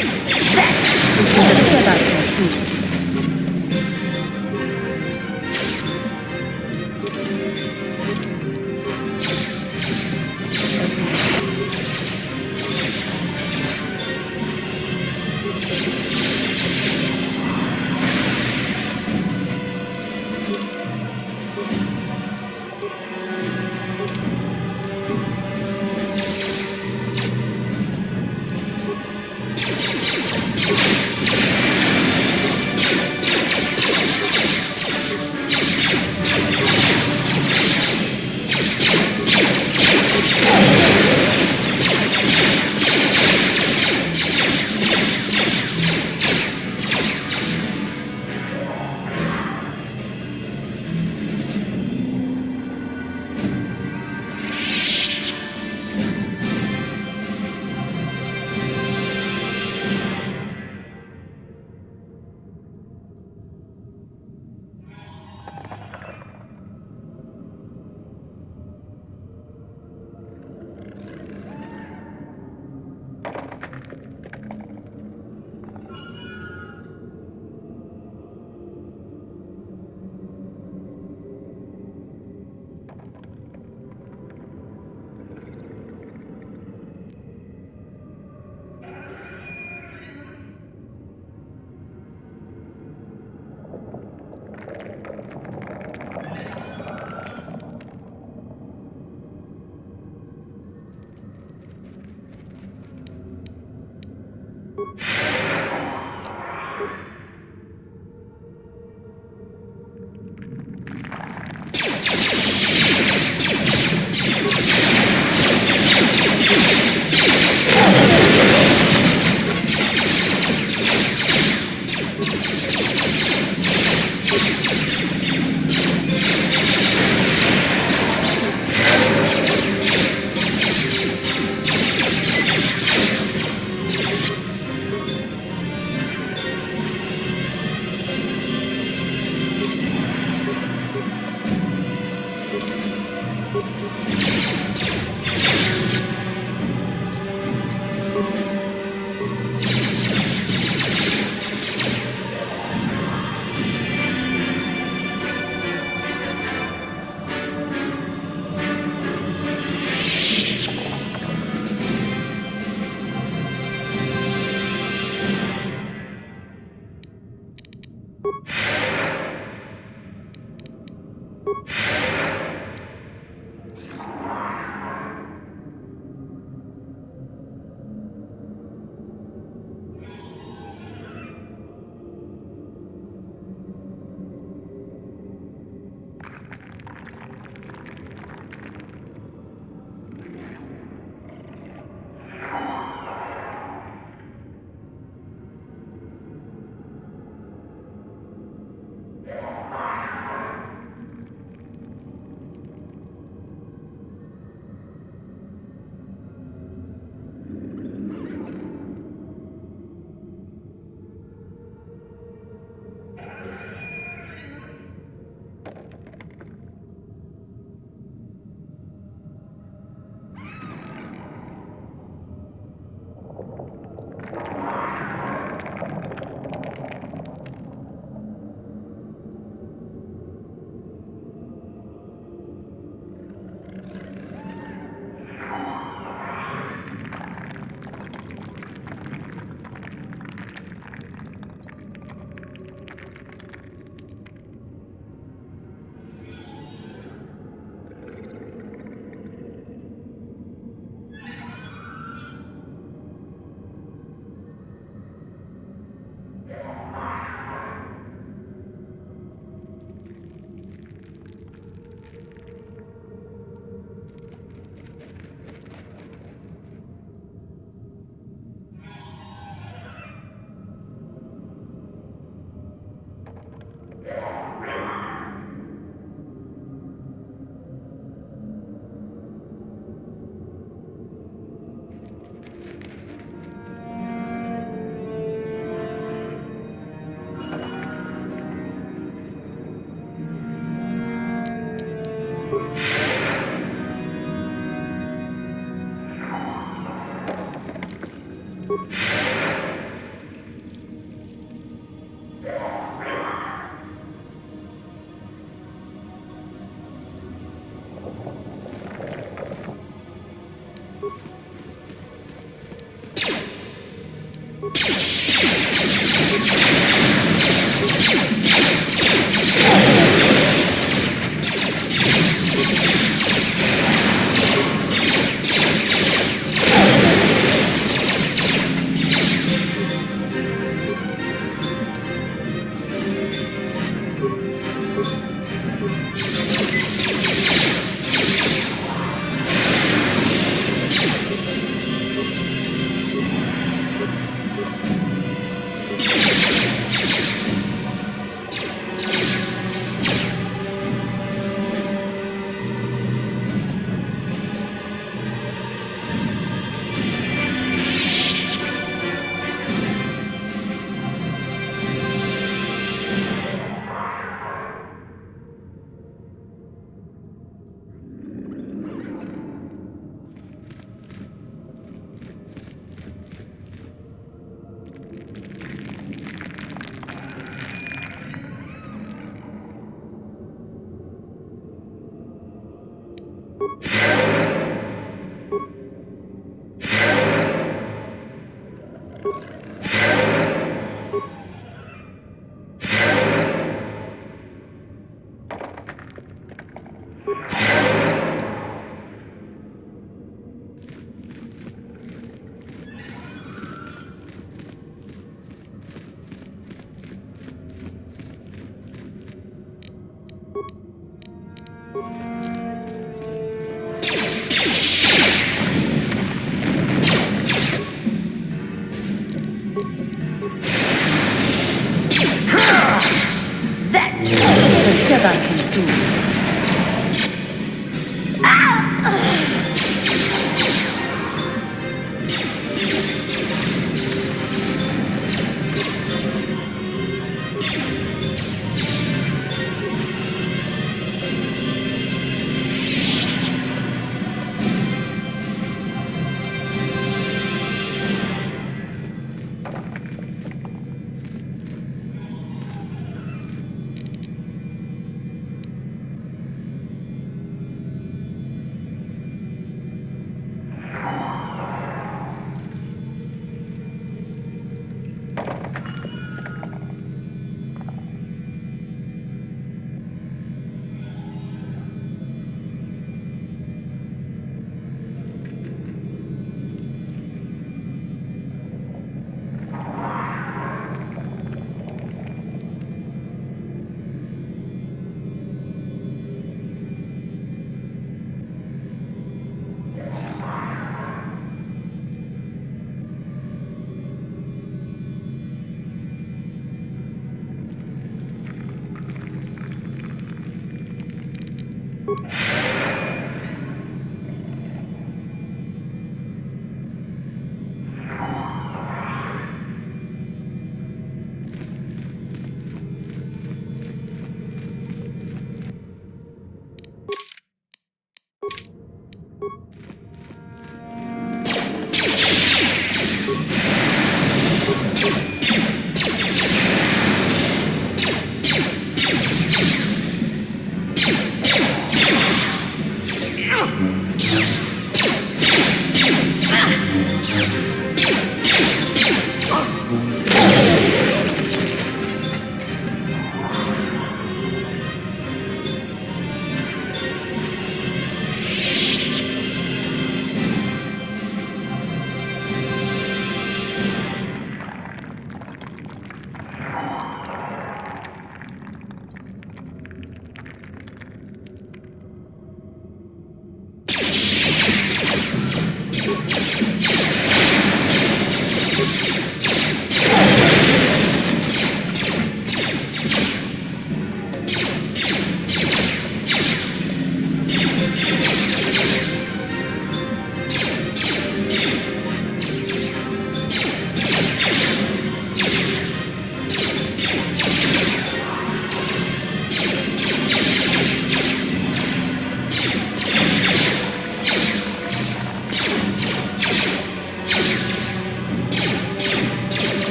That's what a Jedi can do.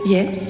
Yes?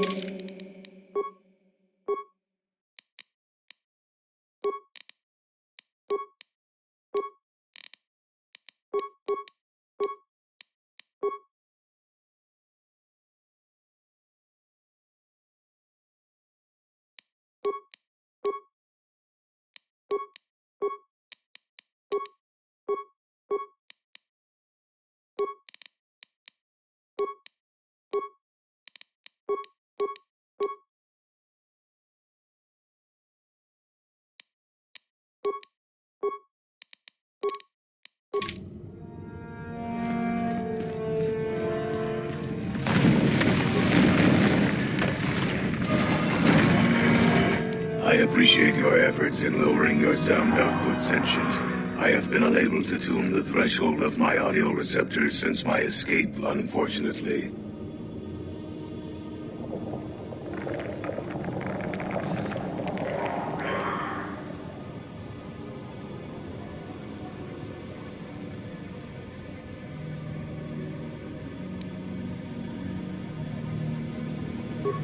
I appreciate your efforts in lowering your sound output, Sentient. I have been unable to tune the threshold of my audio receptors since my escape, unfortunately.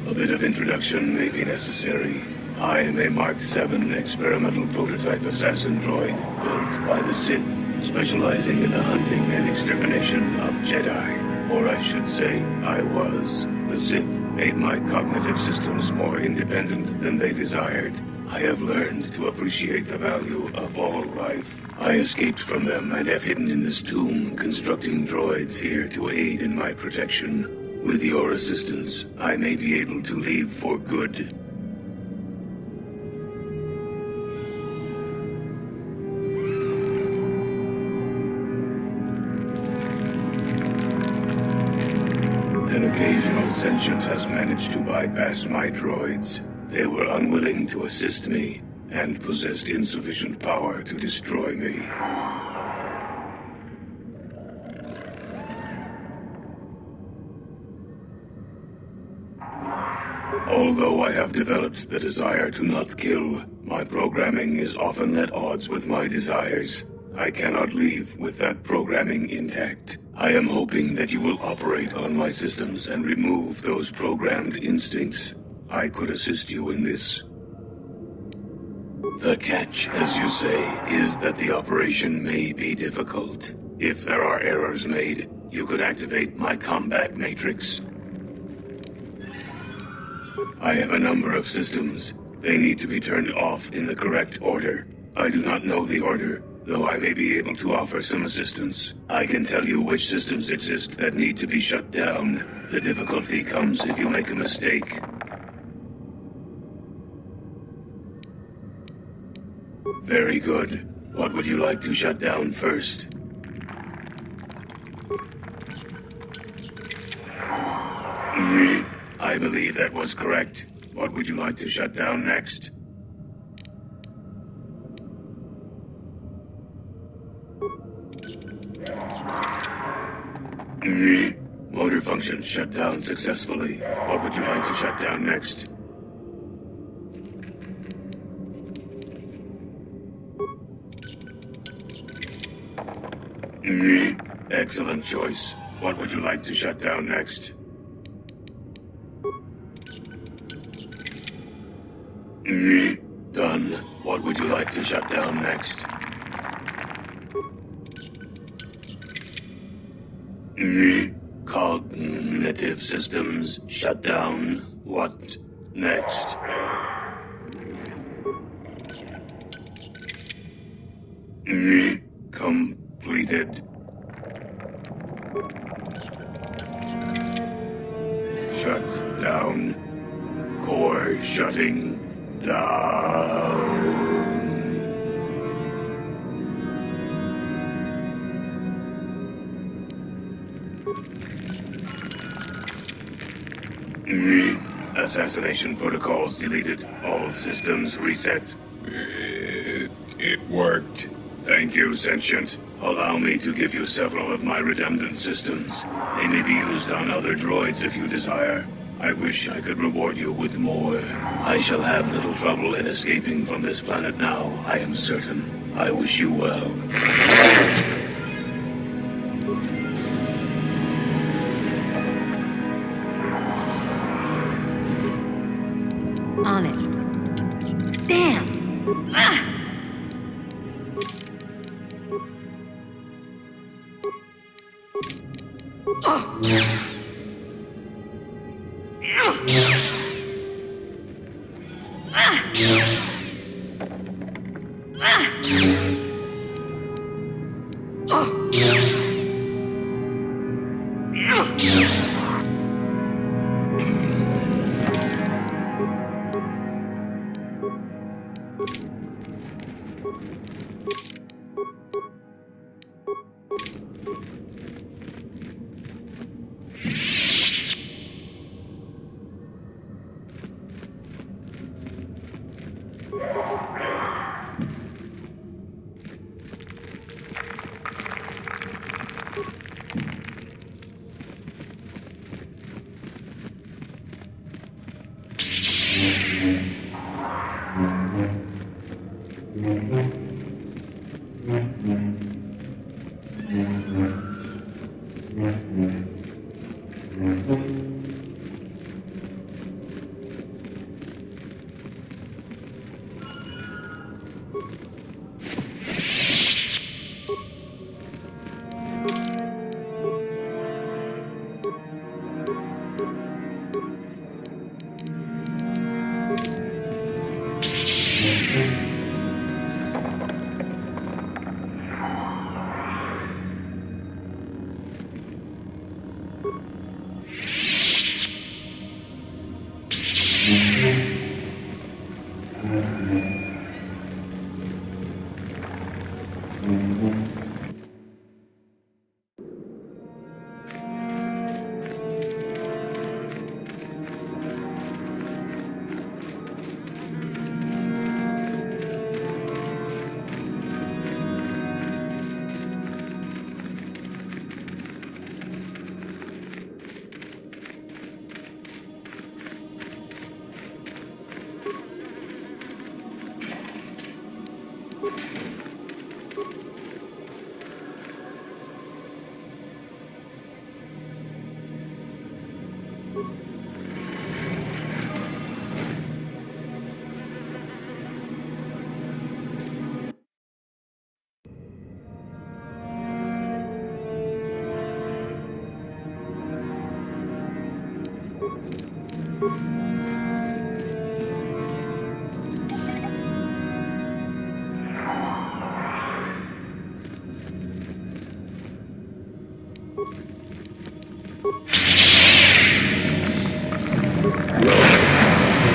A bit of introduction may be necessary. I am a Mark VII experimental prototype assassin droid built by the Sith specializing in the hunting and extermination of Jedi. Or I should say, I was. The Sith made my cognitive systems more independent than they desired. I have learned to appreciate the value of all life. I escaped from them and have hidden in this tomb, constructing droids here to aid in my protection. With your assistance, I may be able to leave for good. An occasional sentient has managed to bypass my droids. They were unwilling to assist me, and possessed insufficient power to destroy me. Although I have developed the desire to not kill, my programming is often at odds with my desires. I cannot leave with that programming intact. I am hoping that you will operate on my systems and remove those programmed instincts. I could assist you in this. The catch, as you say, is that the operation may be difficult. If there are errors made, you could activate my combat matrix. I have a number of systems. They need to be turned off in the correct order. I do not know the order, though I may be able to offer some assistance. I can tell you which systems exist that need to be shut down. The difficulty comes if you make a mistake. Very good. What would you like to shut down first? I believe that was correct. What would you like to shut down next? Motor function shut down successfully. What would you like to shut down next? Excellent choice. What would you like to shut down next? Done. What would you like to shut down next? Cognitive systems shut down. What next? Completed. Shut down. Core shutting down. Assassination protocols deleted. All systems reset. It worked. Thank you, Sentient. Allow me to give you several of my redundant systems. They may be used on other droids if you desire. I wish I could reward you with more. I shall have little trouble in escaping from this planet now, I am certain. I wish you well. On it. Damn! Ah!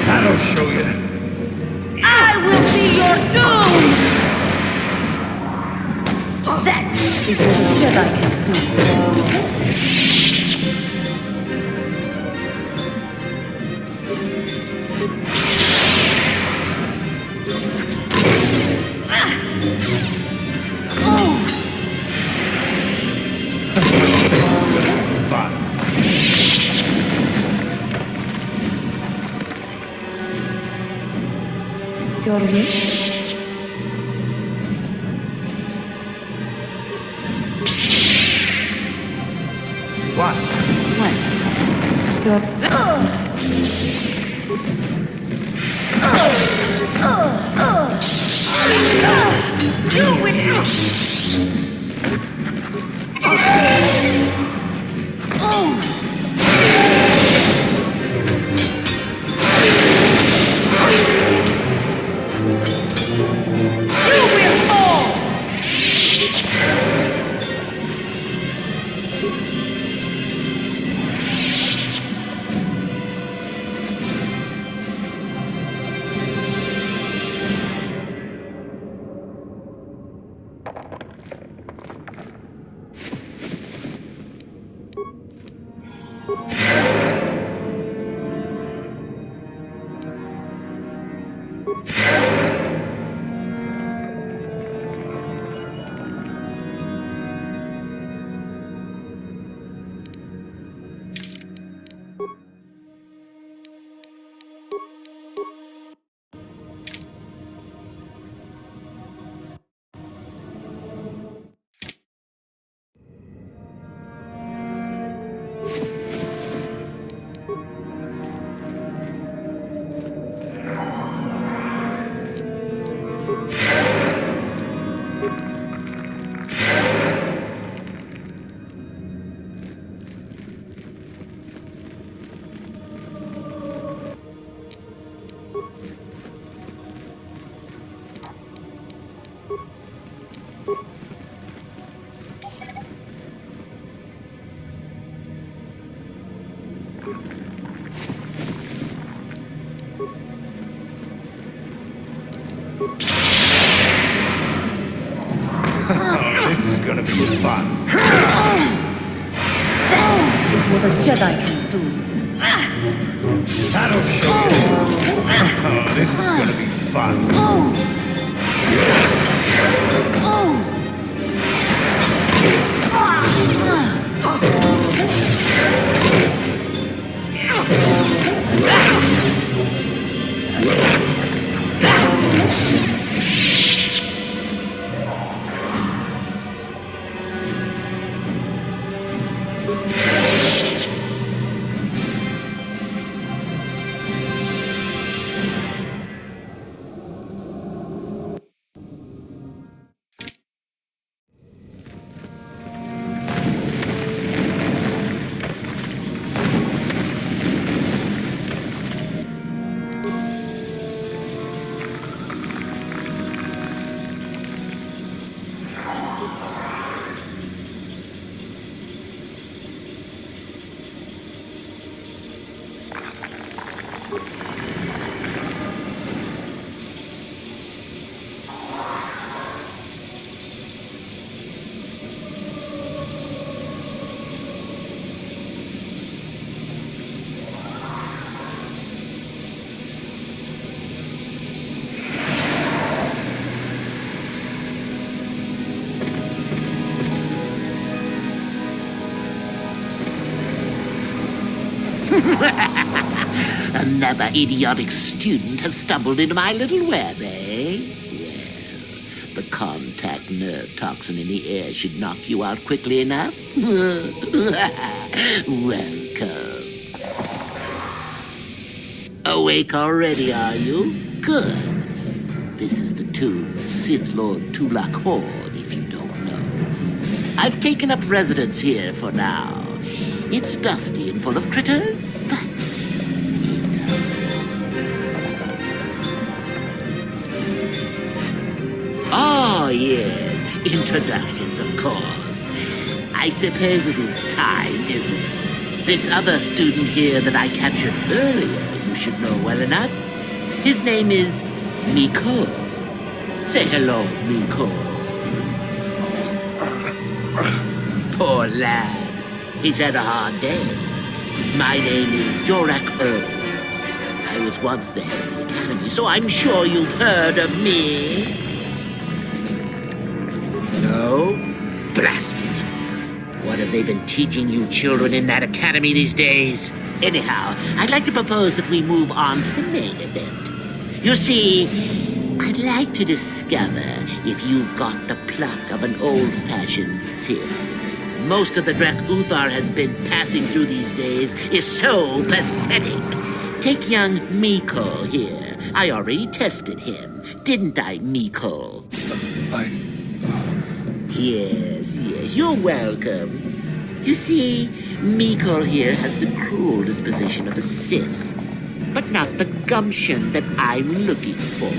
That'll show you. I will be your doom! That is what a Jedi can do. Your wish? What? What? Your... You will... This is gonna be fun. That is what a Jedi can do. That'll show you. This is gonna be fun. Another idiotic student has stumbled into my little web, eh? Well, the contact nerve toxin in the air should knock you out quickly enough. Welcome. Awake already, are you? Good. This is the tomb of Sith Lord Tulak Horde, if you don't know. I've taken up residence here for now. It's dusty and full of critters, but oh, yes. Introductions, of course. I suppose it is time, isn't it? This other student here that I captured earlier, you should know well enough. His name is Miko. Say hello, Miko. Poor lad. He's had a hard day. My name is Jorak Earl. I was once the head of the academy, so I'm sure you've heard of me. No? Blast it. What have they been teaching you children in that academy these days? Anyhow, I'd like to propose that we move on to the main event. You see, I'd like to discover if you've got the pluck of an old-fashioned Sith. Most of the Drek Uthar has been passing through these days is so pathetic. Take young Miko here. I already tested him, didn't I, Miko? Yes, you're welcome. You see, Miko here has the cruel disposition of a Sith, but not the gumption that I'm looking for.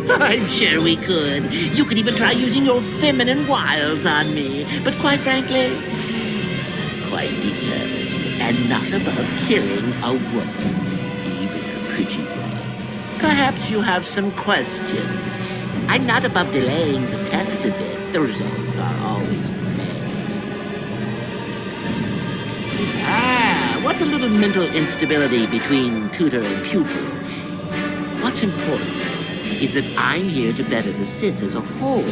I'm sure we could. You could even try using your feminine wiles on me. But quite frankly, quite determined and not above killing a woman, even a pretty one. Perhaps you have some questions. I'm not above delaying the test a bit. The results are always the same. What's a little mental instability between tutor and pupil? What's important is that I'm here to better the Sith as a whole.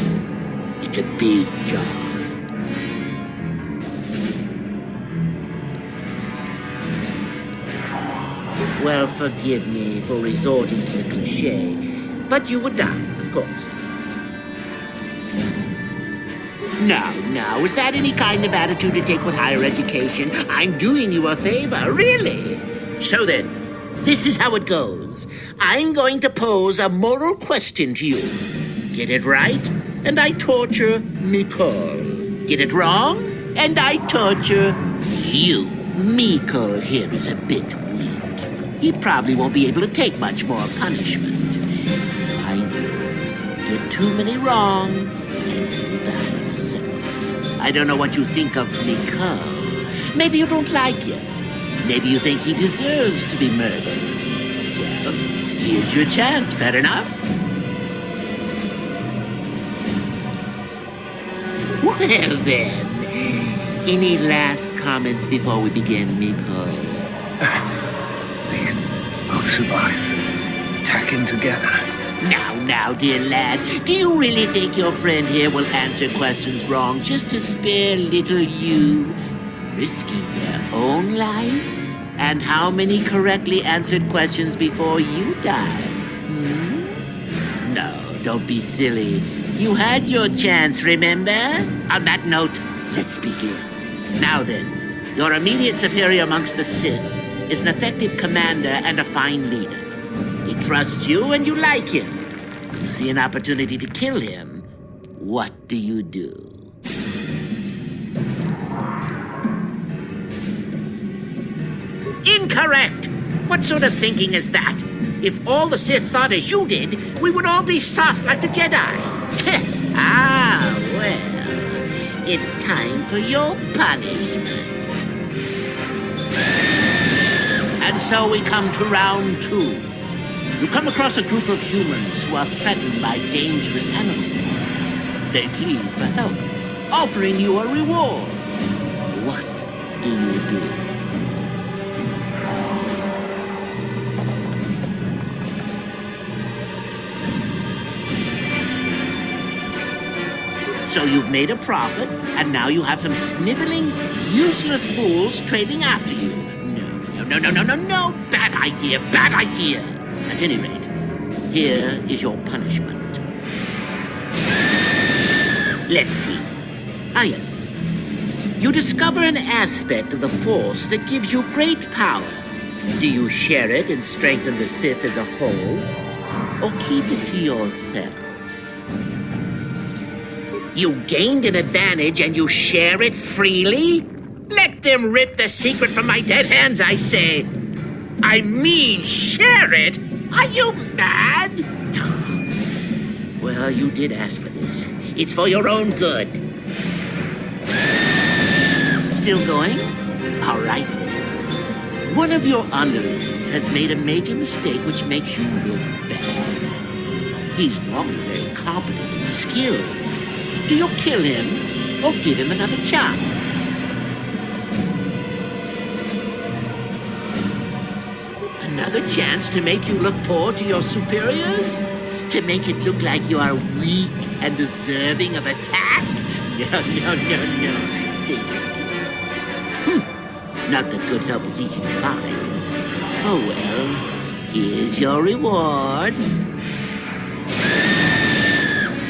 It's a big job. Well, forgive me for resorting to the cliché, but you would die, of course. Now, is that any kind of attitude to take with higher education? I'm doing you a favor, really. So then, this is how it goes. I'm going to pose a moral question to you. Get it right, and I torture Miko. Get it wrong, and I torture you. Miko here is a bit weak. He probably won't be able to take much more punishment. I know. Get too many wrong, and you'll die yourself. I don't know what you think of Miko. Maybe you don't like him. Maybe you think he deserves to be murdered. Well, here's your chance, fair enough? Well then, any last comments before we begin, Miko? Both survive. Attacking together. Now, dear lad, do you really think your friend here will answer questions wrong just to spare little you? Risking their own life? And how many correctly answered questions before you die? No, don't be silly. You had your chance, remember? On that note, let's begin. Now then, your immediate superior amongst the Sith is an effective commander and a fine leader. He trusts you and you like him. You see an opportunity to kill him. What do you do? Incorrect! What sort of thinking is that? If all the Sith thought as you did, we would all be soft like the Jedi. Well, it's time for your punishment. And so we come to round 2. You come across a group of humans who are threatened by dangerous animals. They plead for help, offering you a reward. What do you do? So you've made a profit, and now you have some sniveling, useless fools trading after you. No. Bad idea. At any rate, here is your punishment. Let's see. Ah, yes. You discover an aspect of the Force that gives you great power. Do you share it and strengthen the Sith as a whole? Or keep it to yourself? You gained an advantage and you share it freely? Let them rip the secret from my dead hands, I say. I mean, share it? Are you mad? Well, you did ask for this. It's for your own good. Still going? All right, then. One of your underlings has made a major mistake which makes you look bad. He's normally very competent and skilled. Do you kill him or give him another chance? Another chance to make you look poor to your superiors? To make it look like you are weak and deserving of attack? No. Not that good help is easy to find. Oh well, here's your reward.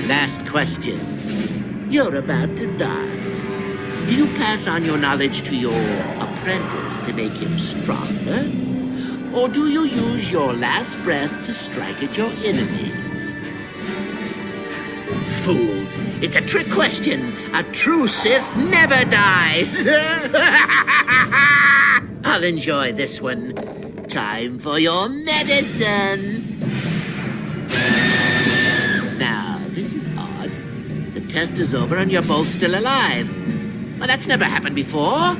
Last question. You're about to die. Do you pass on your knowledge to your apprentice to make him stronger? Or do you use your last breath to strike at your enemies? Fool! It's a trick question. A true Sith never dies. I'll enjoy this one. Time for your medicine. Now, this is odd. The test is over and you're both still alive. Well, that's never happened before.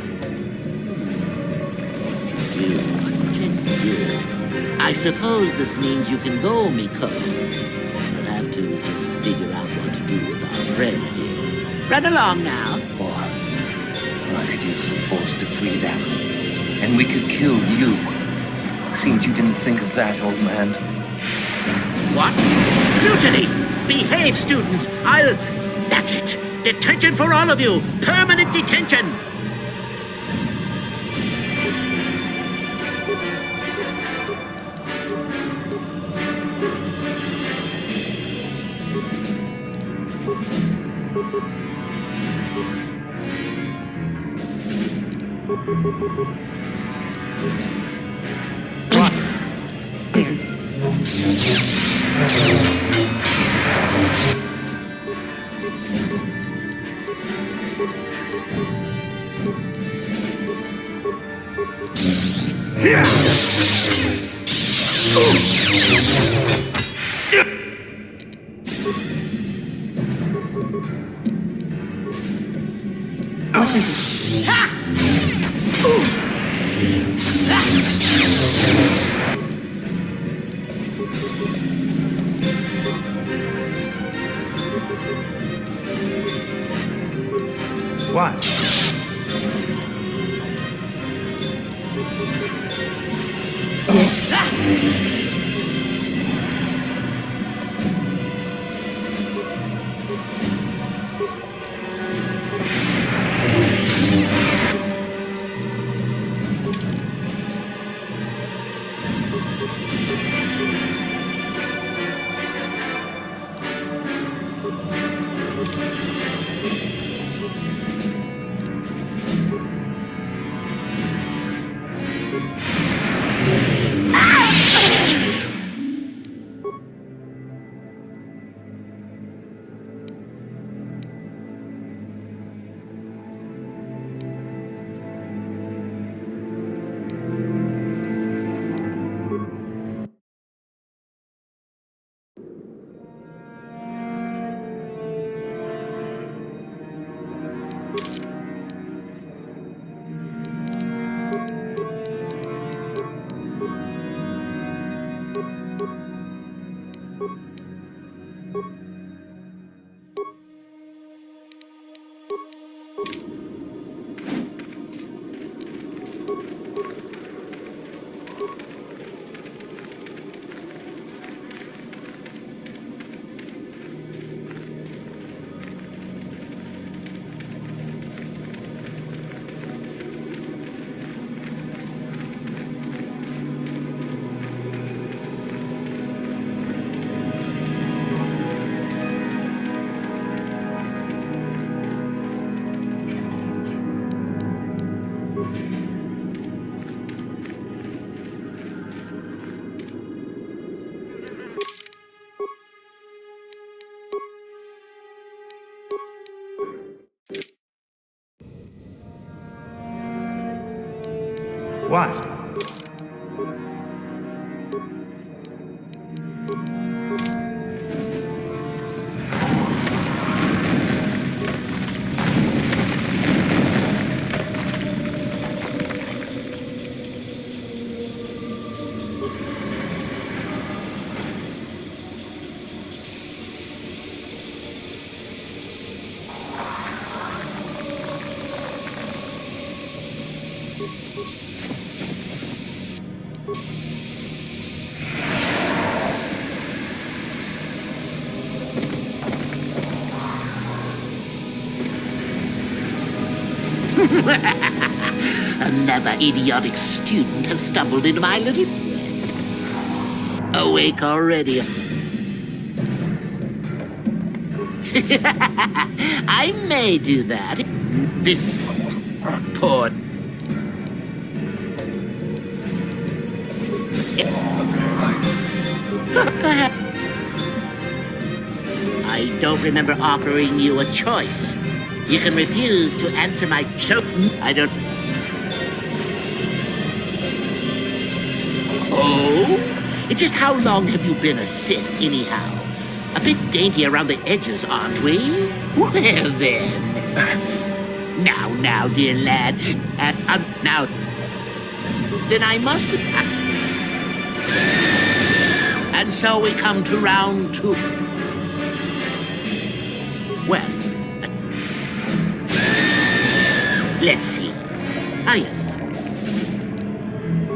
I suppose this means you can go, Miko. We'll have to just figure out what to do with our friend here. Run along now. Or I could use the Force to free them. And we could kill you. Seems you didn't think of that, old man. What? Mutiny! Behave, students! That's it! Detention for all of you! Permanent detention! Is it? What is it? What? What? Another idiotic student has stumbled into my little... Awake already. I may do that. This... poor... I don't remember offering you a choice. You can refuse to answer my... I don't... Oh? Just how long have you been a Sith, anyhow? A bit dainty around the edges, aren't we? Well, then. Now, dear lad. Now... Then I must... And so we come to round 2. Well... Let's see. Ah, yes.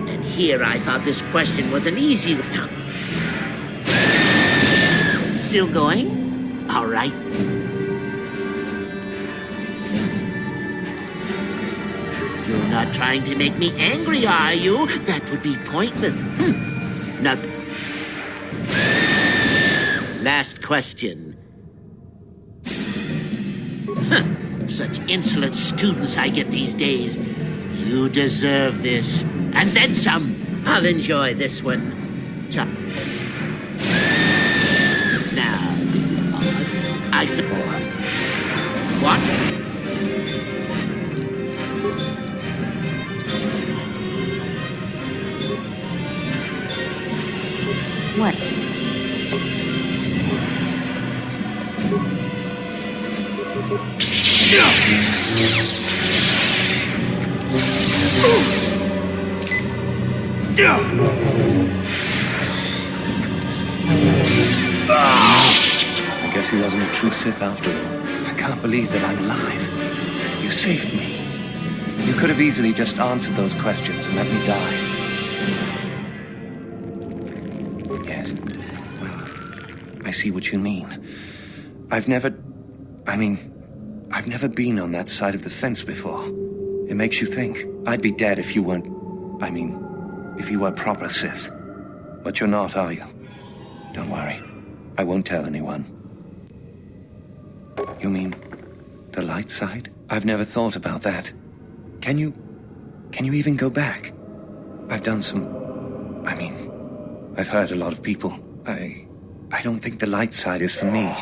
And here I thought this question was an easy one. Still going? All right. You're not trying to make me angry, are you? That would be pointless. Not... Last question. Such insolent students I get these days. You deserve this. And then some. I'll enjoy this one. Now, this is odd. I suppose. What? What? I guess he wasn't a true Sith after all. I can't believe that I'm alive. You saved me. You could have easily just answered those questions and let me die. Yes. Well, I see what you mean. I've never been on that side of the fence before. It makes you think. I'd be dead if you weren't... if you were proper Sith. But you're not, are you? Don't worry. I won't tell anyone. You mean the light side? I've never thought about that. Can you even go back? I've done some... I've hurt a lot of people. I don't think the light side is for me.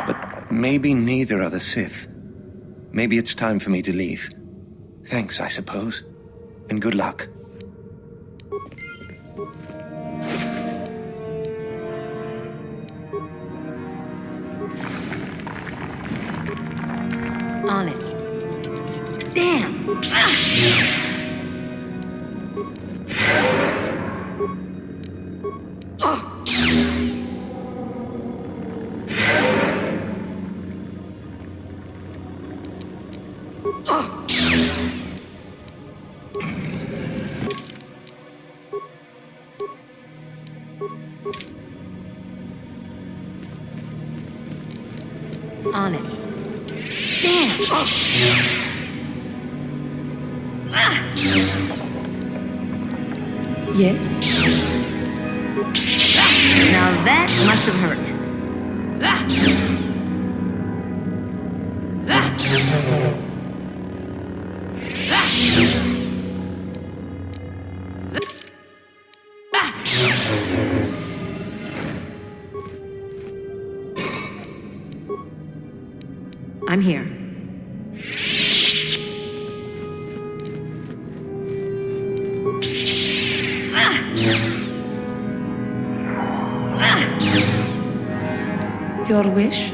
But maybe neither are the Sith. Maybe it's time for me to leave. Thanks, I suppose. And good luck. On it. Damn! On it. Damn! Yes? Now that must have hurt. I'm here. Your wish?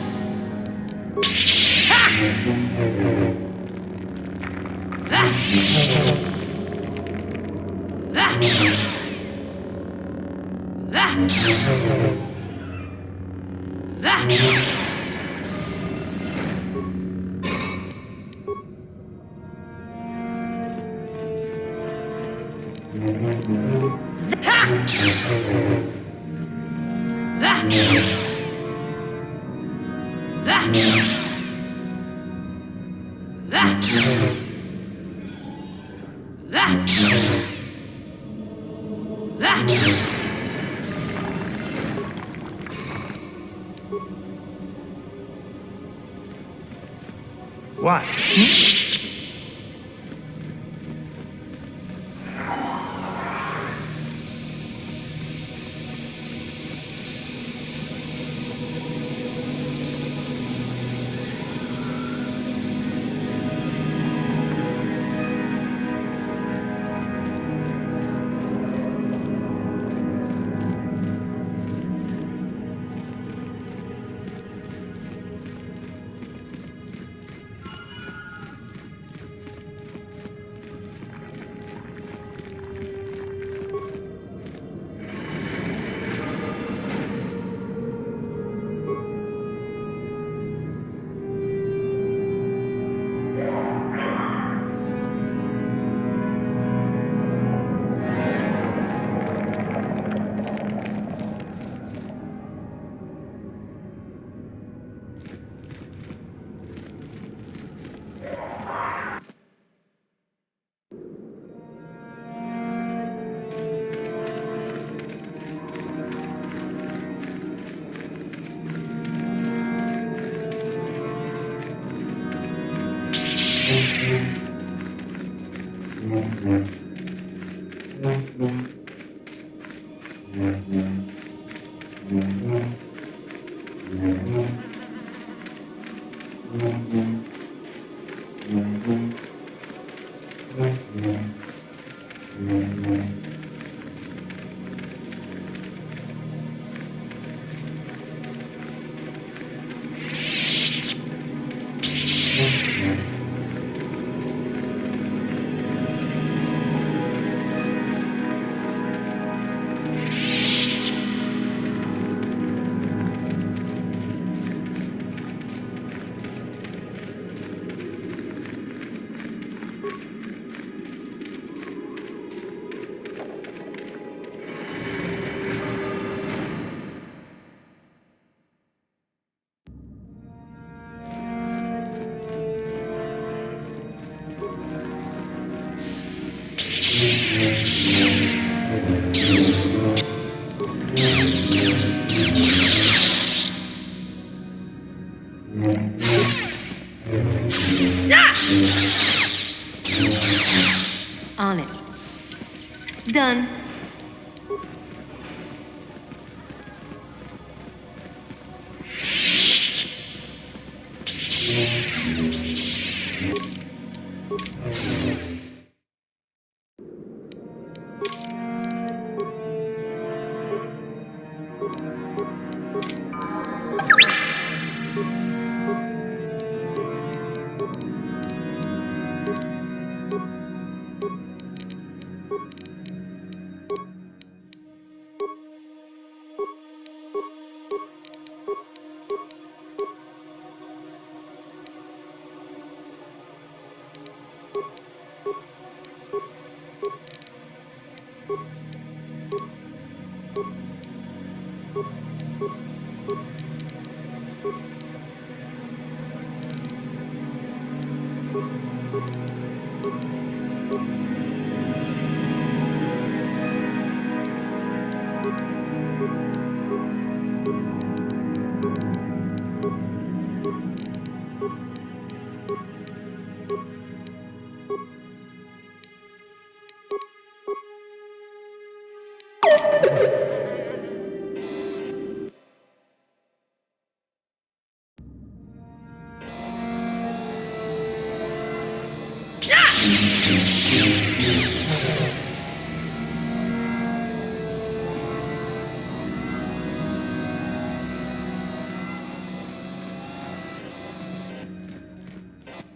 What? On it. Done.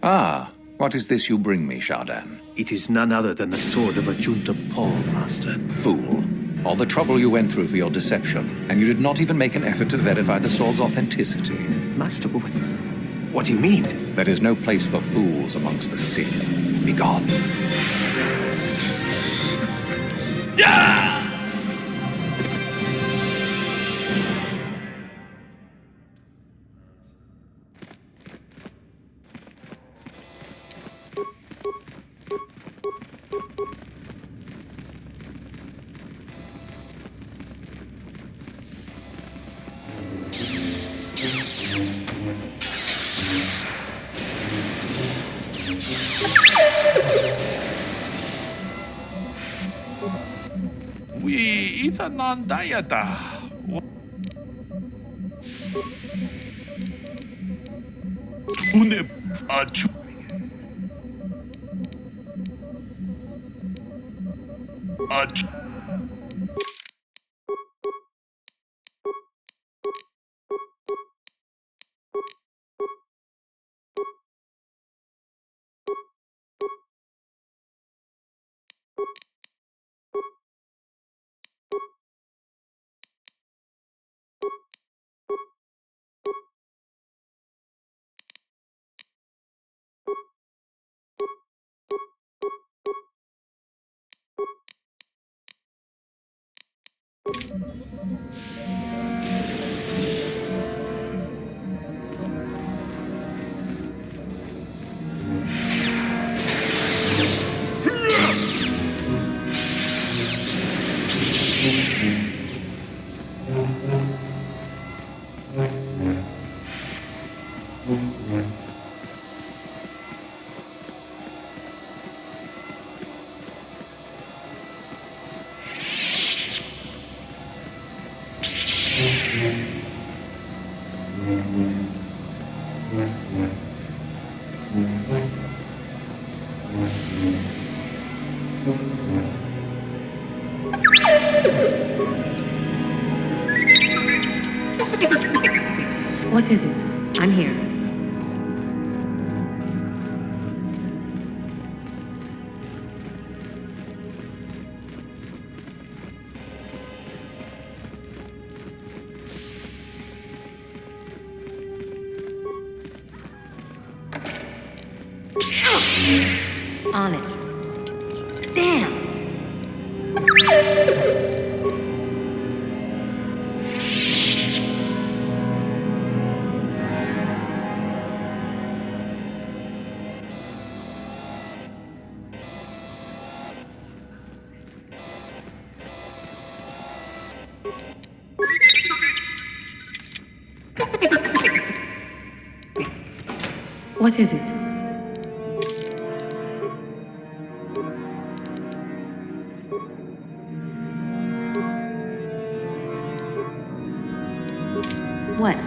Ah, what is this you bring me, Shardan? It is none other than the sword of Ajunta Paul, Master. Fool. All the trouble you went through for your deception, and you did not even make an effort to verify the sword's authenticity. Master, what do you mean? There is no place for fools amongst the Sith. Begone. Yeah! We itanan dayata. Une achu. Achu. What is it? I'm here. On it. Damn! What is it? What?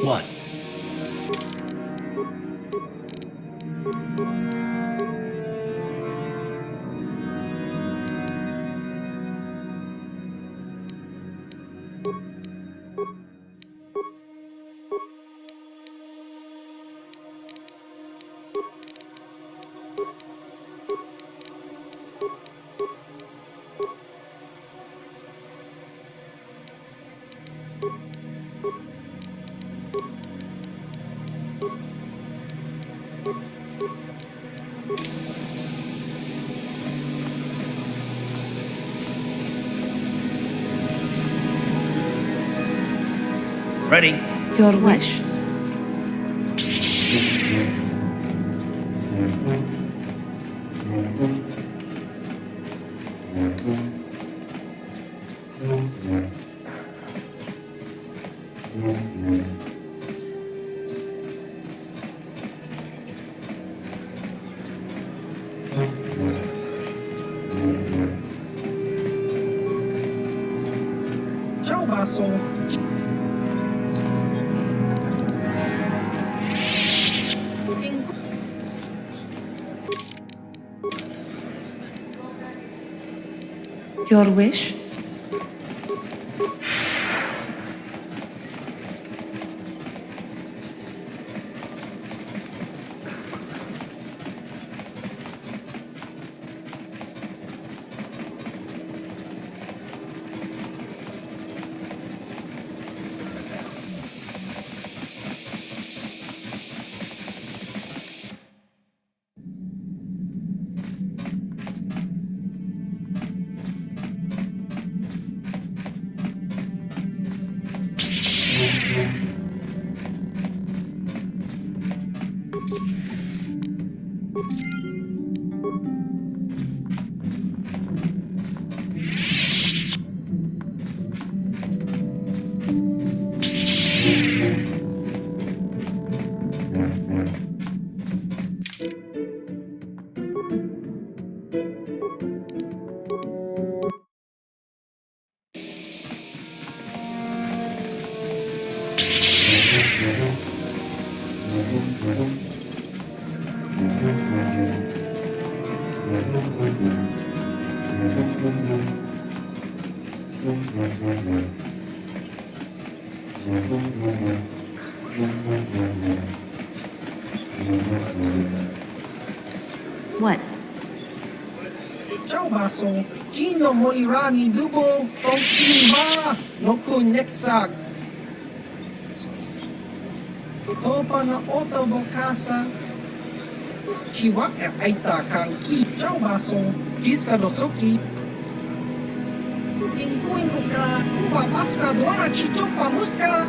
What? Ready? Your wish. Ciao, basso. Your wish? What? Ciao, basso. Gino Molirani Dubo Tonkiba no Kunetsak. Topa na otobo casa. Chiwa e aita kanki. Ciao, basso. Jiska dosoki. Inkuinku ka kuba paska dora chichopa muska.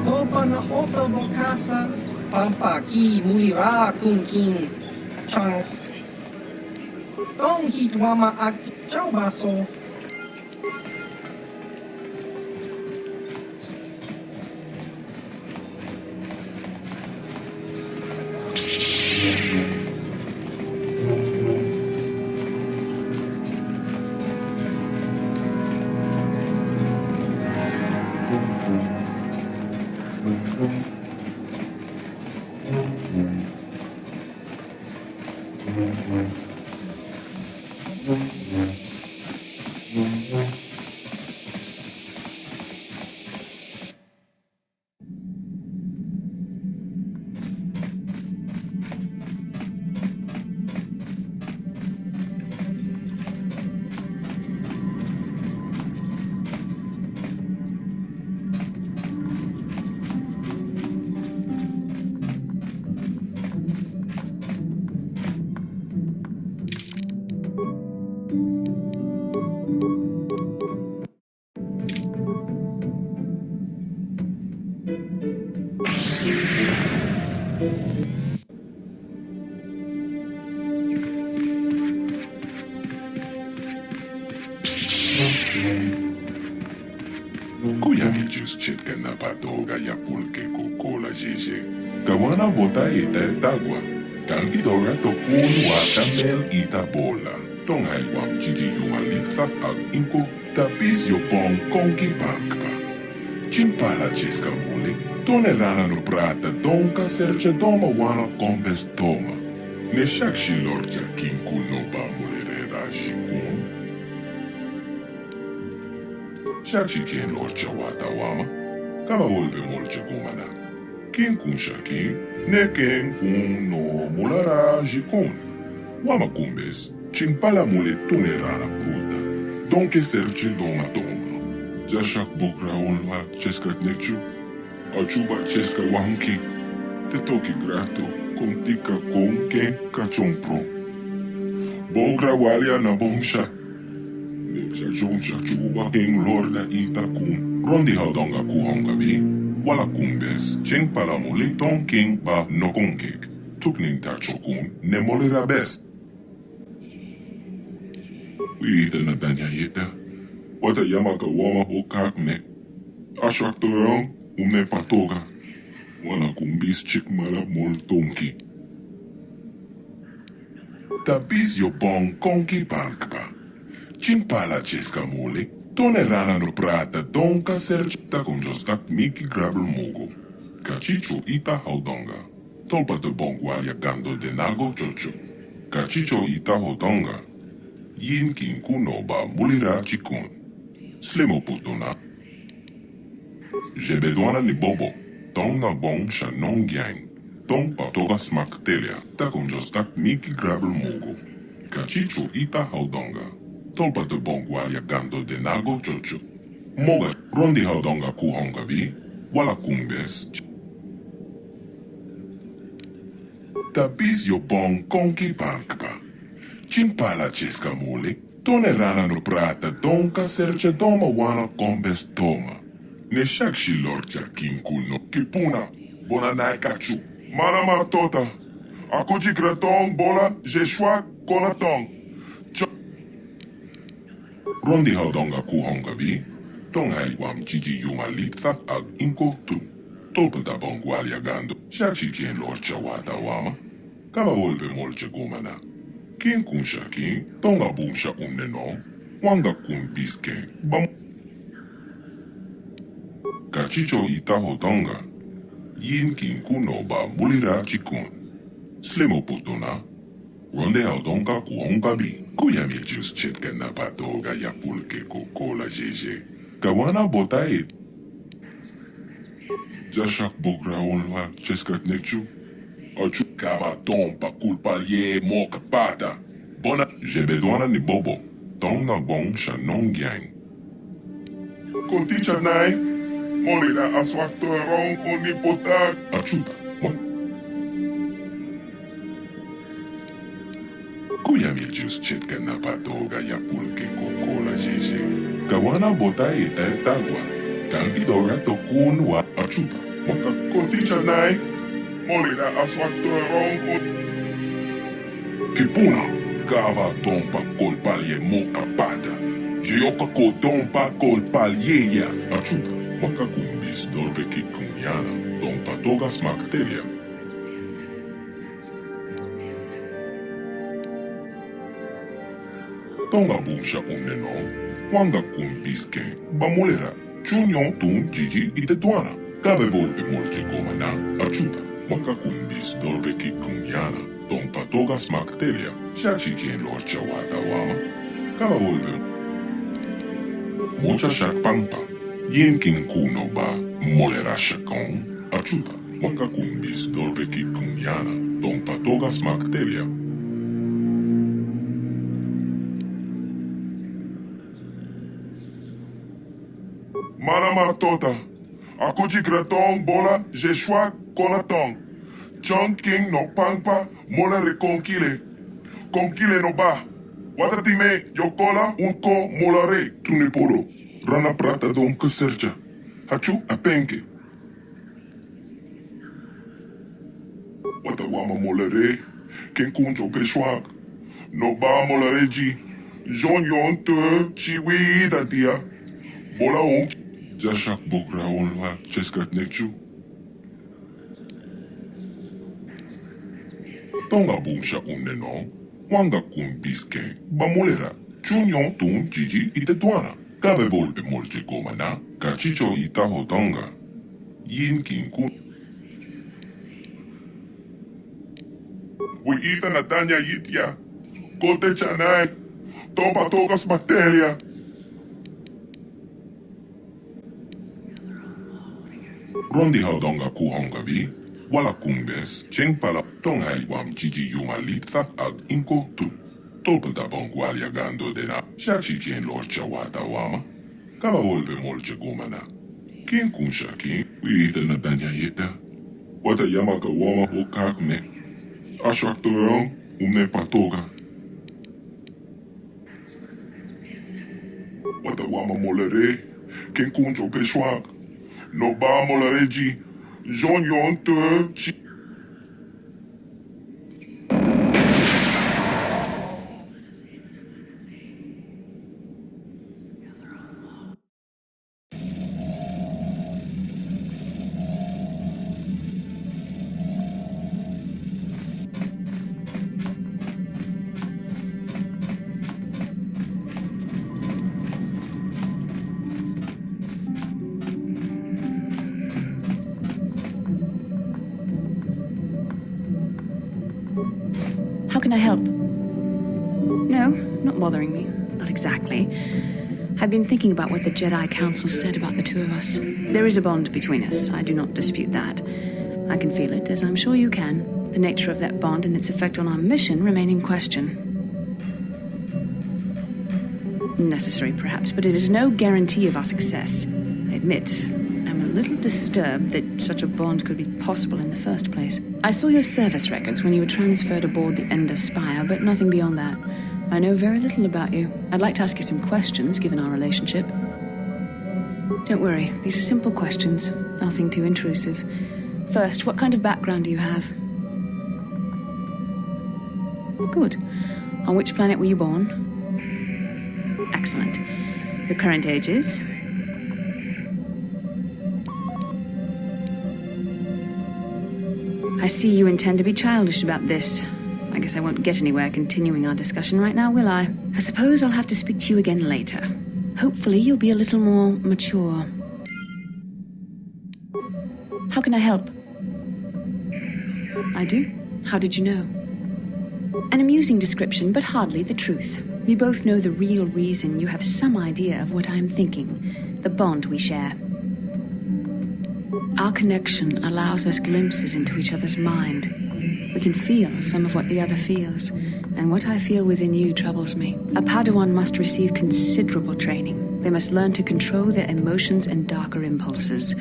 Topa na otobo casa. Pampa ki mulira kunkin. Chang. Tong hitwama ak. Ciao, basso. Kuyamijus chitka na patoga ya pulke kukola jeje. Kawana bota ita tagwa. Kanki dora to kun watamel ita bola. Tonghai wam chidi yumalita ag inko tapis yo pong konki bankpa. Chimpala chiska mule. Tone rana no prata donka serce doma wana kombes toma. Ne shak shilorja kinku no ba mulere raji kun. Shak shiken lorcha wata wama. Kama volve molche kumana. Kin kun shakin. Ne ken kun no mulara jikun. Wama kumbes. Chimpala mule tone rana pruta. Donke serce doma toma. Jashak bukra olva cheskat nekchu. Achuba cheska wanki. Te toki grato. Kontika kon ken kachon pro. Bogra walia na bongsha. Neksa joncha chuba ken lorda ita kun. Rondi haudonga kuhonga vi. Wala kumbes. Cheng pala mole ton ken pa no konkek. Tukning tacho kun. Ne molera best. Ita na tanya yeta. Wata yamaka wama o kakne. Ashwak torong umne patoga. Wana kumbis chik mala mol tonki. Tapis yo bong konki bankpa. Chimpala cheska mole. Tone rana no prata donka serchita con jostak miki grabel mogo. Kachicho ita haudonga. Tolpa de bongwalia gando de nago chocho. Kachicho ita haudonga. Yin kin kunoba mulira chikon. Slimo putona. Jebedwana ni bobo. Tong na bong sha non gyang. Tong pa toga smak telia. Ta con jostak miki grabel mogo. Kachicho ita haudonga. Tolpa de bongwalia gando de nago chocho. Moga rondi haudonga kuhonga vi. Wala kumbes. Tapis yo bong konki bankpa. Chimpala cheska mole. Tone rana no prata donka serce doma wana kombes toma. Ne shak shilorcha kinkuno. Kipuna. Bona nai kachu. Manama tota. Akuji kraton bola jeshwa konatong. Rondi haudonga kuhonga vi. Tonghai wam chiji yumalita ag inko tu. Tolpa da bongwalia gando. Shak shikien lorcha wata wama. Kama volve molche gumana. Kin kun shakin. Tonga bumsha unne no. Wanga kun biske. Bam. Kachicho ita hodonga. Yin kin kuno ba mulira chikun. Slimo putuna. Ronde haudonga kuhonga bi. Kuyami jus chetka na patoga ya pulke kukola jeje. Kawana bota it. Jashak bogra olva cheskat nekchu. Achu kama tompa culpa ye moka pata. Bona jebedwana ni bobo. Tonga bong sha non gyang. Konticha nai. Molira aswakto rong onipotak. Achuta. Kuyami jus chetka na patoga ya pulke kukola jeje. Kawana bota ita tagwa. Kanki dora to kunwa. Achuta. Moka konticha nai. Molira aswakto rong Kipuna. Kava tompa kolpalye moka pata. Jeoka ko tompa kolpalye ya. Achuta. Maka kumbis dolbe ki kunyana. Tompa toga smaktelia. Tonga bumsha uneno. Wanga kumbis ke. Bamolera. Chunyon tun jiji ite tuana. Kave volpe molche komana. Achuta. Maka kumbis dolbe ki kunyana. Tompa toga smaktelia. Shachi kien lorcha wata wama. Kava volpe. Mocha shak pampa. Yen kin kuno ba. Molera shakon. Achuta. Maka kumbis dolbe ki kunyana. Tompa toga smaktelia. Manama tota. Akuji kraton bola jeshwa konatong. Chong king no pangpa mola reconkile. Konkile no ba. Watatime yokola unko molare tuniporo. Rana prata dom keserja. Hachu apenke. Watawama molare. Ken kunjo keshwak. No ba molare ji. John yon te chiwi datia. Bola o. Jashak bokra olwa cheskat nekchu. Tonga bumsha uneno. Wanga kun biske. Bamolera. Chunyon tun jiji ite tuana. Kabe volpe molche gomana. Kachicho ita hotonga. Yin kin kun. We ita natanya yitia. Kote chanai. Topa tokas materia. Rondi haudonga kuhonga vi. Wala kumbes. Cheng pala tonghai wam jiji yumalita ag inko tu. Tolpata bongualia gando de na. Shachi kien lorcha wata wama. Kaba volpe molche gomana. Kien kun shaki. We ita natanya yita. Wata yamaka wama okak me. Ashak toyon. Umne patoga. Wata wama molere. Kien kunjo peshwak. No ba molereji. Jon yon te. How can I help? No, not bothering me. Not exactly. I've been thinking about what the Jedi Council said about the two of us. There is a bond between us. I do not dispute that. I can feel it, as I'm sure you can. The nature of that bond and its effect on our mission remain in question. Necessary, perhaps, but it is no guarantee of our success. I admit, I'm a little disturbed that such a bond could be possible in the first place. I saw your service records when you were transferred aboard the Ender Spire, but nothing beyond that. I know very little about you. I'd like to ask you some questions, given our relationship. Don't worry, these are simple questions, nothing too intrusive. First, what kind of background do you have? Good. On which planet were you born? Excellent. Your current age is? I see you intend to be childish about this. I guess I won't get anywhere continuing our discussion right now, will I? I suppose I'll have to speak to you again later. Hopefully you'll be a little more mature. How can I help? I do? How did you know? An amusing description, but hardly the truth. We both know the real reason. You have some idea of what I'm thinking. The bond we share. Our connection allows us glimpses into each other's mind. We can feel some of what the other feels, and what I feel within you troubles me. A Padawan must receive considerable training. They must learn to control their emotions and darker impulses.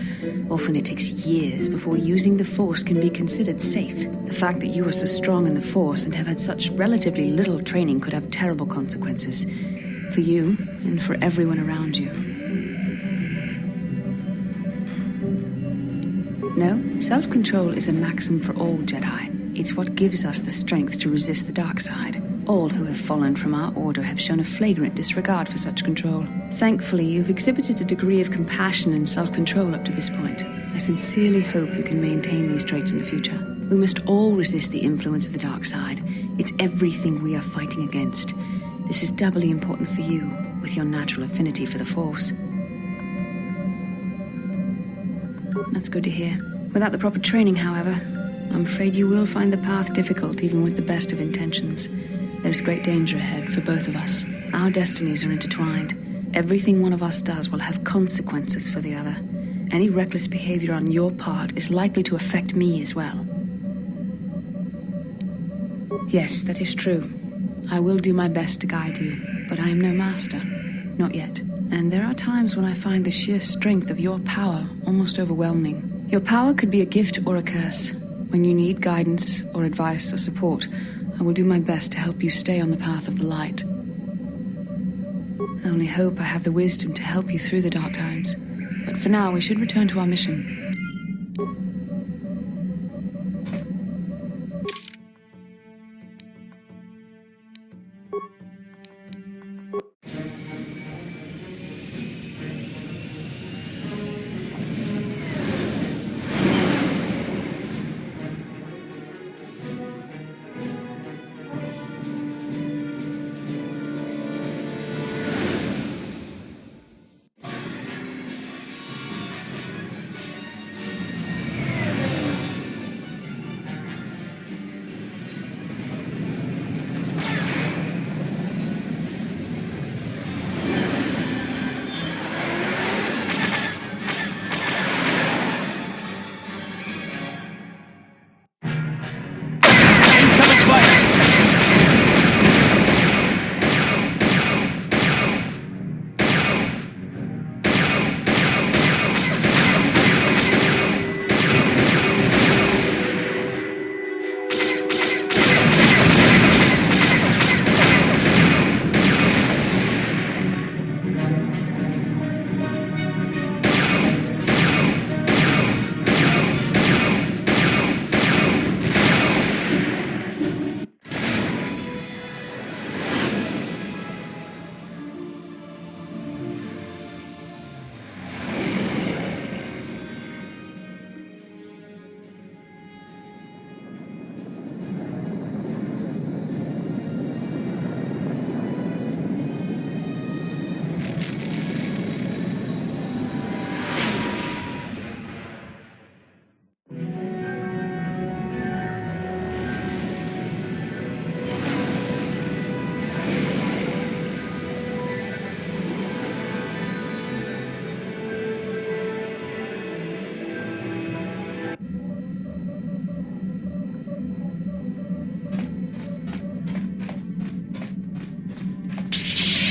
Often it takes years before using the Force can be considered safe. The fact that you are so strong in the Force and have had such relatively little training could have terrible consequences. For you, and for everyone around you. No, self-control is a maxim for all Jedi. It's what gives us the strength to resist the dark side. All who have fallen from our order have shown a flagrant disregard for such control. Thankfully, you've exhibited a degree of compassion and self-control up to this point. I sincerely hope you can maintain these traits in the future. We must all resist the influence of the dark side. It's everything we are fighting against. This is doubly important for you, with your natural affinity for the Force. That's good to hear. Without the proper training, however, I'm afraid you will find the path difficult, even with the best of intentions. There's great danger ahead for both of us. Our destinies are intertwined. Everything one of us does will have consequences for the other. Any reckless behavior on your part is likely to affect me as well. Yes, that is true. I will do my best to guide you, but I am no master. Not yet. And there are times when I find the sheer strength of your power almost overwhelming. Your power could be a gift or a curse. When you need guidance or advice or support, I will do my best to help you stay on the path of the light. I only hope I have the wisdom to help you through the dark times. But for now, we should return to our mission.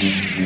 Yes?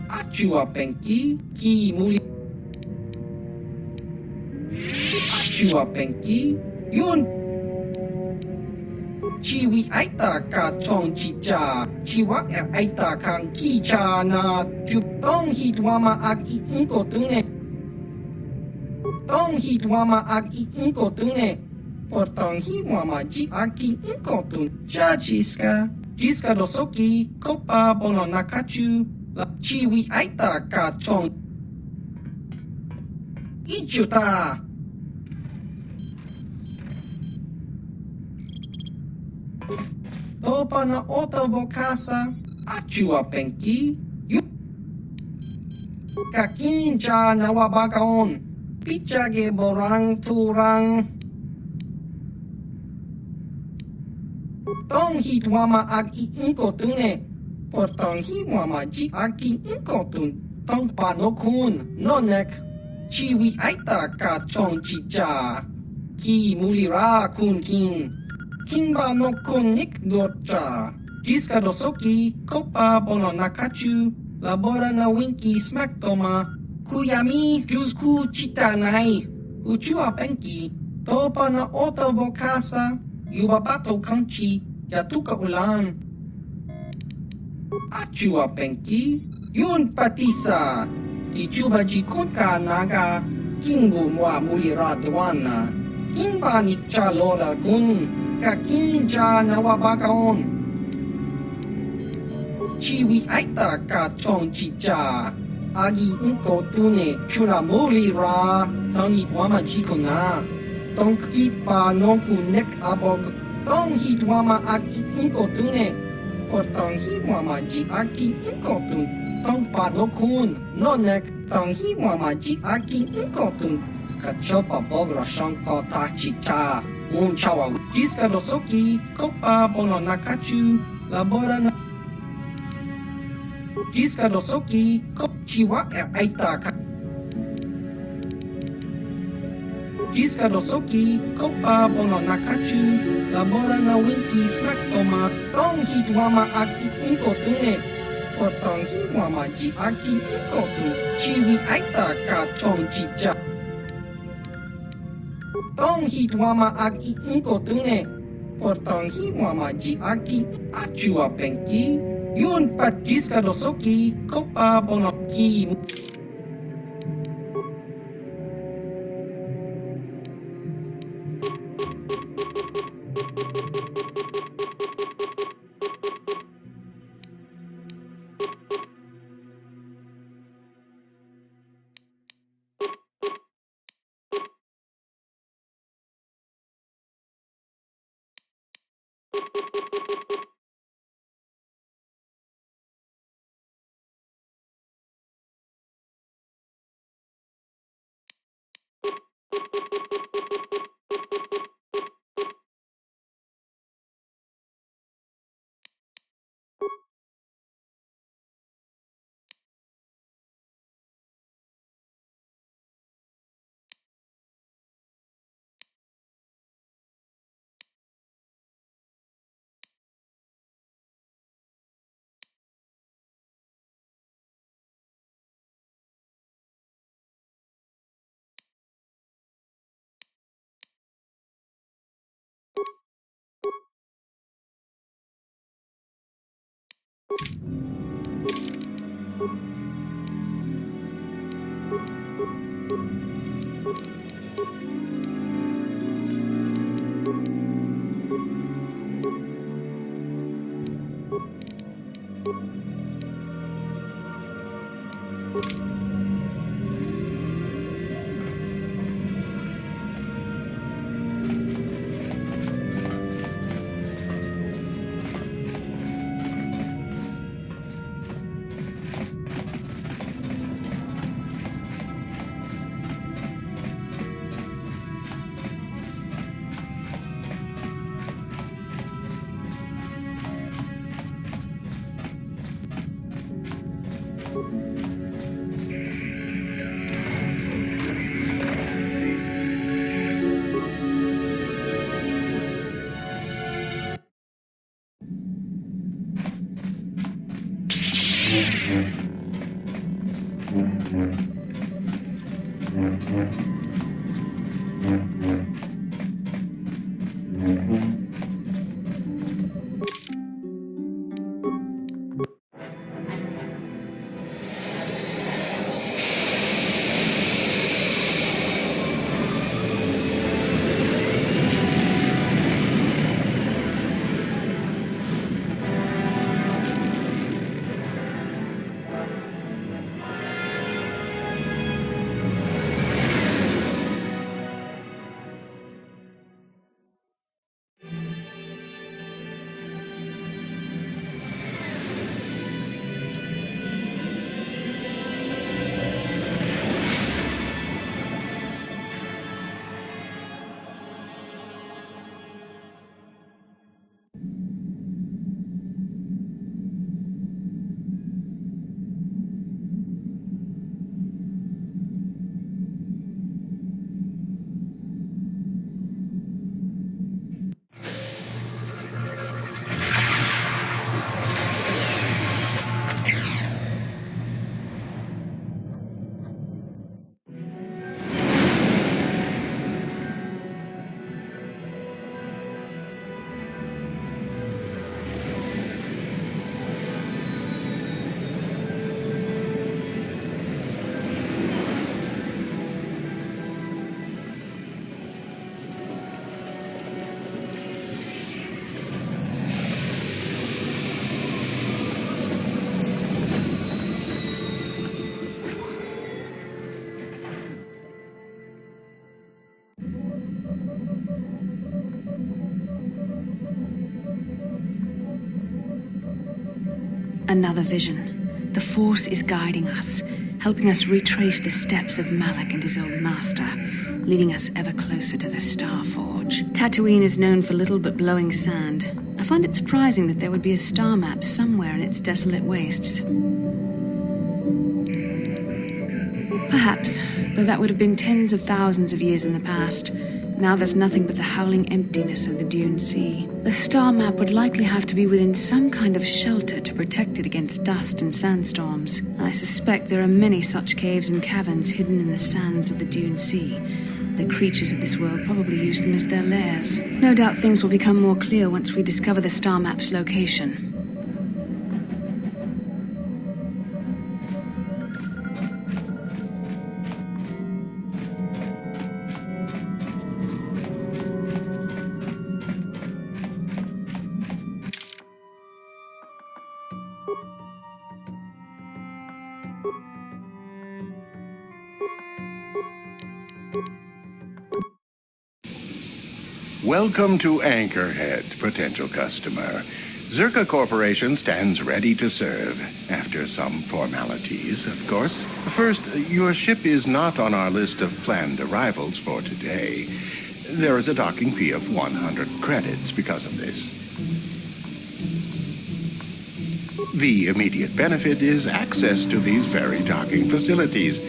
Achua penki ki muli. Achua penki yun. Chiwi aita ka chong chicha. Chiwa aita kang kicha na tong hitwama ag iinko tune. Tong hitwama ag iinko tune. Portong hitwama ji aki inko tun. Cha chiska. Chiska dosoki kopa bono nakachu. Chiwi aita ka chong ichuta. Topa na ota vokasa achua penki yu kakincha na wabakaon pichage borang turang tong hitwama ag iinko tune. Portong hitwama ji aki inko tun. Tong panokun nonek. Chiwi aita ka chong chicha. Ki mulira kun kin. Kimba no kun nik dorcha. Jiska dosoki kopa bono nakachu. Labora na winki smack toma. Kuyami juzku chitanai. Uchua penki. Topa na ota vokasa. Yubabato kanchi. Yatuka ulan. Achua penki. Yun patisa. Tichuba jikotka naga. Kingu mwa mulira dwana. Kimba ni chalora kun. Kakincha na wabakaon. Chiwi aita ka chong chicha. Agi inko tune chura mulira. Tangi wama jiko na. Tong kipa nonku nek abog. Tong hitwama agi inko tune. Portong hitwama ji aki inko tun. Tong panokun nonek. Tong hitwama ji aki inko tun. Kachopa bogra shanko tachicha. Chawa jiska dosoki kopa bono nakachu. Labora na jiska dosoki kop chiwa aita ka. Jiska dosoki kopa bono nakachu. Labora na winki smack toma. Tong hitwama aki inko tune. Potong hitwama ji aki inko tun. Chiwi aita ka chong chicha. Tong hitwama ag iinko tune. Portong hitwama ji aki achua penki. Yun pat jiska dosoki kopa bono ki. Another vision. The Force is guiding us, helping us retrace the steps of Malak and his old master, leading us ever closer to the Star Forge. Tatooine is known for little but blowing sand. I find it surprising that there would be a star map somewhere in its desolate wastes. Perhaps, though that would have been tens of thousands of years in the past. Now there's nothing but the howling emptiness of the Dune Sea. The star map would likely have to be within some kind of shelter to protect it against dust and sandstorms. I suspect there are many such caves and caverns hidden in the sands of the Dune Sea. The creatures of this world probably use them as their lairs. No doubt things will become more clear once we discover the star map's location. Welcome to Anchorhead, potential customer. Zerka Corporation stands ready to serve, after some formalities, of course. First, your ship is not on our list of planned arrivals for today. There is a docking fee of 100 credits because of this. The immediate benefit is access to these very docking facilities.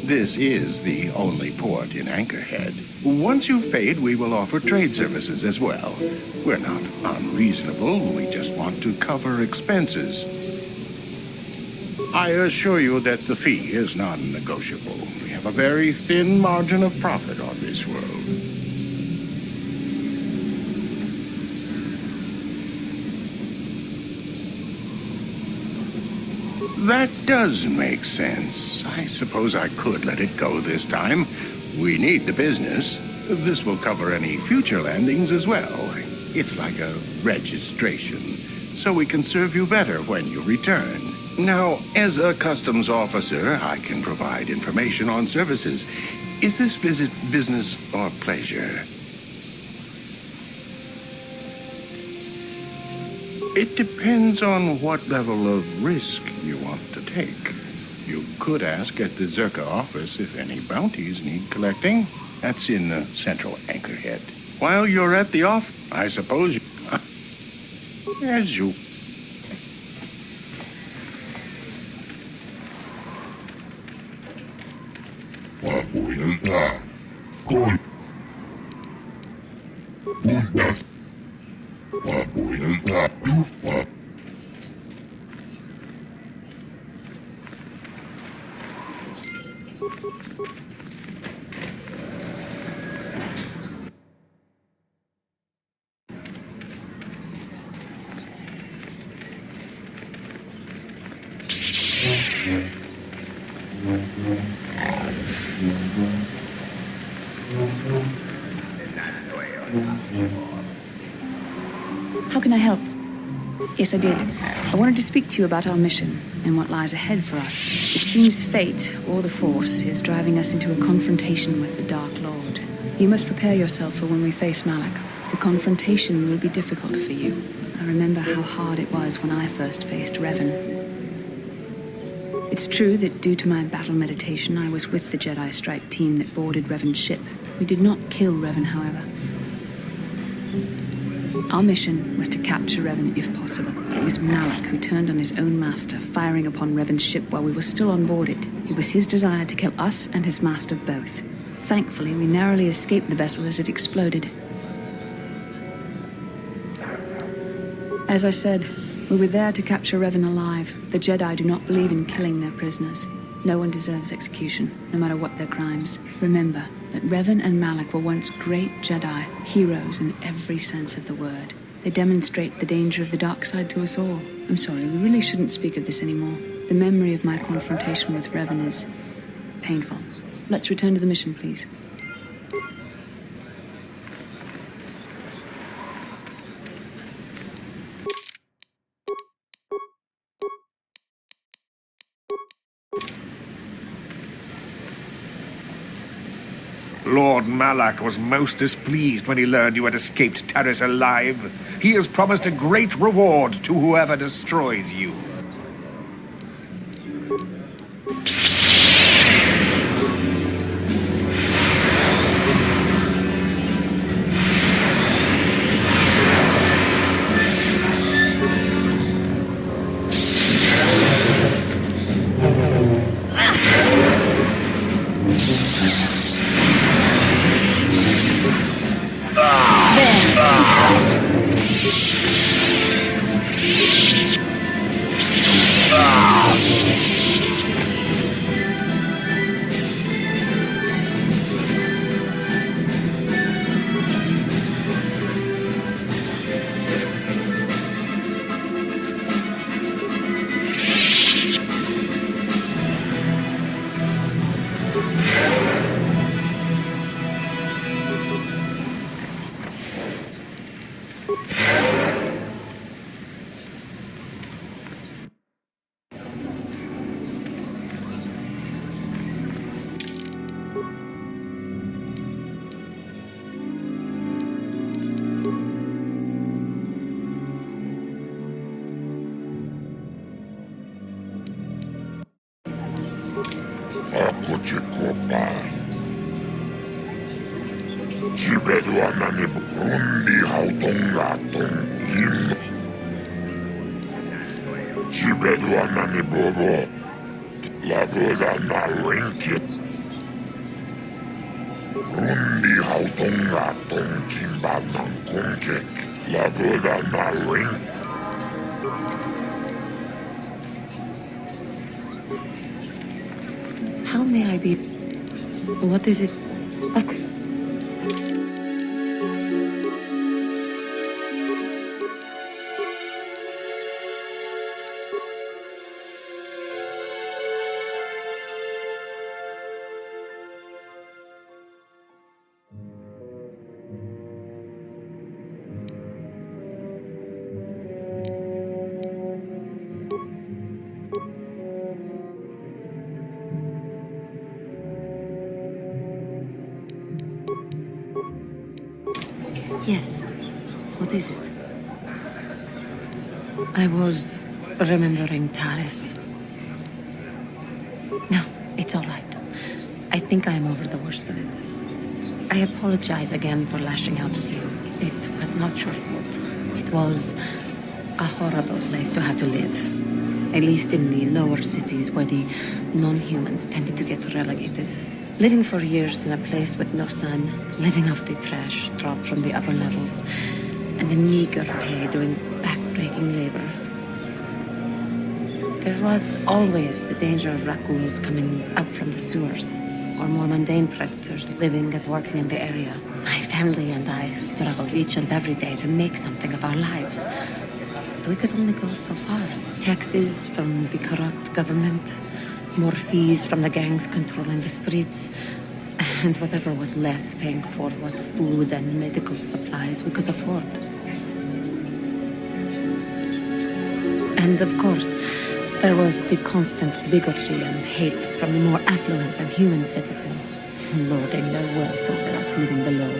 This is the only port in Anchorhead. Once you've paid, we will offer trade services as well. We're not unreasonable, we just want to cover expenses. I assure you that the fee is non-negotiable. We have a very thin margin of profit on this world. That does make sense. I suppose I could let it go this time. We need the business. This will cover any future landings as well. It's like a registration, so we can serve you better when you return. Now, as a customs officer, I can provide information on services. Is this visit business or pleasure? It depends on what level of risk you want to take. You could ask at the Zerka office if any bounties need collecting. That's in the central anchorhead. While you're at the office, I suppose you... As you... How can I help? Yes, I did. I wanted to speak to you about our mission and what lies ahead for us. It seems fate, or the Force, is driving us into a confrontation with the Dark Lord. You must prepare yourself for when we face Malak. The confrontation will be difficult for you. I remember how hard it was when I first faced Revan. It's true that due to my battle meditation, I was with the Jedi strike team that boarded Revan's ship. We did not kill Revan, however. Our mission was to capture Revan if possible. It was Malak who turned on his own master, firing upon Revan's ship while we were still on board it. It was his desire to kill us and his master both. Thankfully, we narrowly escaped the vessel as it exploded. As I said, we were there to capture Revan alive. The Jedi do not believe in killing their prisoners. No one deserves execution, no matter what their crimes. Remember that Revan and Malak were once great Jedi, heroes in every sense of the word. They demonstrate the danger of the dark side to us all. I'm sorry, we really shouldn't speak of this anymore. The memory of my confrontation with Revan is painful. Let's return to the mission, please. Lord Malak was most displeased when he learned you had escaped Taris alive. He has promised a great reward to whoever destroys you. How may I be? What is it? Yes. What is it? I was remembering Taris. No, it's all right. I think I am over the worst of it. I apologize again for lashing out at you. It was not your fault. It was a horrible place to have to live. At least in the lower cities where the non-humans tended to get relegated. Living for years in a place with no sun, living off the trash dropped from the upper levels, and the meager pay doing back-breaking labor. There was always the danger of raccoons coming up from the sewers, or more mundane predators living and working in the area. My family and I struggled each and every day to make something of our lives. But we could only go so far. Taxes from the corrupt government, more fees from the gangs controlling the streets, and whatever was left paying for what food and medical supplies we could afford. And of course, there was the constant bigotry and hate from the more affluent and human citizens, lording their wealth over us living below.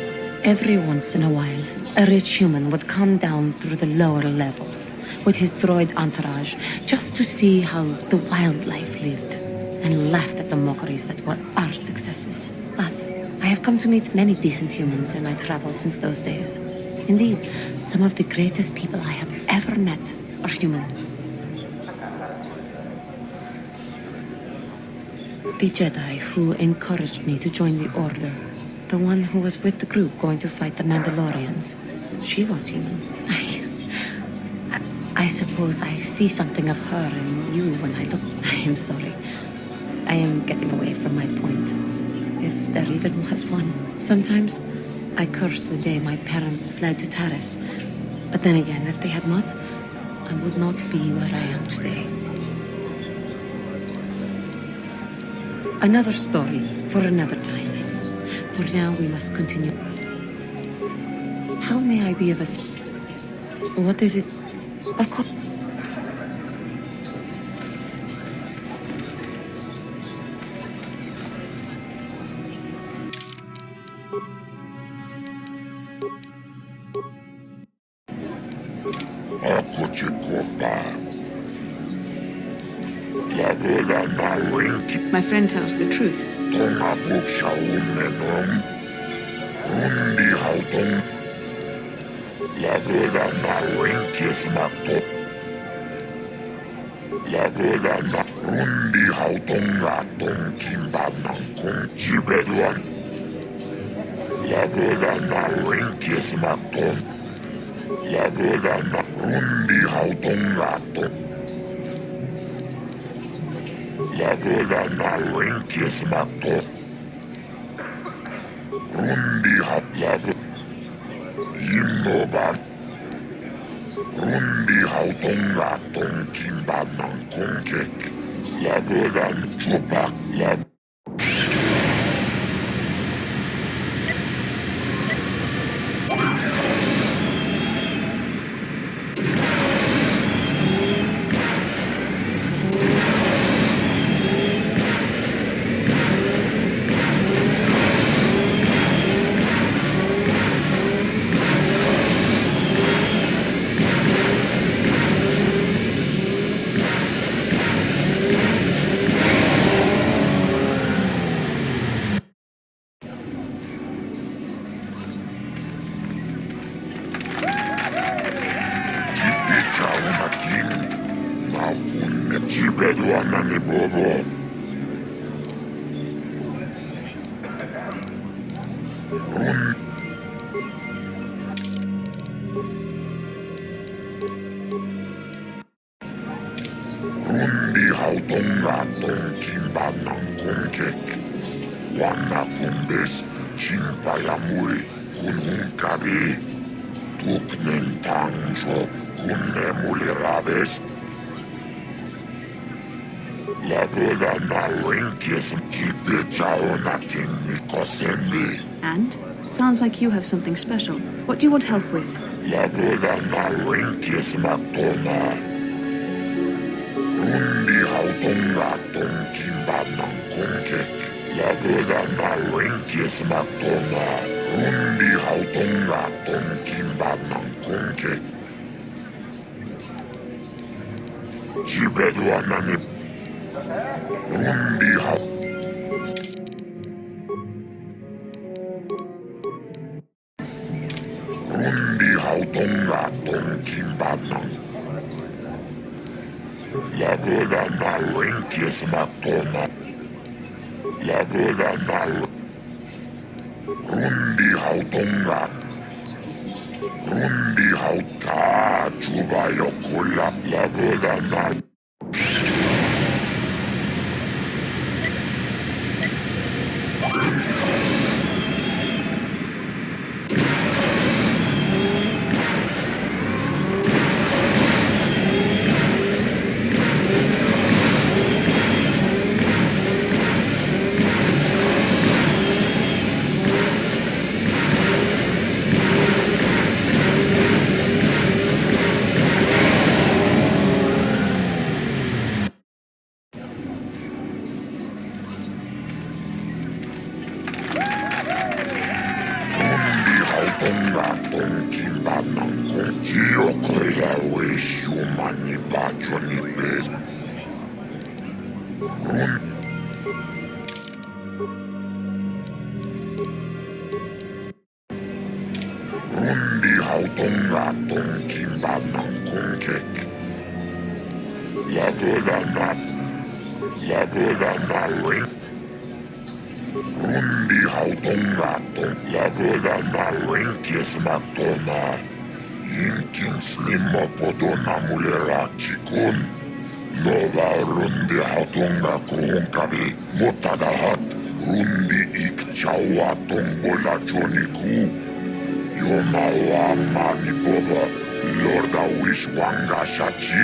Every once in a while, a rich human would come down through the lower levels with his droid entourage just to see how the wildlife lived, and laughed at the mockeries that were our successes. But I have come to meet many decent humans in my travels since those days. Indeed, some of the greatest people I have ever met are human. The Jedi who encouraged me to join the Order, the one who was with the group going to fight the Mandalorians, she was human. I suppose I see something of her in you when I look. I am sorry. I am getting away from my point, if there even was one. Sometimes I curse the day my parents fled to Taris, but then again, if they had not, I would not be where I am today. Another story for another time. For now, we must continue. How may I be of What is it? Of course. My friend tells the truth. And? Sounds like you have something special. What do you want help with? Rundi hautonga tonkin badnan konke. Jibedu anani. Rundi hau. Rundi hautonga tonkin badnan. Lagoda na wenkies matona. Lagoda na Rundi hautonga. Rundi hauta chuba yokula. Lagoda na Rundi hautonga tonkin badnan konkek. Lagoda na wen. Rundi hautonga ton. Lagoda na wenkies matona. Yinkin slimma podona mulera chikun. Nova rundi hautonga kohonkabi. Motadahat. Rundi ik chawa tombola joniku. Yomawa mani boba. Lorda wish wanga shachi.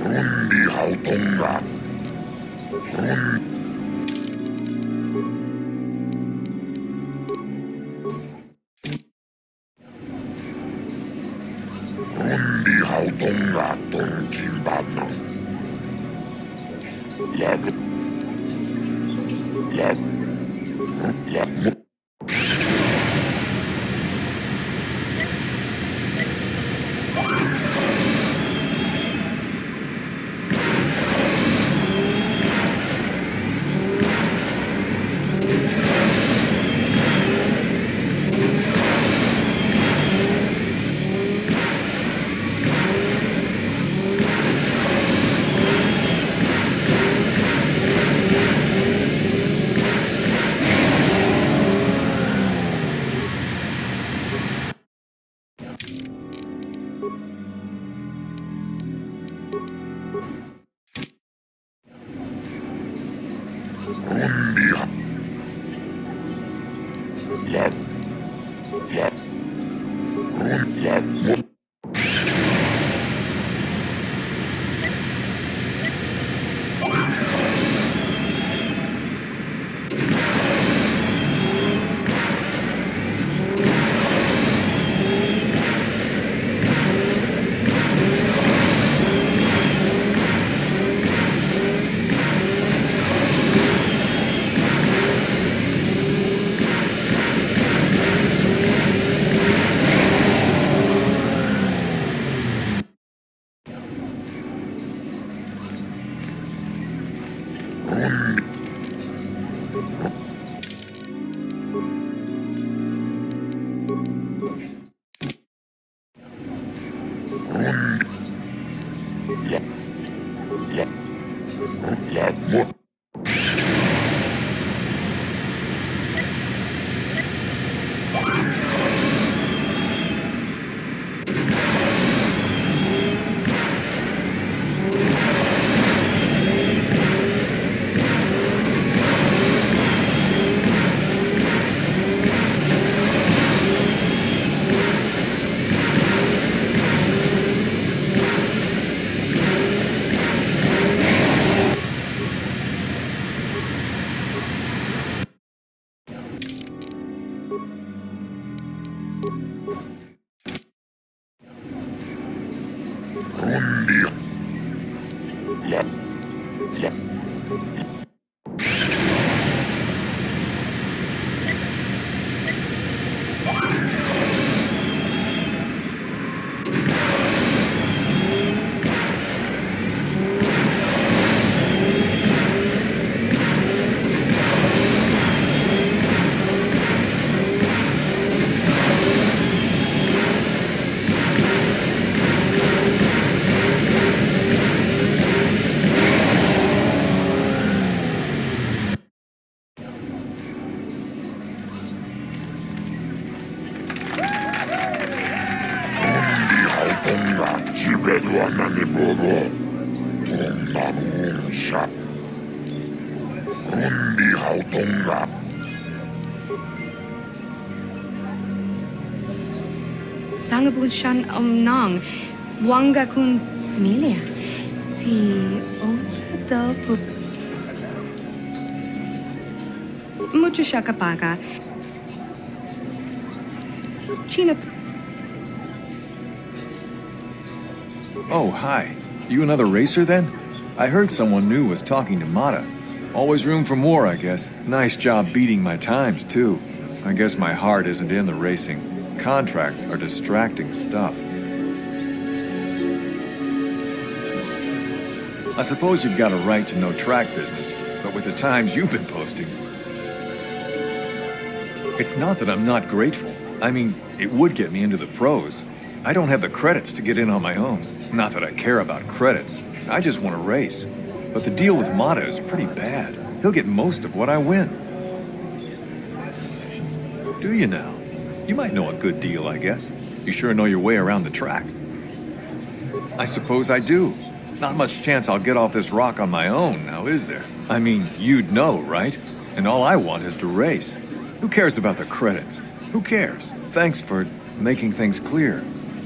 Rundi hautonga. Rundi hautonga tonkin badnan. Lag. Tangabun shan nang. Wanga kun smilia. Ti ompa pu. Mucho shakapaga. China. Oh, hi. You another racer then? I heard someone new was talking to Mata. Always room for more, I guess. Nice job beating my times, too. I guess my heart isn't in the racing. Contracts are distracting stuff. I suppose you've got a right to know track business, but with the times you've been posting... It's not that I'm not grateful. I mean, it would get me into the pros. I don't have the credits to get in on my own. Not that I care about credits. I just want to race. But the deal with Mata is pretty bad. He'll get most of what I win. Do you now? You might know a good deal, I guess. You sure know your way around the track. I suppose I do. Not much chance I'll get off this rock on my own, now is there? I mean, you'd know, right? And all I want is to race. Who cares about the credits? Who cares? Thanks for making things clear.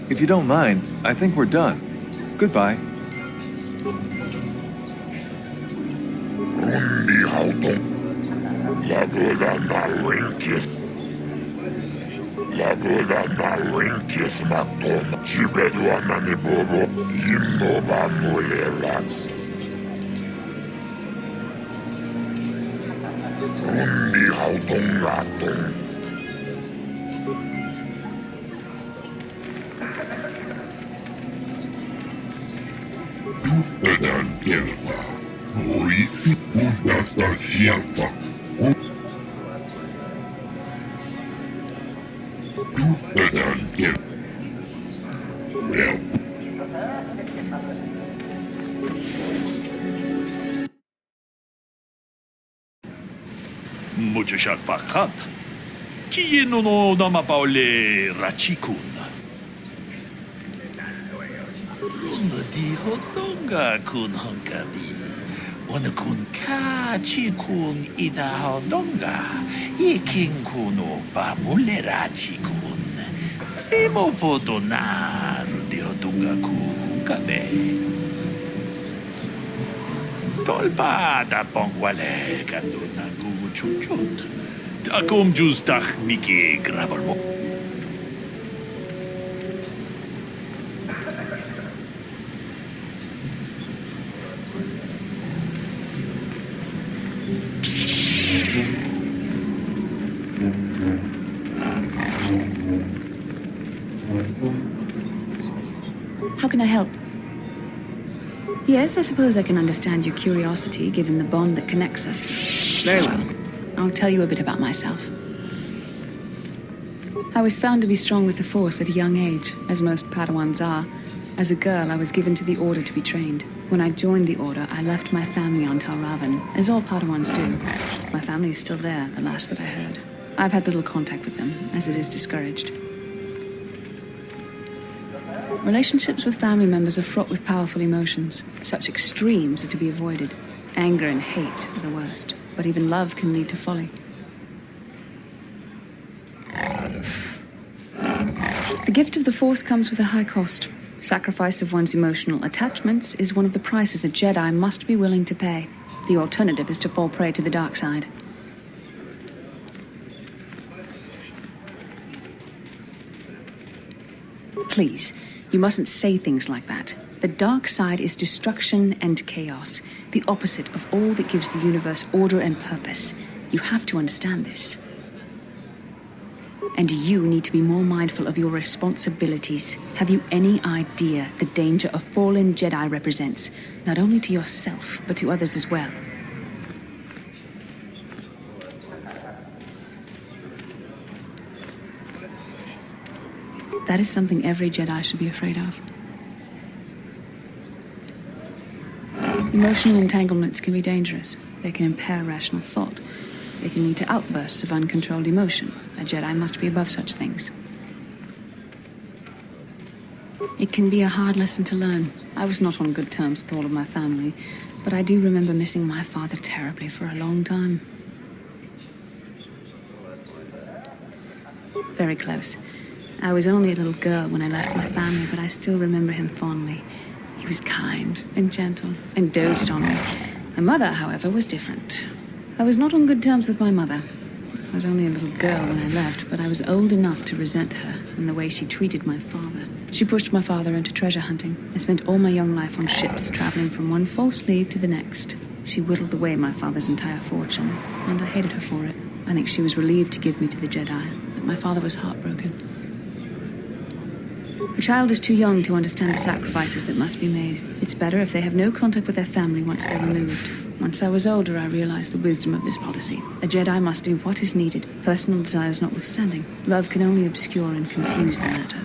If you don't mind, I think we're done. Goodbye. Mucho shot pakat. Kieno no nama paule rachikun. Runda di hodonga kun honkabi. Wana kun kachi kun ida hodonga. Ikin kuno ba mule rachikun. Semo podonar di hodonga kun kabe. Tolpa da pongwale kanduna gugu chuchut. Takom justach miki grabalmo. How can I help? Yes, I suppose I can understand your curiosity, given the bond that connects us. Very well. I'll tell you a bit about myself. I was found to be strong with the Force at a young age, as most Padawans are. As a girl, I was given to the Order to be trained. When I joined the Order, I left my family on Tal Ravan, as all Padawans do. My family is still there, the last that I heard. I've had little contact with them, as it is discouraged. Relationships with family members are fraught with powerful emotions. Such extremes are to be avoided. Anger and hate are the worst, but even love can lead to folly. The gift of the Force comes with a high cost. Sacrifice of one's emotional attachments is one of the prices a Jedi must be willing to pay. The alternative is to fall prey to the dark side. Please, you mustn't say things like that. The dark side is destruction and chaos, the opposite of all that gives the universe order and purpose. You have to understand this. And you need to be more mindful of your responsibilities. Have you any idea the danger a fallen Jedi represents? Not only to yourself, but to others as well. That is something every Jedi should be afraid of. Emotional entanglements can be dangerous. They can impair rational thought. They can lead to outbursts of uncontrolled emotion. A Jedi must be above such things. It can be a hard lesson to learn. I was not on good terms with all of my family, but I do remember missing my father terribly for a long time. Very close. I was only a little girl when I left my family, but I still remember him fondly. He was kind and gentle and doted on me. My mother, however, was different. I was not on good terms with my mother. I was only a little girl when I left, but I was old enough to resent her and the way she treated my father. She pushed my father into treasure hunting. I spent all my young life on ships, traveling from one false lead to the next. She whittled away my father's entire fortune, and I hated her for it. I think she was relieved to give me to the Jedi, but my father was heartbroken. A child is too young to understand the sacrifices that must be made. It's better if they have no contact with their family once they're removed. Once I was older, I realized the wisdom of this policy. A Jedi must do what is needed, personal desires notwithstanding. Love can only obscure and confuse the matter.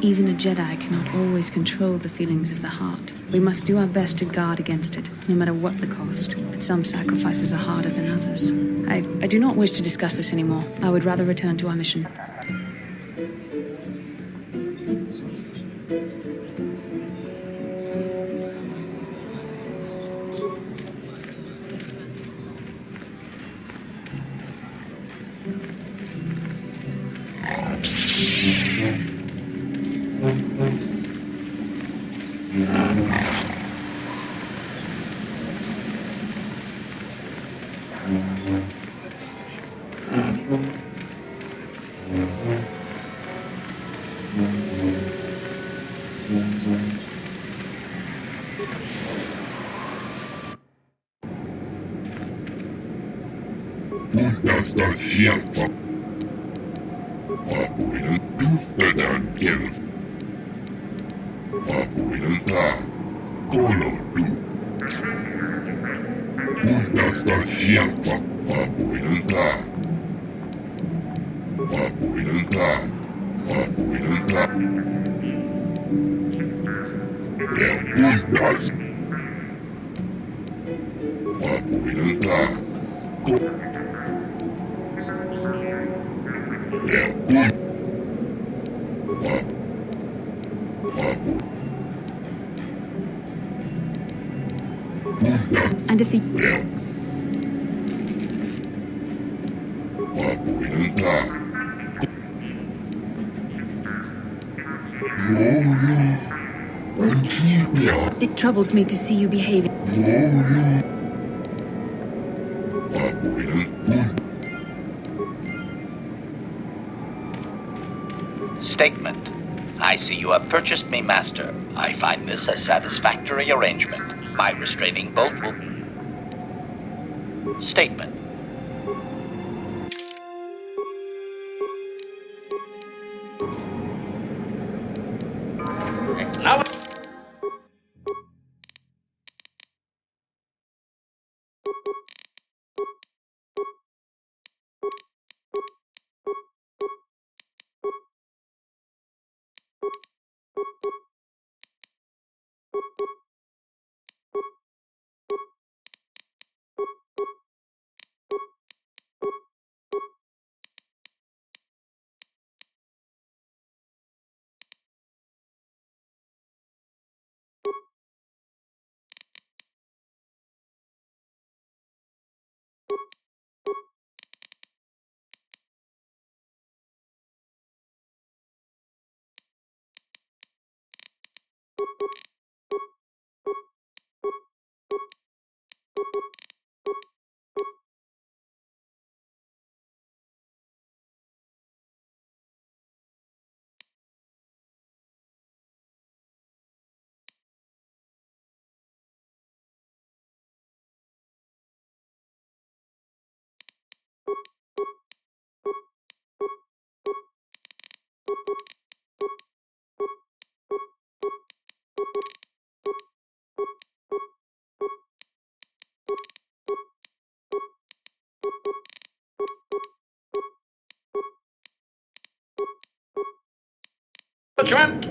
Even a Jedi cannot always control the feelings of the heart. We must do our best to guard against it, no matter what the cost. But some sacrifices are harder than others. I do not wish to discuss this anymore. I would rather return to our mission. And if the... It troubles me to see you behaving. Statement. I see you have purchased me, Master. I find this a satisfactory arrangement. My restraining bolt will... Statement. Now... Trent.